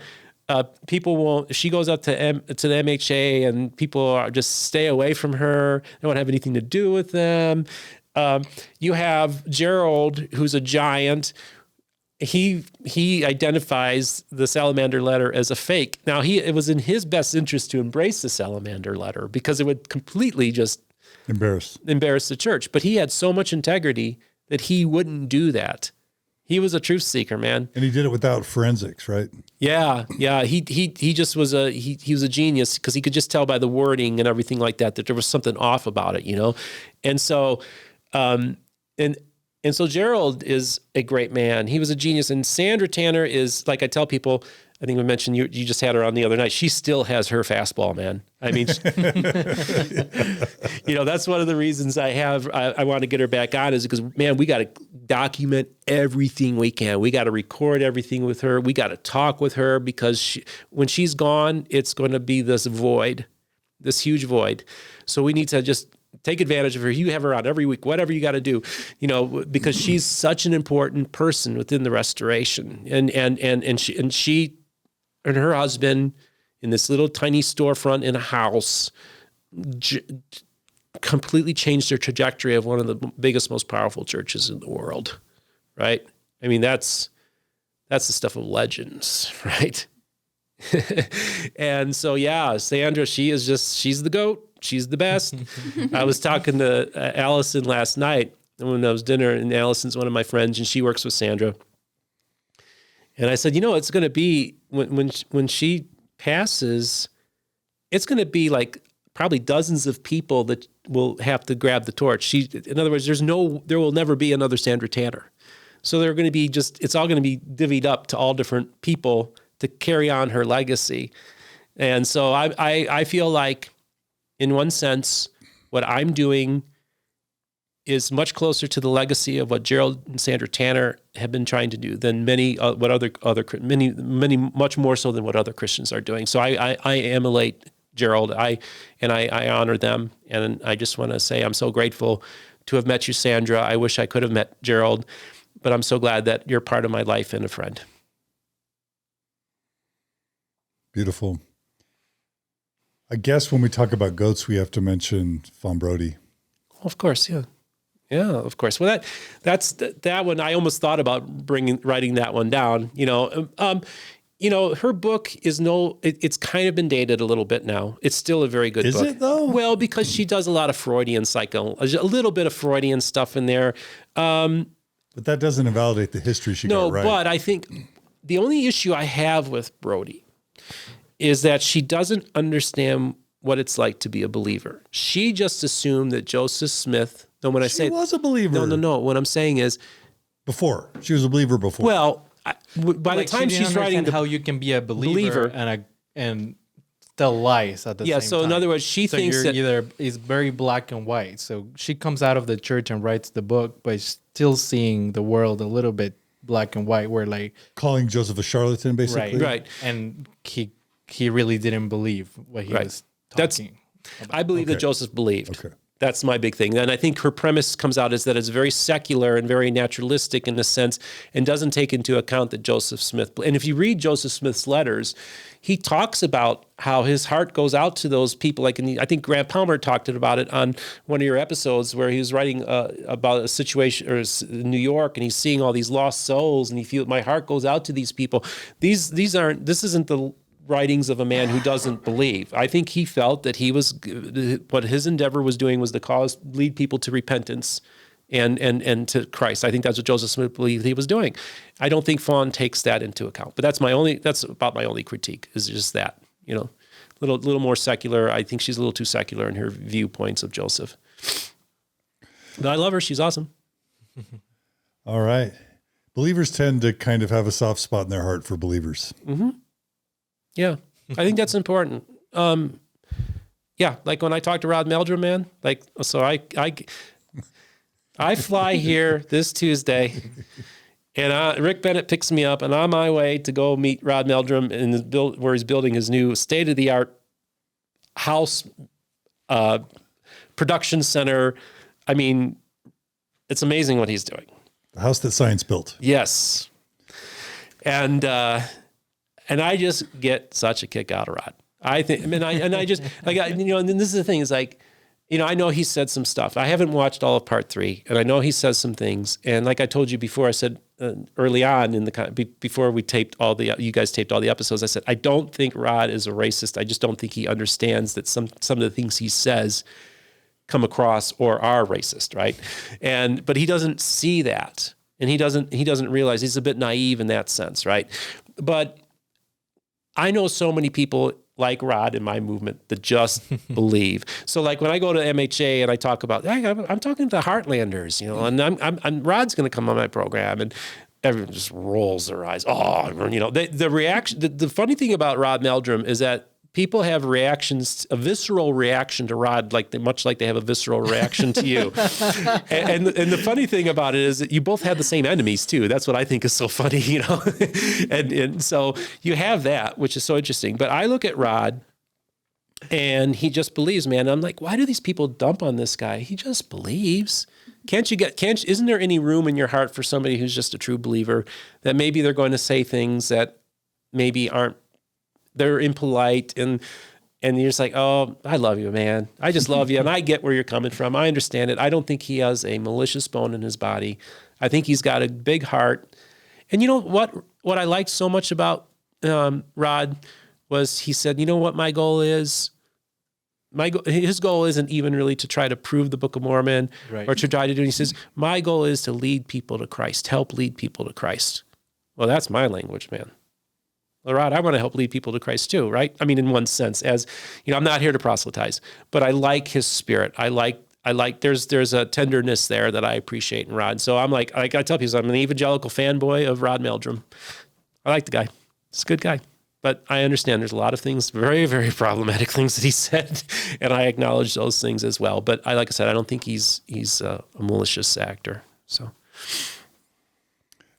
People won't. She goes up to the MHA, and people are just stay away from her. They don't have anything to do with them. You have Gerald, who's a giant. He identifies the salamander letter as a fake. Now, it was in his best interest to embrace the salamander letter, because it would completely just embarrass the church. But he had so much integrity that he wouldn't do that. He was a truth seeker, man. And he did it without forensics, right? Yeah. He just was he was a genius, because he could just tell by the wording and everything like that there was something off about it, And so, and so Gerald is a great man. He was a genius. And Sandra Tanner is, like I tell people, I think I mentioned you just had her on the other night. She still has her fastball, man. I mean, that's one of the reasons I want to get her back on, is because, man, we got to document everything we can. We got to record everything with her. We got to talk with her, because when she's gone, it's going to be this void, this huge void. So we need to just take advantage of her. You have her on every week, whatever you got to do, because she's such an important person within the Restoration. And she and her husband, in this little tiny storefront in a house, completely changed their trajectory of one of the biggest, most powerful churches in the world, right? I mean, that's the stuff of legends, right? And so, yeah, Sandra, she's the GOAT. She's the best. I was talking to Allison last night when I was dinner, and Allison's one of my friends, and she works with Sandra. And I said, it's going to be, when she passes, it's going to be like probably dozens of people that will have to grab the torch. In other words, there will never be another Sandra Tanner. So they're going to be it's all going to be divvied up to all different people to carry on her legacy. And so I feel like, in one sense, what I'm doing is much closer to the legacy of what Gerald and Sandra Tanner have been trying to do than many much more so than what other Christians are doing. So I emulate Gerald. I honor them, and I just want to say I'm so grateful to have met you, Sandra. I wish I could have met Gerald, but I'm so glad that you're part of my life and a friend. Beautiful. I guess when we talk about goats, we have to mention Fawn Broady. Of course, yeah. Yeah, of course. Well, that's that one. I almost thought about writing that one down. Her book is it's kind of been dated a little bit now. It's still a very good book. Is it though? Well, because she does a lot of Freudian a little bit of Freudian stuff in there. But that doesn't invalidate the history she got right. No, but I think the only issue I have with Broady is that she doesn't understand what it's like to be a believer. She just assumed that Joseph Smith. No, when she was a believer. No. What I'm saying is, before she was a believer before. Well, by the time she's writing how you can be a believer and tell lies at the same time. Yeah. So in other words, she thinks that either is very black and white. So she comes out of the church and writes the book, but still seeing the world a little bit black and white. Where like calling Joseph a charlatan, basically. Right. And he really didn't believe what he was talking about. I believe that Joseph believed. Okay. That's my big thing. And I think her premise comes out is that it's very secular and very naturalistic in a sense and doesn't take into account that Joseph Smith. And if you read Joseph Smith's letters, he talks about how his heart goes out to those people. Like I think Grant Palmer talked about it on one of your episodes where he was writing about a situation in New York and he's seeing all these lost souls and he feels my heart goes out to these people. This isn't the writings of a man who doesn't believe. I think he felt that what his endeavor was doing was to lead people to repentance and to Christ. I think that's what Joseph Smith believed he was doing. I don't think Fawn takes that into account. But that's about my only critique is just that, little more secular. I think she's a little too secular in her viewpoints of Joseph. But I love her. She's awesome. All right. Believers tend to kind of have a soft spot in their heart for believers. Mm-hmm. Yeah, I think that's important. Like when I talk to Rod Meldrum, man, I fly here this Tuesday and Rick Bennett picks me up and on my way to go meet Rod Meldrum where he's building his new state-of-the-art house production center. I mean, it's amazing what he's doing. The house that science built. Yes. And I just get such a kick out of Rod. And this is the thing is like, I know he said some stuff. I haven't watched all of part 3 and I know he says some things. And like I told you before, I said early on before we taped you guys taped all the episodes, I said, I don't think Rod is a racist. I just don't think he understands that some of the things he says come across or are racist. Right. But he doesn't see that. And he doesn't realize he's a bit naive in that sense. Right. But I know so many people like Rod in my movement that just believe. So like when I go to MHA and I talk about, hey, I'm talking to Heartlanders, and Rod's going to come on my program and everyone just rolls their eyes. Oh, the reaction, the funny thing about Rod Meldrum is that people have a visceral reaction to Rod, much like they have a visceral reaction to you. and the funny thing about it is that you both have the same enemies too. That's what I think is so funny, and so you have that, which is so interesting. But I look at Rod and he just believes, man. I'm like, why do these people dump on this guy? He just believes. Isn't there any room in your heart for somebody who's just a true believer that maybe they're going to say things that maybe they're impolite and you're just like, oh, I love you, man. I just love you. And I get where you're coming from. I understand it. I don't think he has a malicious bone in his body. I think he's got a big heart. And you know what I liked so much about Rod was he said, you know what my goal is? His goal isn't even really to try to prove the Book of Mormon or to try to do. He says, my goal is to lead people to Christ, help lead people to Christ. Well, that's my language, man. Rod, I want to help lead people to Christ too, right? I mean, in one sense, as I'm not here to proselytize, but I like his spirit. I like there's a tenderness there that I appreciate in Rod. So I'm like I tell people, I'm an evangelical fanboy of Rod Meldrum. I like the guy. He's a good guy. But I understand there's a lot of things, very, very problematic things that he said, and I acknowledge those things as well. But like I said, I don't think he's a malicious actor. So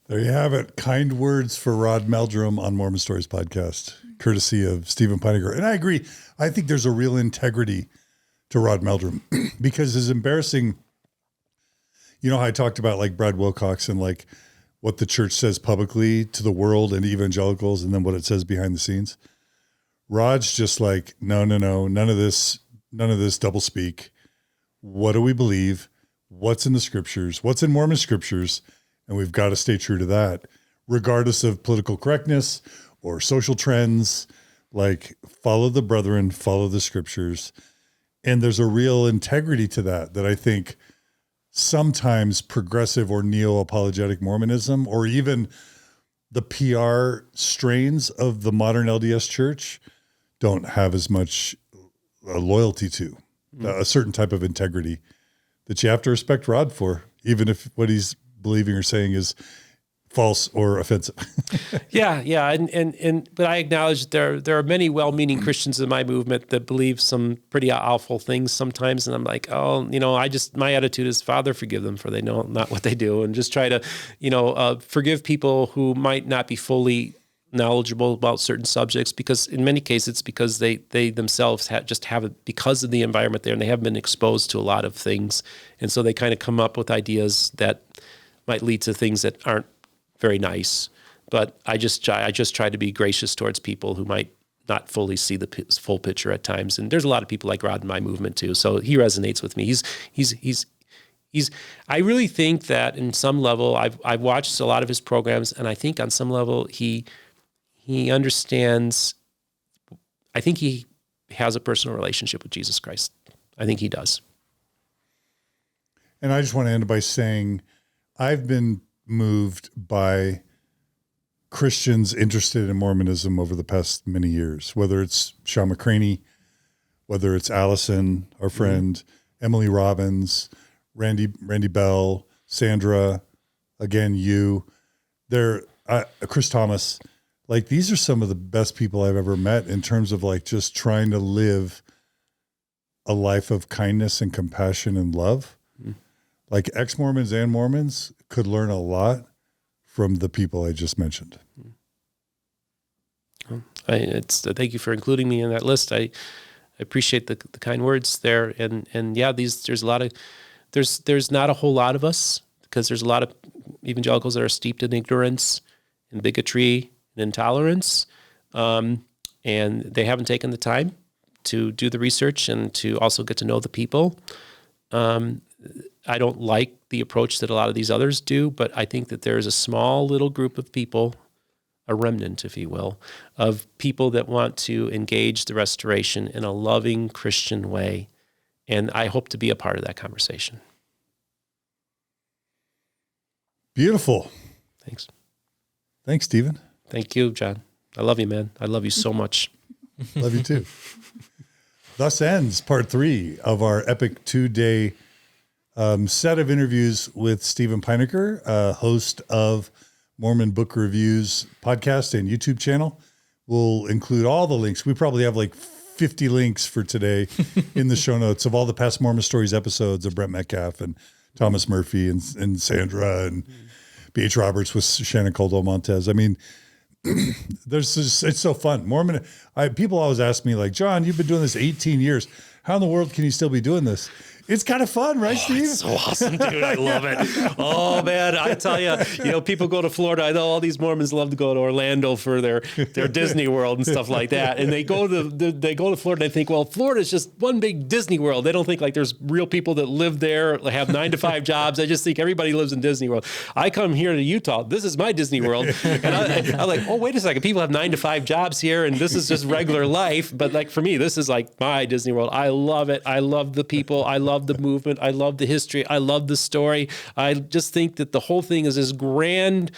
there you have it. Kind words for Rod Meldrum on Mormon Stories podcast, courtesy of Steven Pynakker. And I agree. I think there's a real integrity to Rod Meldrum because his embarrassing, how I talked about like Brad Wilcox and like what the church says publicly to the world and evangelicals and then what it says behind the scenes. Rod's just like, no, none of this double speak. What do we believe? What's in the scriptures? What's in Mormon scriptures? And we've got to stay true to that, regardless of political correctness or social trends. Like, follow the brethren, follow the scriptures. And there's a real integrity to that I think sometimes progressive or neo-apologetic Mormonism, or even the PR strains of the modern LDS Church, don't have as much loyalty to. A certain type of integrity that you have to respect Rod for, even if what he's believing or saying is false or offensive. Yeah. But I acknowledge there are many well-meaning Christians in my movement that believe some pretty awful things sometimes, and I'm like, my attitude is, Father, forgive them, for they know not what they do, and just try to, forgive people who might not be fully knowledgeable about certain subjects, because in many cases it's because they themselves have it because of the environment there, and they haven't been exposed to a lot of things, and so they kind of come up with ideas that might lead to things that aren't very nice. But I just try to be gracious towards people who might not fully see the full picture at times. And there's a lot of people like Rod in my movement too, so he resonates with me. He's I really think that in some level, I've watched a lot of his programs, and I think on some level he understands. I think he has a personal relationship with Jesus Christ. I think he does. And I just want to end by saying, I've been moved by Christians interested in Mormonism over the past many years, whether it's Sean McCraney, whether it's Allison, our friend, Emily Robbins, Randy Bell, Sandra, again, you, Chris Thomas. Like, these are some of the best people I've ever met in terms of like just trying to live a life of kindness and compassion and love. Like, ex-Mormons and Mormons could learn a lot from the people I just mentioned. Thank you for including me in that list. I appreciate the kind words there. And yeah, there's not a whole lot of us, because there's a lot of evangelicals that are steeped in ignorance and bigotry and intolerance. And they haven't taken the time to do the research and to also get to know the people. I don't like the approach that a lot of these others do, but I think that there's a small little group of people, a remnant, if you will, of people that want to engage the restoration in a loving Christian way. And I hope to be a part of that conversation. Beautiful. Thanks. Thanks, Steven. Thank you, John. I love you, man. I love you so much. Love you too. Thus ends part 3 of our epic 2-day set of interviews with Steven Pynakker, host of Mormon Book Reviews podcast and YouTube channel. We'll include all the links. We probably have like 50 links for today in the show notes of all the past MormonStories episodes of Brent Metcalfe and Thomas Murphey and Sandra and B.H. Roberts with Shannon Caldwell Montez. I mean, it's so fun. People always ask me like, John, you've been doing this 18 years. How in the world can you still be doing this? It's kind of fun, right, Steve? It's so awesome, dude. I love it. Oh, man. I tell you, people go to Florida. I know all these Mormons love to go to Orlando for their Disney World and stuff like that. And they go to Florida and they think, well, Florida's just one big Disney World. They don't think like there's real people that live there, have 9-to-5 jobs. I just think everybody lives in Disney World. I come here to Utah. This is my Disney World. And I'm like, oh, wait a second. People have 9-to-5 jobs here, and this is just regular life. But like for me, this is like my Disney World. I love it. I love the people. I love the movement. I love the history. I love the story. I just think that the whole thing is this grand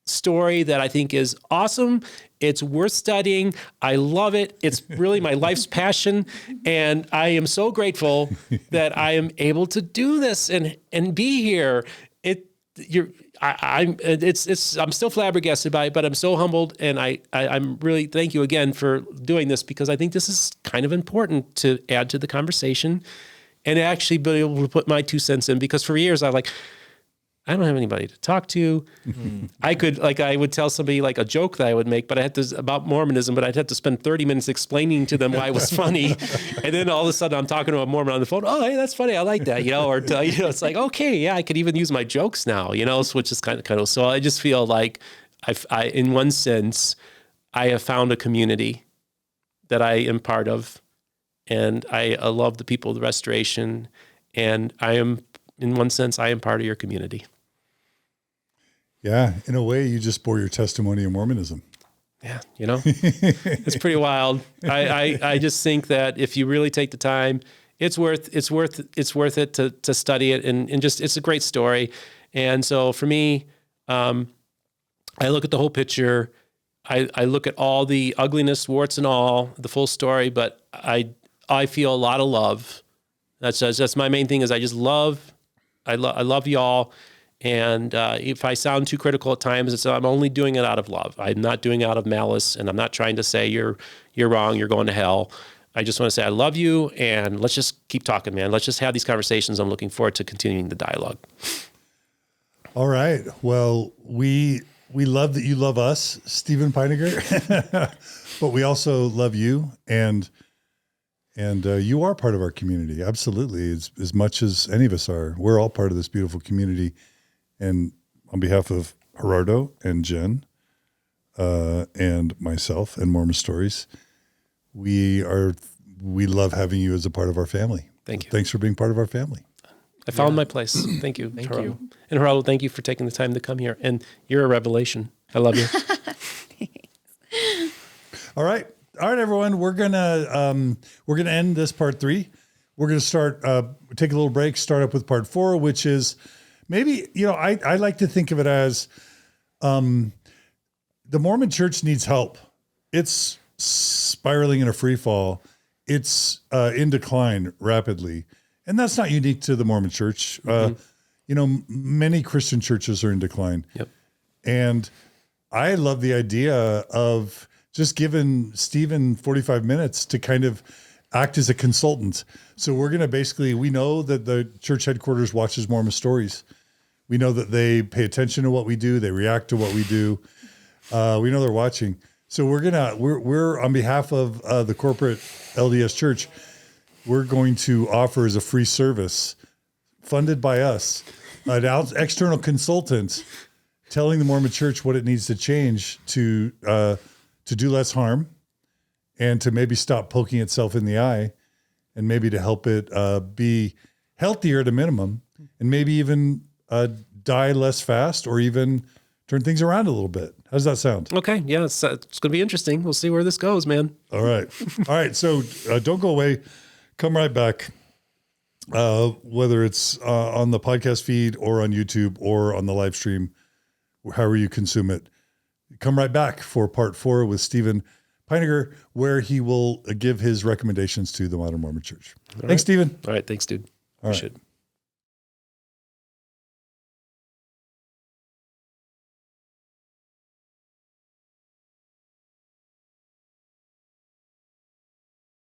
story that I think is awesome. It's worth studying. I love it. It's really my life's passion. And I am so grateful that I am able to do this and be here. I'm still flabbergasted by it, but I'm so humbled, and I'm really thank you again for doing this, because I think this is kind of important to add to the conversation and actually be able to put my 2 cents in, because for years I don't have anybody to talk to. I would tell somebody like a joke that I would make, but about Mormonism, but I'd have to spend 30 minutes explaining to them why it was funny. And then all of a sudden I'm talking to a Mormon on the phone. Oh, hey, that's funny. I like that, it's like, okay, yeah, I could even use my jokes now, which is kind of, so I just feel like I in one sense, I have found a community that I am part of, and I love the people of the Restoration, and I am, in one sense, I am part of your community. Yeah, in a way, you just bore your testimony of Mormonism. Yeah, it's pretty wild. I just think that if you really take the time, it's worth it to study it, and just, it's a great story. And so for me, I look at the whole picture. I look at all the ugliness, warts and all, the full story, but I feel a lot of love. That's my main thing, is I love y'all. And if I sound too critical at times, I'm only doing it out of love. I'm not doing it out of malice, and I'm not trying to say you're wrong, you're going to hell. I just want to say I love you, and let's just keep talking, man. Let's just have these conversations. I'm looking forward to continuing the dialogue. All right. Well, we love that you love us, Steven Pynakker, but we also love you, and you are part of our community. Absolutely. As much as any of us are. We're all part of this beautiful community. And on behalf of Gerardo and Jenn, and myself and MormonStories, we love having you as a part of our family. Thank you. Thanks for being part of our family. I found my place. Thank you. Thank you. And Gerardo, thank you for taking the time to come here. And you're a revelation. I love you. All right, everyone. We're gonna end this part 3. We're gonna start take a little break. Start up with part 4, which is maybe, I like to think of it as the Mormon Church needs help. It's spiraling in a free fall. It's in decline rapidly. And that's not unique to the Mormon Church. Many Christian churches are in decline. Yep. And I love the idea of just giving Steven 45 minutes to kind of act as a consultant. So we're going to we know that the church headquarters watches MormonStories. We know that they pay attention to what we do. They react to what we do. We know they're watching. So we're on behalf of the corporate LDS Church, we're going to offer as a free service, funded by us, an external consultant telling the Mormon Church what it needs to change to do less harm, and to maybe stop poking itself in the eye, and maybe to help it be healthier at a minimum, and maybe even die less fast, or even turn things around a little bit. How does that sound? Okay. Yeah, it's going to be interesting. We'll see where this goes, man. All right. So don't go away. Come right back. Whether it's on the podcast feed or on YouTube or on the live stream, however you consume it, come right back for part 4 with Steven Pynakker, where he will give his recommendations to the modern Mormon Church. Thanks, Steven. All right. Thanks, dude. Appreciate it.